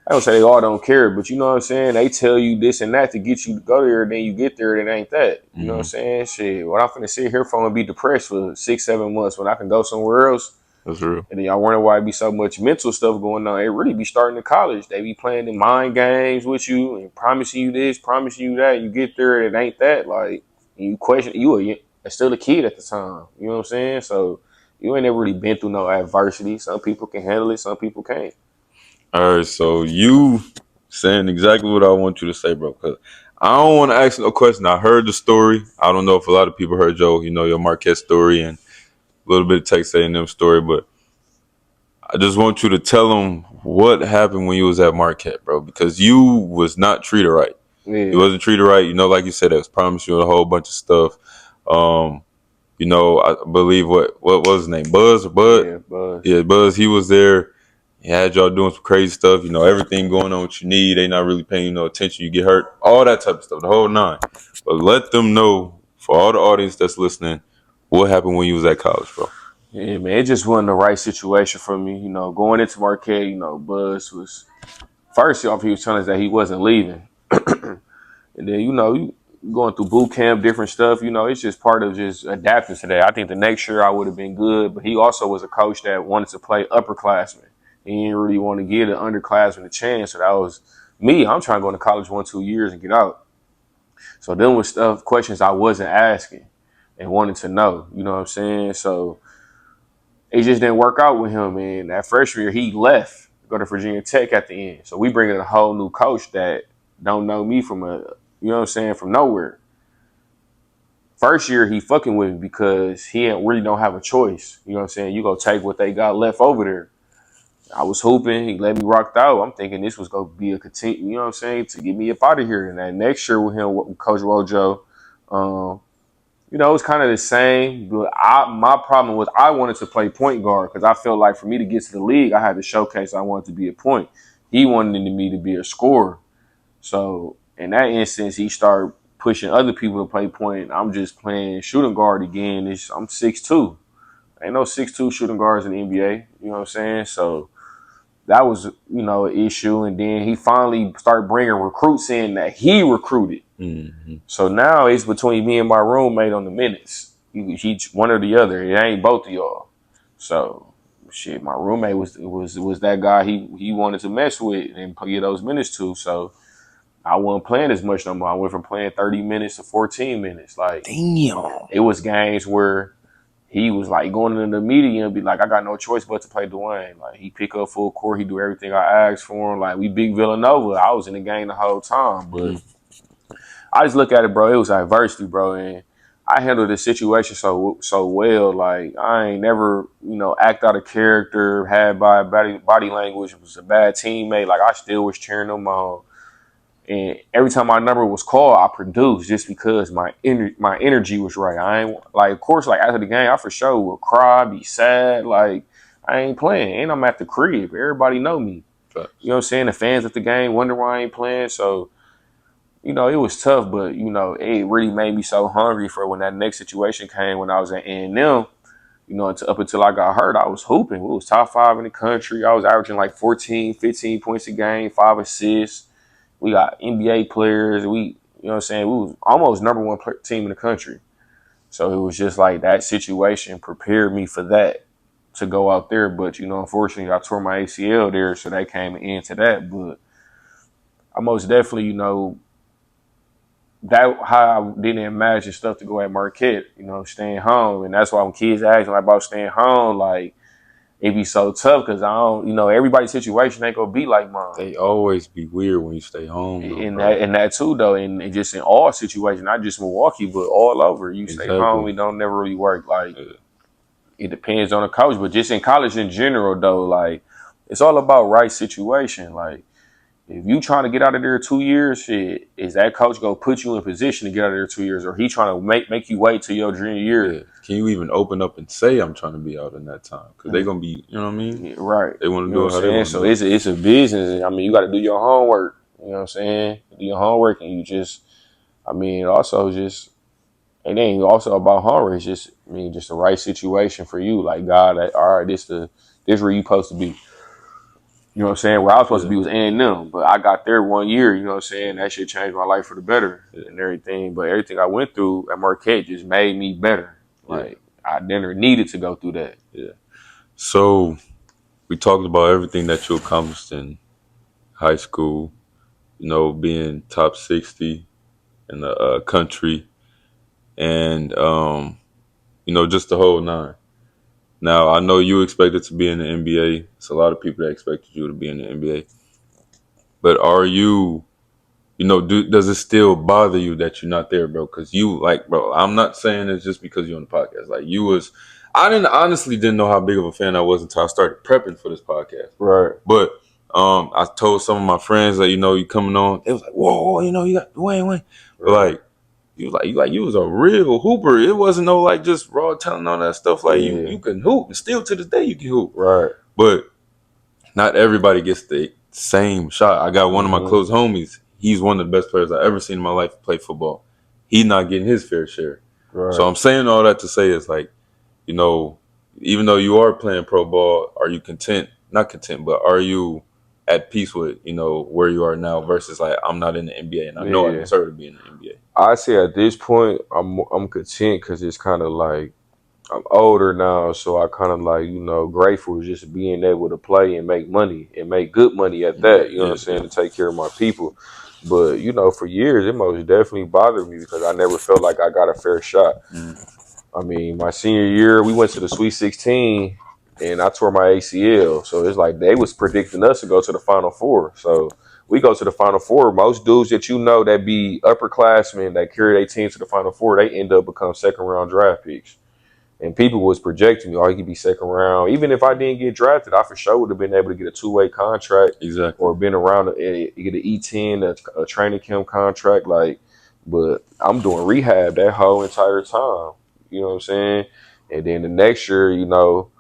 [SPEAKER 2] I don't say they all don't care, but you know what I'm saying? They tell you this and that to get you to go there, and then you get there, and it ain't that. You know what I'm saying? Shit, what I'm finna sit here for and be depressed for 6-7 months when I can go somewhere else.
[SPEAKER 1] That's real.
[SPEAKER 2] And then y'all wonder why it be so much mental stuff going on. It really be starting in college. They be playing the mind games with you and promising you this, promising you that. You get there and it ain't that. Like, you question, you are still a kid at the time. You know what I'm saying? So you ain't never really been through no adversity. Some people can handle it, some people can't.
[SPEAKER 1] All right, so you saying exactly what I want you to say, bro. Because I don't want to ask no question. I heard the story. I don't know if a lot of people heard your Marquette story and a little bit of Texas A&M story, but I just want you to tell them what happened when you was at Marquette, bro. Because you was not treated right. You
[SPEAKER 2] Yeah,
[SPEAKER 1] wasn't treated right. Like you said, it was promised you a whole bunch of stuff. Um, I believe what was his name? Buzz or Bud?
[SPEAKER 2] yeah, Buzz.
[SPEAKER 1] Yeah, Buzz. He was there. He had y'all doing some crazy stuff. Everything going on what you need. They not really paying you no attention. You get hurt. All that type of stuff. The whole nine. But let them know, for all the audience that's listening, what happened when you was at college, bro.
[SPEAKER 2] Yeah, man, it just wasn't the right situation for me. Going into Marquette, Buzz was first off, he was telling us that he wasn't leaving. And then, you going through boot camp, different stuff, it's just part of just adapting to that. I think the next year I would have been good, but he also was a coach that wanted to play upperclassmen. He didn't really want to give the underclassmen a chance. So that was me. I'm trying to go into college 1-2 years and get out. So then was questions I wasn't asking and wanted to know. You know what I'm saying? So it just didn't work out with him. And that freshman year, he left to go to Virginia Tech at the end. So we bring in a whole new coach that don't know me from nowhere. First year, he fucking with me because he really don't have a choice. You know what I'm saying? You go take what they got left over there. I was hooping. He let me rock out. I'm thinking this was going to be a continue, you know what I'm saying, to get me up out of here. And that next year with him, with Coach Wojo, it was kind of the same, but my problem was I wanted to play point guard because I felt like for me to get to the league, I had to showcase I wanted to be a point. He wanted me to be a scorer. So in that instance, he started pushing other people to play point. I'm just playing shooting guard again. I'm 6'2". Ain't no 6'2" shooting guards in the NBA. You know what I'm saying? So that was, an issue. And then he finally started bringing recruits in that he recruited.
[SPEAKER 1] Mm-hmm.
[SPEAKER 2] So now it's between me and my roommate on the minutes. He one or the other. It ain't both of y'all. So shit, my roommate was that guy he wanted to mess with and get those minutes to. So I wasn't playing as much no more. I went from playing 30 minutes to 14 minutes. Like,
[SPEAKER 1] Damn.
[SPEAKER 2] it was games where he was like going into the media and be like, I got no choice but to play Duane. Like, he pick up full court. He do everything I asked for him. Like, we beat Villanova. I was in the game the whole time. But I just look at it, bro. It was adversity, bro. And I handled the situation so well. Like, I ain't never, act out of character, had body language, was a bad teammate. Like, I still was cheering them on. And every time my number was called, I produced just because my energy was right. I ain't like, of course, like after the game, I for sure would cry, be sad. Like, I ain't playing, and I'm at the crib. Everybody know me.
[SPEAKER 1] Facts.
[SPEAKER 2] You know what I'm saying? The fans at the game wonder why I ain't playing. So, it was tough, but it really made me so hungry for when that next situation came when I was at A&M. Up until I got hurt, I was hooping. We was top 5 in the country. I was averaging like 14, 15 points a game, 5 assists. We got NBA players. We was almost number one team in the country. So it was just like that situation prepared me for that to go out there. But, unfortunately, I tore my ACL there, so that came into that. But I most definitely, that how I didn't imagine stuff to go at Marquette, staying home. And that's why when kids ask me about staying home, like, it be so tough because I don't, everybody's situation ain't gonna be like mine.
[SPEAKER 1] They always be weird when you stay home, though,
[SPEAKER 2] And
[SPEAKER 1] bro.
[SPEAKER 2] that too, though, and just in all situations, not just Milwaukee, but all over. You stay
[SPEAKER 1] Exactly.
[SPEAKER 2] home, it don't never really work. Like, It depends on the coach, but just in college in general, though, like, it's all about right situation. Like, if you trying to get out of there 2 years, shit, is that coach gonna put you in position to get out of there 2 years, or he trying to make you wait till your junior year?
[SPEAKER 1] Yeah. Can you even open up and say I'm trying to be out in that time? Because they're gonna be, you know what I mean?
[SPEAKER 2] Yeah, right.
[SPEAKER 1] They want to
[SPEAKER 2] You know
[SPEAKER 1] do
[SPEAKER 2] what
[SPEAKER 1] it how
[SPEAKER 2] I'm
[SPEAKER 1] they
[SPEAKER 2] saying?
[SPEAKER 1] want to
[SPEAKER 2] So
[SPEAKER 1] do it.
[SPEAKER 2] it's a business. I mean, you got to do your homework. You know what I'm saying? Do your homework, and you just, also just And then also about hunger, it's just just the right situation for you. Like God, all right, this where you supposed to be. You know what I'm saying? Where I was supposed to be was A&M, but I got there 1 year. You know what I'm saying? That shit changed my life for the better and everything. But everything I went through at Marquette just made me better. Like I never needed to go through that.
[SPEAKER 1] Yeah. So we talked about everything that you accomplished in high school. You know, being top 60 in the country, and you know, just the whole nine. Now, I know you expected to be in the NBA. It's a lot of people that expected you to be in the NBA. But are you, you know, does it still bother you that you're not there, bro? Because you, like, bro, I'm not saying it's just because you're on the podcast. Like, I didn't know how big of a fan I was until I started prepping for this podcast.
[SPEAKER 2] Right.
[SPEAKER 1] But I told some of my friends that, you know, you coming on. It was like, whoa, you know, you got Duane. But like, you was a real hooper. It wasn't no like just raw talent on that stuff. Like you can hoop. And still to this day you can hoop.
[SPEAKER 2] Right.
[SPEAKER 1] But not everybody gets the same shot. I got one of my close homies. He's one of the best players I've ever seen in my life play football. He's not getting his fair share.
[SPEAKER 2] Right.
[SPEAKER 1] So I'm saying all that to say is like, you know, even though you are playing pro ball, are you content? Not content, but are you at peace with, you know, where you are now versus like I'm not in the NBA and I know I deserve to be in the NBA.
[SPEAKER 2] I say at this point I'm content because it's kind of like I'm older now, so I kind of like, you know, grateful just being able to play and make money and make good money at that. You know what I'm saying? To take care of my people. But you know, for years it most definitely bothered me because I never felt like I got a fair shot. I mean, my senior year we went to the Sweet 16 and I tore my ACL, so it's like they was predicting us to go to the Final Four. So we go to the Final Four. Most dudes that you know that be upperclassmen that carry their team to the Final Four, they end up become second round draft picks. And people was projecting me, oh, he could be second round. Even if I didn't get drafted, I for sure would have been able to get a two-way contract.
[SPEAKER 1] Exactly.
[SPEAKER 2] Or been around, get an E10, a training camp contract. Like, but I'm doing rehab that whole entire time. You know what I'm saying? And then the next year, you know,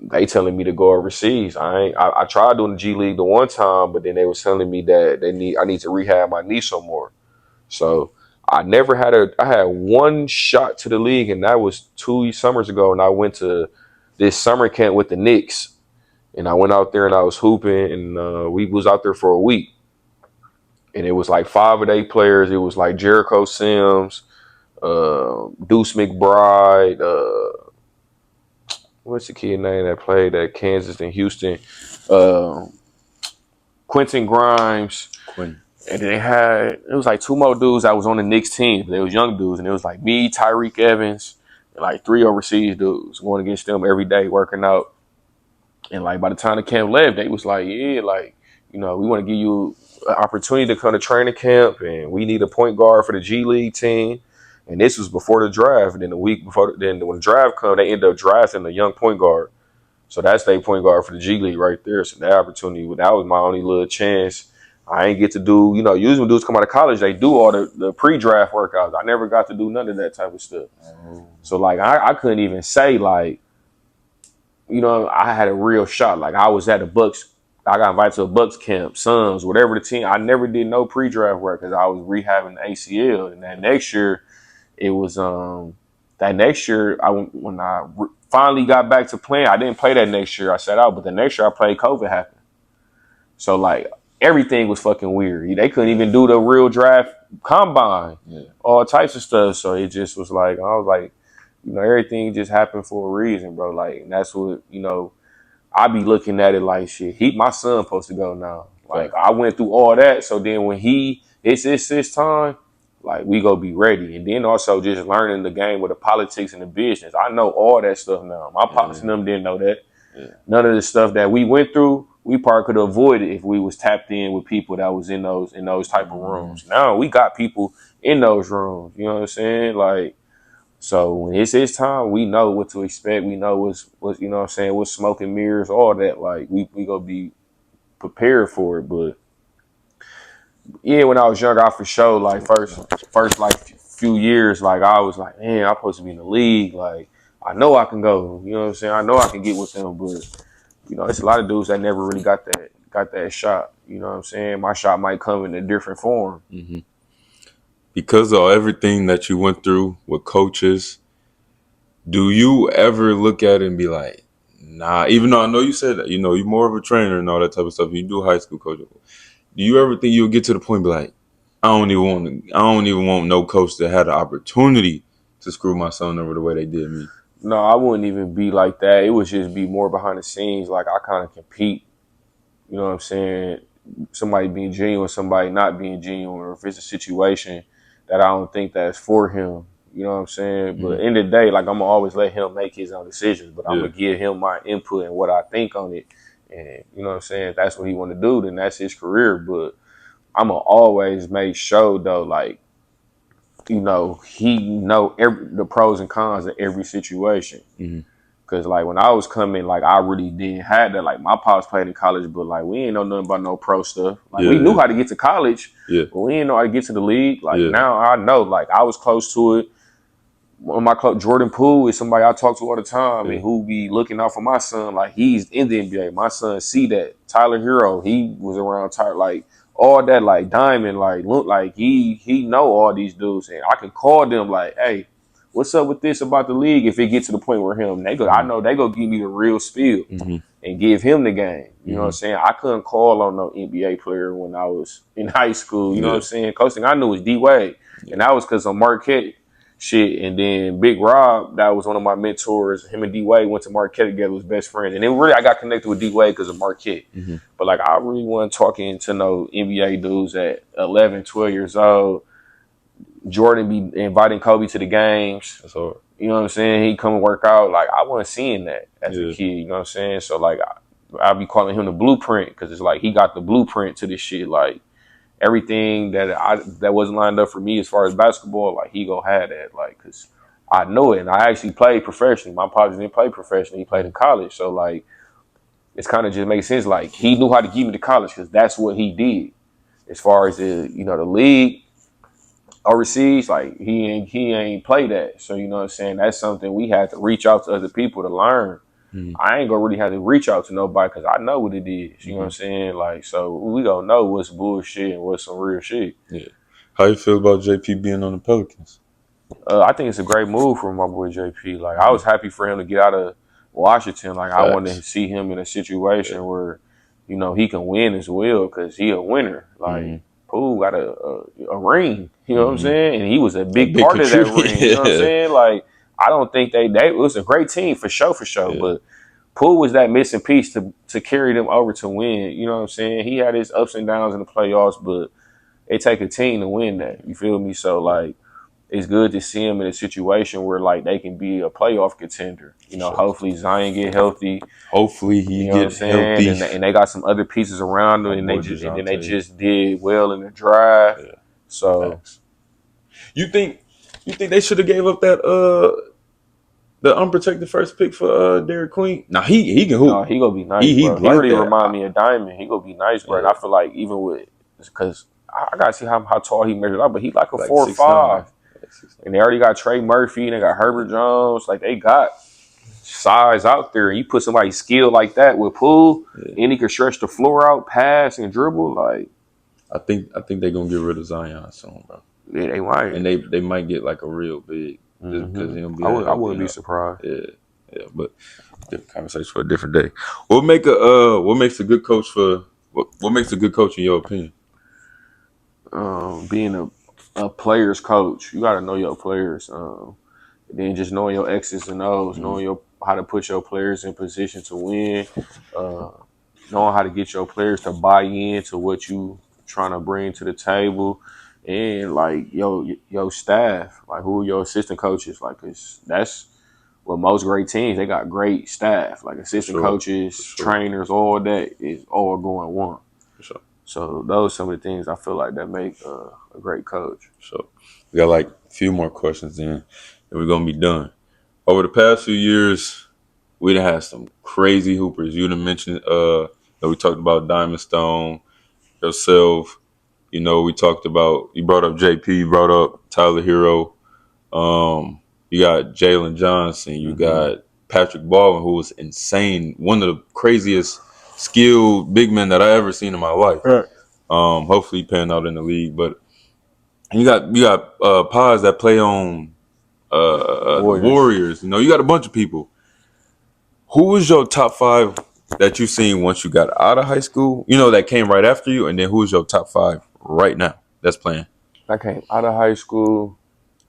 [SPEAKER 2] they telling me to go overseas. I tried doing the G League the one time, but then they was telling me that I need to rehab my knee some more. So I had one shot to the league, and that was 2 summers ago. And I went to this summer camp with the Knicks, and I went out there and I was hooping, and we was out there for a week. And it was like 5 of 8 players. It was like Jericho Sims, Deuce McBride, what's the kid name that played at Kansas and Houston? Quentin Grimes. And then it was like 2 more dudes that was on the Knicks team. They was young dudes. And it was like me, Tyreek Evans, and like 3 overseas dudes going against them every day working out. And like by the time the camp left, they was like, yeah, like, you know, we want to give you an opportunity to come to training camp, and we need a point guard for the G League team. And this was before the draft. And then the week before, then when the draft come, they ended up drafting a young point guard. So that's their point guard for the G League right there. So that opportunity, that was my only little chance. I ain't get to do, you know, usually when dudes come out of college, they do all the pre-draft workouts. I never got to do none of that type of stuff. So, like, I couldn't even say, like, you know, I had a real shot. Like, I was at a Bucks. I got invited to a Bucks camp, Suns, whatever the team. I never did no pre-draft work because I was rehabbing the ACL. And that next year, it was when I finally got back to playing, I didn't play that next year. I sat out, but the next year I played, COVID happened. So, like, everything was fucking weird. They couldn't even do the real draft combine, all types of stuff. So it just was like, I was like, you know, everything just happened for a reason, bro. Like, and that's what, you know, I be looking at it like, shit, my son supposed to go now. Like, I went through all that. So then when it's his time, like, we go be ready. And then also just learning the game with the politics and the business. I know all that stuff now. My pops and them didn't know that. None of the stuff that we went through, we probably could avoid it if we was tapped in with people that was in those type of rooms. Now we got people in those rooms. You know what I'm saying? Like, so when it's his time, we know what to expect. We know what's you know what I'm saying, what's smoke and mirrors, all that. Like, we gonna be prepared for it. But yeah, when I was younger, I for sure, like, first like few years, like, I was like, man, I'm supposed to be in the league. Like, I know I can go. You know what I'm saying? I know I can get with them, but you know, it's a lot of dudes that never really got that shot. You know what I'm saying? My shot might come in a different form.
[SPEAKER 1] because of everything that you went through with coaches, do you ever look at it and be like, nah, even though I know you said that, you're more of a trainer and all that type of stuff, you do high school coaching. Do you ever think you'll get to the point and be like, I don't even want no coach that had the opportunity to screw my son over the way they did me?
[SPEAKER 2] No, I wouldn't even be like that. It would just be more behind the scenes. Like I kind of compete. You know what I'm saying? Somebody being genuine, somebody not being genuine, or if it's a situation that I don't think that's for him. You know what I'm saying? But in the day, like I'm gonna always let him make his own decisions. But I'm gonna give him my input and what I think on it. And you know what I'm saying? If that's what he want to do, then that's his career. But I'm gonna always make sure though, like he know the pros and cons of every situation.
[SPEAKER 1] Mm-hmm.
[SPEAKER 2] Cause like when I was coming, like I really didn't have that. Like my pops played in college, but like we ain't know nothing about no pro stuff. Like we knew how to get to college, but we didn't know how to get to the league. Like now I know. Like I was close to it. One of my coach, Jordan Poole, is somebody I talk to all the time, and who be looking out for my son. Like he's in the NBA. My son see that. Tyler Hero, he was around Tyler, like all that, like Diamond, like look, like he know all these dudes, and I can call them like, hey, what's up with this about the league? If it gets to the point where I know they go give me the real spiel and give him the game. You know what I'm saying? I couldn't call on no NBA player when I was in high school. You know what I'm saying? Coach thing I knew was D Wade, and that was because of Marquette shit. And then Big Rob, that was one of my mentors. Him and D Wade went to Marquette together, was best friends. And then really I got connected with D Wade because of Marquette. But like I really wasn't talking to no NBA dudes at 11, 12 years old. Jordan be inviting Kobe to the games.
[SPEAKER 1] That's hard.
[SPEAKER 2] You know what I'm saying? He come and work out. Like I wasn't seeing that as a kid. You know what I'm saying? So like I be calling him the blueprint because it's like he got the blueprint to this shit. Like everything that wasn't lined up for me as far as basketball, like he gonna have that. Like because I know it, and I actually played professionally. My pops didn't play professionally; he played in college. So like it's kind of just makes sense. Like he knew how to get me to college because that's what he did. As far as the league overseas, like he ain't play that. So you know what I'm saying? That's something we had to reach out to other people to learn. I ain't gonna really have to reach out to nobody because I know what it is. You know what I'm saying? Like, so we gonna know what's bullshit and what's some real shit.
[SPEAKER 1] Yeah. How you feel about JP being on the Pelicans?
[SPEAKER 2] I think it's a great move for my boy JP. Like, I was happy for him to get out of Washington. Like, I wanted to see him in a situation where, he can win as well because he a winner. Like, Poole got a ring. You know what I'm saying? And he was a big part of that ring. You know what I'm saying? Like, I don't think it was a great team for sure. But Poole was that missing piece to carry them over to win. You know what I'm saying? He had his ups and downs in the playoffs, but it take a team to win that. You feel me? So, like, it's good to see him in a situation where, like, they can be a playoff contender. Hopefully Zion get healthy.
[SPEAKER 1] Hopefully he gets healthy.
[SPEAKER 2] And they got some other pieces around them, and they just did well in the draft. Yeah. So,
[SPEAKER 1] you think they should have gave up that the unprotected first pick for Derek Queen? Now he can hoop.
[SPEAKER 2] No, he gonna be nice. He really remind me of Diamond. He gonna be nice, bro. And I feel like even with because I gotta see how tall he measured up, but he like a 4'5". And they already got Trey Murphy and they got Herbert Jones. Like they got size out there. And you put somebody skilled like that with Poole, and he can stretch the floor out, pass and dribble. Like
[SPEAKER 1] I think they're gonna get rid of Zion soon, bro.
[SPEAKER 2] Yeah, they might.
[SPEAKER 1] And they might get like a real big just because he'll be.
[SPEAKER 2] I wouldn't be surprised.
[SPEAKER 1] Yeah, but different conversation for a different day. What makes a good coach what makes a good coach in your opinion?
[SPEAKER 2] Being a player's coach, you got to know your players. Then just knowing your X's and O's, knowing how to put your players in position to win, knowing how to get your players to buy into what you trying to bring to the table, and like your staff, like who are your assistant coaches, like 'cause that's what most great teams, they got great staff, like assistant coaches, trainers, all that is all going one.
[SPEAKER 1] For sure.
[SPEAKER 2] So those are some of the things I feel like that make a great coach.
[SPEAKER 1] So we got like a few more questions in, and we're gonna be done. Over the past few years, we done had some crazy hoopers. You done mentioned that we talked about Diamond Stone, yourself. We talked about, you brought up JP, you brought up Tyler Hero. You got Jalen Johnson, you got Patrick Baldwin, who was insane, one of the craziest skilled big men that I ever seen in my life.
[SPEAKER 2] Right.
[SPEAKER 1] Hopefully he panned out in the league. But And you got Pods that play on the Warriors. You know, you got a bunch of people. Who was your top 5 that you seen once you got out of high school? You know, that came right after you, and then who was your top 5 right now that's playing?
[SPEAKER 2] I came out of high school.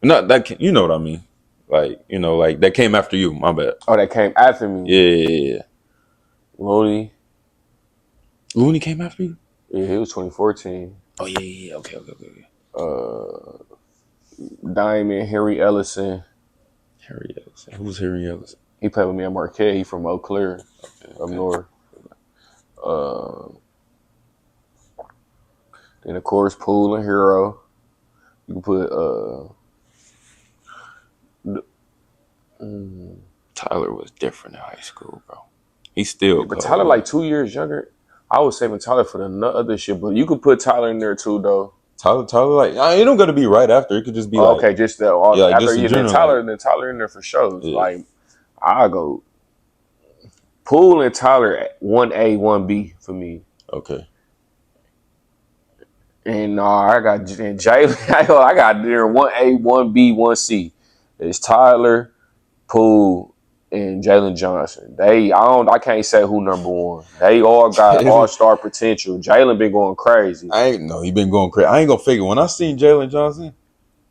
[SPEAKER 1] Not that you know what I mean. Like, you know, like that came after you. My bad.
[SPEAKER 2] Oh, that came after me.
[SPEAKER 1] Yeah.
[SPEAKER 2] Looney.
[SPEAKER 1] Looney came after you?
[SPEAKER 2] Yeah, he was 2014.
[SPEAKER 1] Oh yeah. Okay.
[SPEAKER 2] Diamond, Harry Ellison.
[SPEAKER 1] Harry Ellison. Who's Harry Ellison?
[SPEAKER 2] He played with me at Marquette. He from Eau Claire, up north. Then of course Poole and Hero. You can put
[SPEAKER 1] Tyler was different in high school, bro. He's still
[SPEAKER 2] but Tyler like 2 years younger. I was saving Tyler for the other shit, but you could put Tyler in there too, though.
[SPEAKER 1] Tyler, like it don't got to be right after. It could just be like
[SPEAKER 2] okay, just the
[SPEAKER 1] like
[SPEAKER 2] after
[SPEAKER 1] just in general,
[SPEAKER 2] then Tyler in there for shows.
[SPEAKER 1] Yeah.
[SPEAKER 2] Like I go Poole and Tyler 1A, 1B for me.
[SPEAKER 1] Okay.
[SPEAKER 2] And I got Jalen. I got there 1A, 1B, 1C. It's Tyler, Poole, and Jalen Johnson. I can't say who number 1. They all got all-star potential. Jalen been going crazy.
[SPEAKER 1] He been going crazy. I ain't gonna figure. When I seen Jalen Johnson,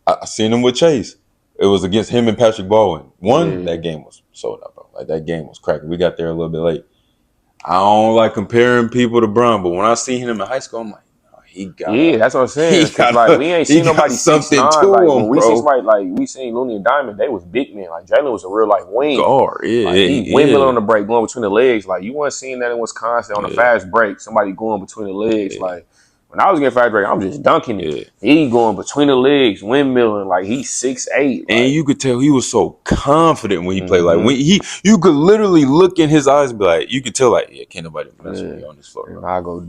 [SPEAKER 1] I seen him with Chase. It was against him and Patrick Baldwin. That game was sold out, bro. Like that game was cracking. We got there a little bit late. I don't like comparing people to Bron, but when I seen him in high school, I'm like,
[SPEAKER 2] that's what I'm saying. Like we ain't seen nobody 6'9". Like when we seen somebody like we seen Looney and Diamond, they was big men. Like Jalen was a real like wing
[SPEAKER 1] guard.
[SPEAKER 2] He windmill on the break, going between the legs. Like you weren't seeing that in Wisconsin on a fast break. Somebody going between the legs. Like when I was getting fast break, I'm just dunking it. He going between the legs, windmilling. Like he's 6'8". Like,
[SPEAKER 1] and you could tell he was so confident when he played. Like when you could literally look in his eyes and be like, you could tell like, can't nobody mess with me on this floor.
[SPEAKER 2] And I go.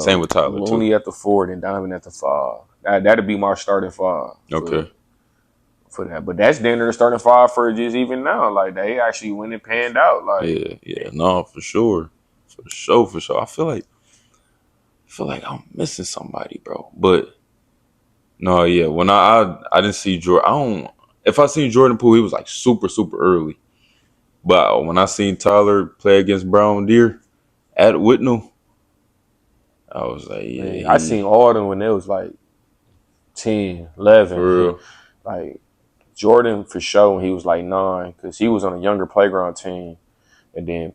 [SPEAKER 1] Same with Tyler.
[SPEAKER 2] Looney at the 4 and Diamond at the 5. That'd be my starting 5.
[SPEAKER 1] Okay.
[SPEAKER 2] For that, but that's then they're starting 5 for just even now. Like they actually went and panned out. Like
[SPEAKER 1] no, for sure. I feel like I'm missing somebody, bro. But no, when I didn't see Jordan. If I seen Jordan Poole, he was like super, super early. But when I seen Tyler play against Brown Deer at Whitnell, I was like,
[SPEAKER 2] I seen all of them when they was like 10, 11.
[SPEAKER 1] For real.
[SPEAKER 2] Like Jordan for sure when he was like 9, because he was on a younger playground team. And then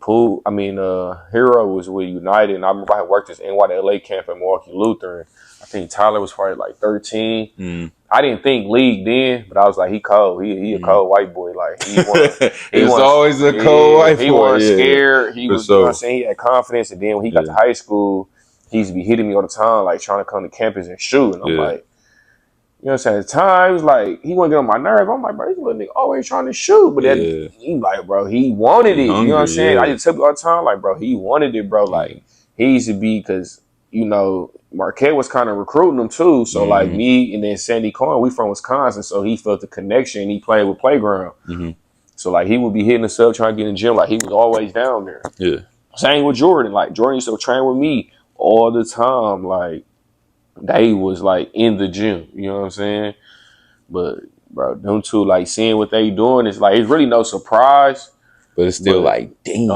[SPEAKER 2] Hero was with United, and I remember I had worked this NYLA camp at Milwaukee Lutheran. I think Tyler was probably like 13. I didn't think league then, but I was like, he cold. He a cold white boy. Like
[SPEAKER 1] it's always a cold white boy.
[SPEAKER 2] He wasn't scared. He was,
[SPEAKER 1] sure.
[SPEAKER 2] You know what I'm saying? He had confidence. And then when he got to high school, he used to be hitting me all the time, like trying to come to campus and shoot. And I'm like, you know what I'm saying? At times, like, he wouldn't get on my nerve. I'm like, bro, this little nigga always trying to shoot. But he like, bro, he wanted it. You know what I'm saying? I just tell people all the time, like, bro, he wanted it, bro. Like, he used to be, because, you know, Marquette was kind of recruiting him too. So, like, me and then Sandy Cohen, we from Wisconsin. So, he felt the connection. He played with Playground. So, like, he would be hitting us up, trying to get in the gym. Like, he was always down there. Same with Jordan. Like, Jordan used to train with me all the time. Like, they was like in the gym, you know what I'm saying? But bro, them two, like, seeing what they doing, it's like, it's really no surprise,
[SPEAKER 1] but it's still like damn,
[SPEAKER 2] you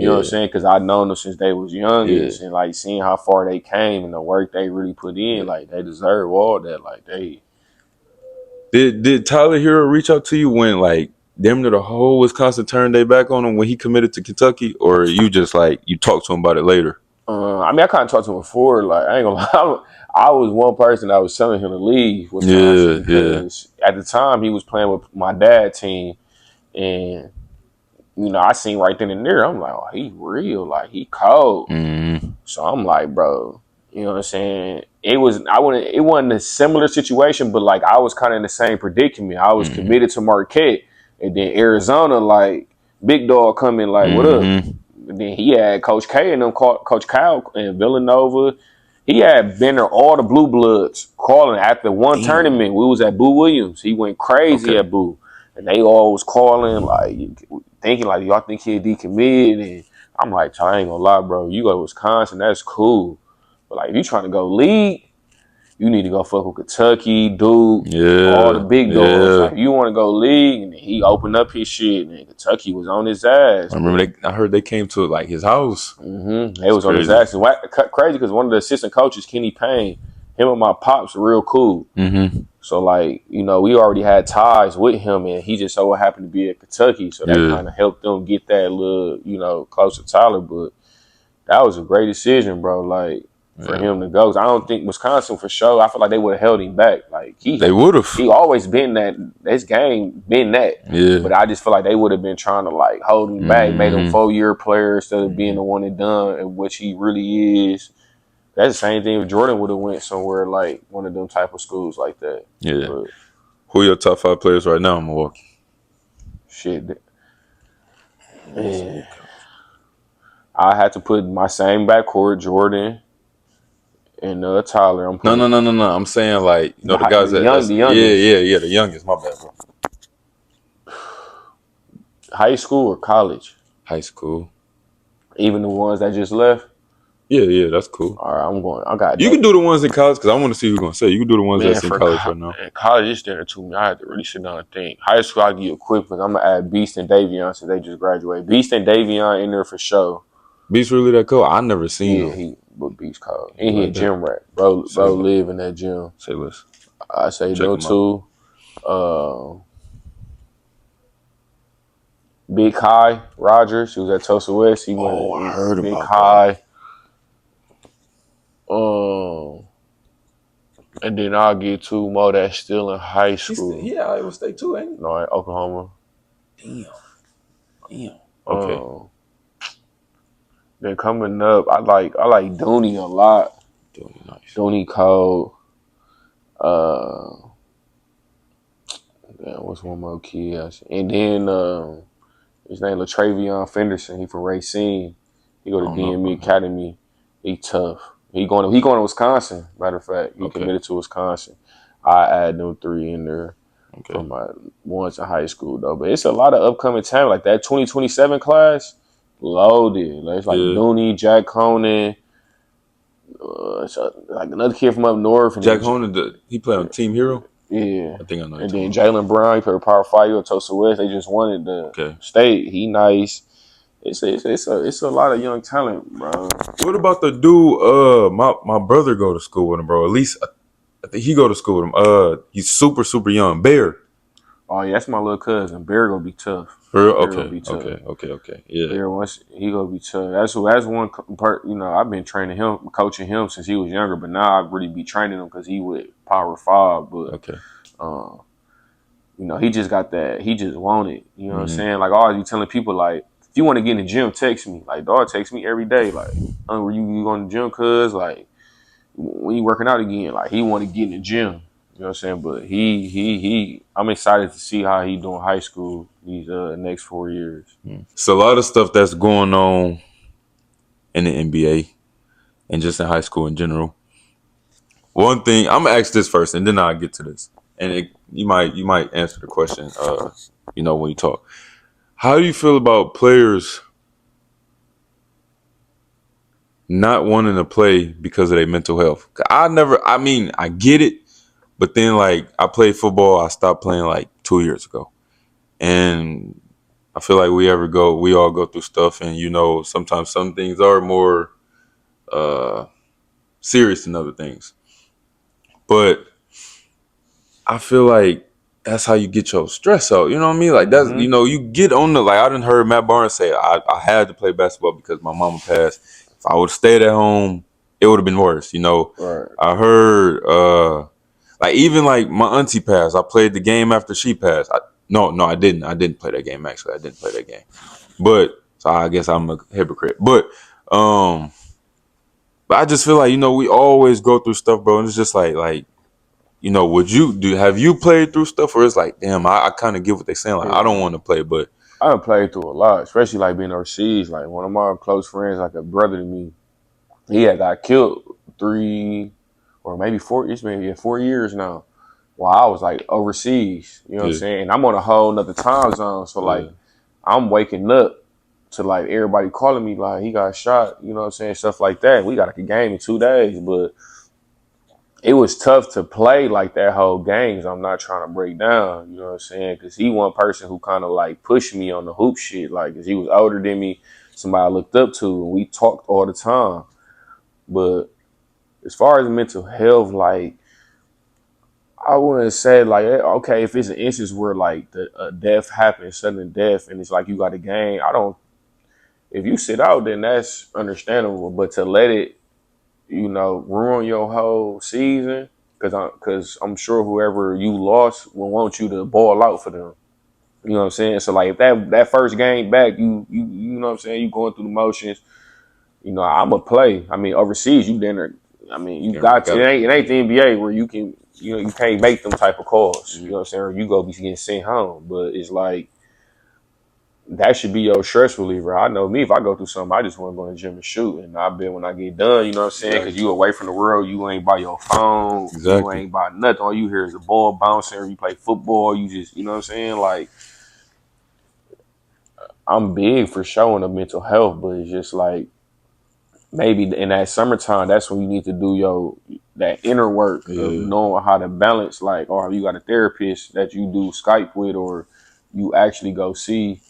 [SPEAKER 2] know what I'm saying? Because I've known them since they was youngest, and like seeing how far they came and the work they really put in, like they deserve all that. Like they
[SPEAKER 1] did Tyler Hero reach out to you when like damn near the whole Wisconsin turned their back on him when he committed to Kentucky, or you just like you talked to him about it later?
[SPEAKER 2] I mean, I kind of talked to him before. Like, I ain't gonna lie, I was one person that was telling him to leave Wisconsin because at the time he was playing with my dad's team, and you know, I seen right then and there, I'm like, oh, he real, like he cold. So I'm like, bro, you know what I'm saying? It wasn't a similar situation, but like I was kind of in the same predicament. I was committed to Marquette, and then Arizona, like big dog coming, like what up? And then he had Coach K and them, Coach Kyle and Villanova. He had been there, all the Blue Bloods calling after one tournament. We was at Boo Williams. He went crazy at Boo. And they all was calling, like, thinking, like, y'all think he'll decommit? And I'm like, I ain't gonna lie, bro. You go to Wisconsin, that's cool. But, like, if you trying to go league, you need to go fuck with Kentucky, Duke, all the big dogs.
[SPEAKER 1] Yeah.
[SPEAKER 2] Like, you want to go league, and he opened up his shit, and Kentucky was on his ass.
[SPEAKER 1] I remember I heard they came to like his house.
[SPEAKER 2] They was on his ass. And crazy because one of the assistant coaches, Kenny Payne, him and my pops are real cool.
[SPEAKER 1] Mm-hmm.
[SPEAKER 2] So, like, you know, we already had ties with him, and he just so happened to be at Kentucky. So that kind of helped them get that little, you know, close to Tyler. But that was a great decision, bro. Like, for him to go. 'Cause I don't think Wisconsin for sure. I feel like they would have held him back. Like,
[SPEAKER 1] they would have.
[SPEAKER 2] He always been that. His game been that.
[SPEAKER 1] Yeah.
[SPEAKER 2] But I just feel like they would have been trying to like hold him back, made him 4-year player instead of being the one and done, and which he really is. That's the same thing if Jordan would have went somewhere like one of them type of schools like that.
[SPEAKER 1] Yeah.
[SPEAKER 2] But,
[SPEAKER 1] who are your top 5 players right now in Milwaukee?
[SPEAKER 2] Shit. Man. I had to put my same backcourt, Jordan and Tyler. I'm
[SPEAKER 1] No. I'm saying like, you know, the guys
[SPEAKER 2] the
[SPEAKER 1] youngest. Yeah, the youngest. My bad, bro.
[SPEAKER 2] High school or college?
[SPEAKER 1] High school.
[SPEAKER 2] Even the ones that just left?
[SPEAKER 1] Yeah, that's cool.
[SPEAKER 2] All right, I got
[SPEAKER 1] you can do the ones in college because I want to see who's going to say. You can do the ones that's in college right now.
[SPEAKER 2] College is there to me. I had to really sit down and think. High school, I'll give you a quick one. I'm going to add Beast and Davion since they just graduated. Beast and Davion in there for sure.
[SPEAKER 1] Beast really that cool? I never seen him.
[SPEAKER 2] But Beast cold. And he a gym rat. Bro live in that gym.
[SPEAKER 1] Say less.
[SPEAKER 2] I say no too. Big High Rogers, who was at Tulsa West. He went.
[SPEAKER 1] I heard
[SPEAKER 2] Big
[SPEAKER 1] about
[SPEAKER 2] High.
[SPEAKER 1] that.
[SPEAKER 2] And then I'll get 2 more that's still in high school.
[SPEAKER 1] Yeah, Iowa State too, ain't he?
[SPEAKER 2] No, in Oklahoma.
[SPEAKER 1] Damn. Okay.
[SPEAKER 2] Then coming up, I like Dooney a lot.
[SPEAKER 1] Dooney nice.
[SPEAKER 2] Dooney cold. What's one more kid? And then his name LaTravion Fenderson. He from Racine. He go to DME Academy. He tough. He going to Wisconsin. Matter of fact, he committed to Wisconsin. I add them 3 in there for my ones in high school though. But it's a lot of upcoming talent. Like that 2027 class, loaded. Like, it's like Dooney, Jack Conan. Like another kid from up north. And
[SPEAKER 1] Jack Conan, he played on Team Hero.
[SPEAKER 2] Yeah,
[SPEAKER 1] I think I know.
[SPEAKER 2] And then Jalen Brown, he played Power 5 at Tulsa West. They just wanted the state. He nice. It's a lot of young talent, bro.
[SPEAKER 1] What about the dude? My brother go to school with him, bro. At least I think he go to school with him. He's super young. Bear.
[SPEAKER 2] Oh yeah, that's my little cousin. Bear gonna be tough.
[SPEAKER 1] Okay. Yeah.
[SPEAKER 2] Bear he gonna be tough. That's one part. You know, I've been coaching him since he was younger, but now I really be training him because he with Power 5. But you know, he just got that. He just want it. You know what I'm saying? Like, I always be telling people, like, if you want to get in the gym, text me. Like, dog text me every day. Like, were you going to the gym? Cause like, when you working out again, like, he want to get in the gym. You know what I'm saying? But he I'm excited to see how he doing high school these next 4 years.
[SPEAKER 1] It's a lot of stuff that's going on in the NBA and just in high school in general. One thing, I'm gonna ask this first, and then I'll get to this. And you might answer the question, you know, when you talk. How do you feel about players not wanting to play because of their mental health? I get it, but then, like, I played football. I stopped playing like 2 years ago, and I feel like we all go through stuff, and you know, sometimes some things are more serious than other things. But I feel like that's how you get your stress out. You know what I mean? Like, that's, you know, you get on the, like, I done heard Matt Barnes say, I had to play basketball because my mama passed. If I would have stayed at home, it would have been worse, you know?
[SPEAKER 2] Right.
[SPEAKER 1] I heard, like, even like my auntie passed. I played the game after she passed. No, I didn't. I didn't play that game, actually. I didn't play that game. But, so I guess I'm a hypocrite. But I just feel like, you know, we always go through stuff, bro. And it's just like, you know, have you played through stuff where it's like, damn, I kind of get what they're saying. Like, I don't want to play, but
[SPEAKER 2] I done played through a lot, especially like being overseas. Like, one of my close friends, like a brother to me, he had got killed 3 or maybe 4. It's maybe 4 years now. While I was like overseas, you know what I'm saying? And I'm on a whole nother time zone, so like I'm waking up to like everybody calling me like he got shot. You know what I'm saying? Stuff like that. We got like a game in 2 days, but it was tough to play like that whole game. I'm not trying to break down, you know what I'm saying? Because he one person who kind of like pushed me on the hoop shit, like, because he was older than me, somebody I looked up to, and we talked all the time. But as far as mental health, like, I wouldn't say like, okay, if it's an instance where like a death happens, sudden death, and it's like you got a game, I don't. If you sit out, then that's understandable. But to let it, ruin your whole season, because I'm sure whoever you lost will want you to ball out for them. You know what I'm saying? So like if that first game back, you know what I'm saying, you going through the motions. I'm a play. I mean, overseas, you dinner. I mean, you got to. It ain't the NBA where you can, you can't make them type of calls. You know what I'm saying? Or you go be getting sent home. But it's like that should be your stress reliever. I know me, if I go through something, I just want to go in the gym and shoot. And I bet when I get done, you know what I'm saying? Because you away from the world, you ain't by your phone, you ain't by nothing. All you hear is the ball bouncing. Or you play football, you just, you know what I'm saying? Like, I'm big for showing the mental health, but it's just like, maybe in that summertime, that's when you need to do that inner work of knowing how to balance, like, or you got a therapist that you do Skype with, or you actually go see,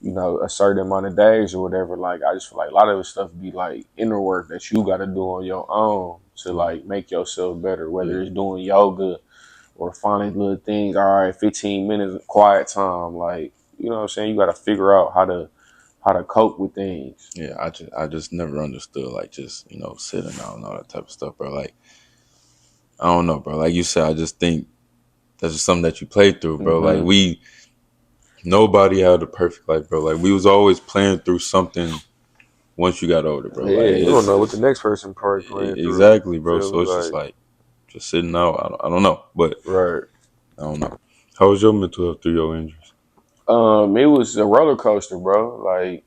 [SPEAKER 2] a certain amount of days or whatever. Like, I just feel like a lot of this stuff be like inner work that you got to do on your own to like make yourself better, whether it's doing yoga or finding little things. All right, 15 minutes of quiet time. Like, you know what I'm saying? You got to figure out how to cope with things.
[SPEAKER 1] Yeah, I just never understood, like, just, sitting out and all that type of stuff, bro. Like, I don't know, bro. Like you said, I just think that's just something that you played through, bro.
[SPEAKER 2] Mm-hmm.
[SPEAKER 1] Like, nobody had a perfect life, bro. Like, we was always playing through something once you got older, bro.
[SPEAKER 2] Yeah,
[SPEAKER 1] Like,
[SPEAKER 2] you don't know what the next person probably playing through.
[SPEAKER 1] Exactly, bro. So it's just like, just sitting out. I don't know, but
[SPEAKER 2] right.
[SPEAKER 1] I don't know. How was your mental health through your injuries?
[SPEAKER 2] It was a roller coaster, bro. Like,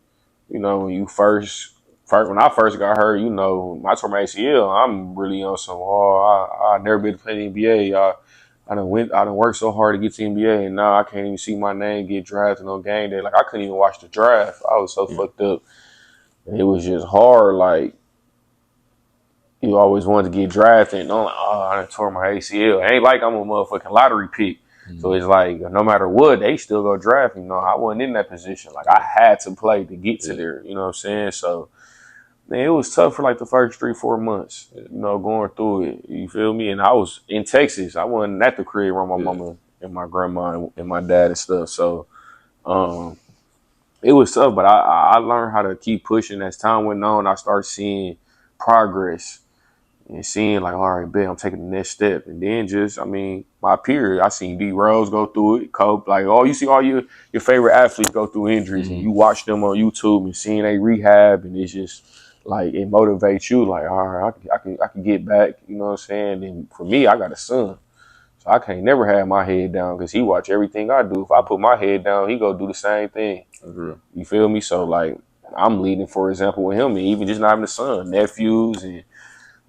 [SPEAKER 2] when you when I first got hurt, I tore my ACL. I'm really on some. I never been to play the NBA. I done worked so hard to get to the NBA, and now I can't even see my name get drafted on game day. Like, I couldn't even watch the draft. I was so fucked up. And it was just hard. Like, you always wanted to get drafted, and I'm like, I done tore my ACL. It ain't like I'm a motherfucking lottery pick. So it's like, no matter what, they still go draft. I wasn't in that position. Like, I had to play to get to there. You know what I'm saying? So, man, it was tough for like the first 3-4 months, going through it. You feel me? And I was in Texas. I wasn't at the crib around my mama and my grandma and my dad and stuff. So, it was tough, but I learned how to keep pushing. As time went on, I started seeing progress and seeing like, all right, bet I'm taking the next step. And then my peers, I seen D Rose go through it, Cope, like, you see all your favorite athletes go through injuries, and you watch them on YouTube and seeing they rehab, and it's just like, it motivates you, like, all right, I can get back, you know what I'm saying? And for me, I got a son, so I can't never have my head down, because he watch everything I do. If I put my head down, he go do the same thing. You feel me? So like, I'm leading for example with him, and even just not having a son, nephews, and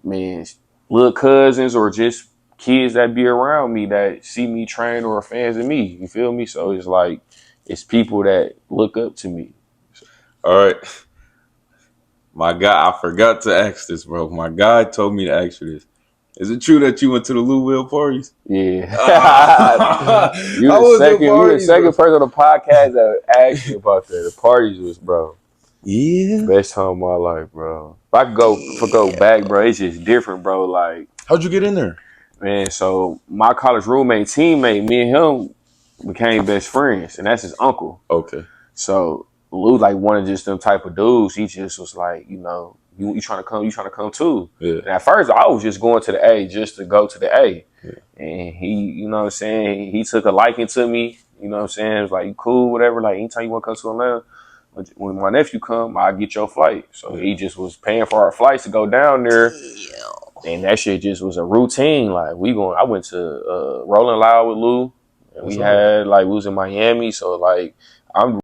[SPEAKER 2] man, little cousins, or just kids that be around me that see me train or are fans of me. You feel me? So it's like, it's people that look up to me.
[SPEAKER 1] All right. My guy, I forgot to ask this, bro. My guy told me to ask you this. Is it true that you went to the Louisville parties?
[SPEAKER 2] Yeah.
[SPEAKER 1] You
[SPEAKER 2] the second person on the podcast that asked me about that. The parties was, bro.
[SPEAKER 1] Yeah.
[SPEAKER 2] Best time of my life, bro. If I could go back, bro, it's just different, bro. Like,
[SPEAKER 1] how'd you get in there?
[SPEAKER 2] Man, so my college roommate, teammate, me and him became best friends, and that's his uncle.
[SPEAKER 1] Okay.
[SPEAKER 2] So Lou, like, one of just them type of dudes. He just was like, you trying to come? You trying to come too?
[SPEAKER 1] Yeah.
[SPEAKER 2] And at first, I was just going to the A just to go to the A. Yeah. And he, you know what I'm saying, he took a liking to me. You know what I'm saying? It was like, you cool, whatever. Like, anytime you want to come to Atlanta, when my nephew come, I'll get your flight. So he just was paying for our flights to go down there. And that shit just was a routine. Like, I went to Rolling Loud with Lou. And we was in Miami. So like, I'm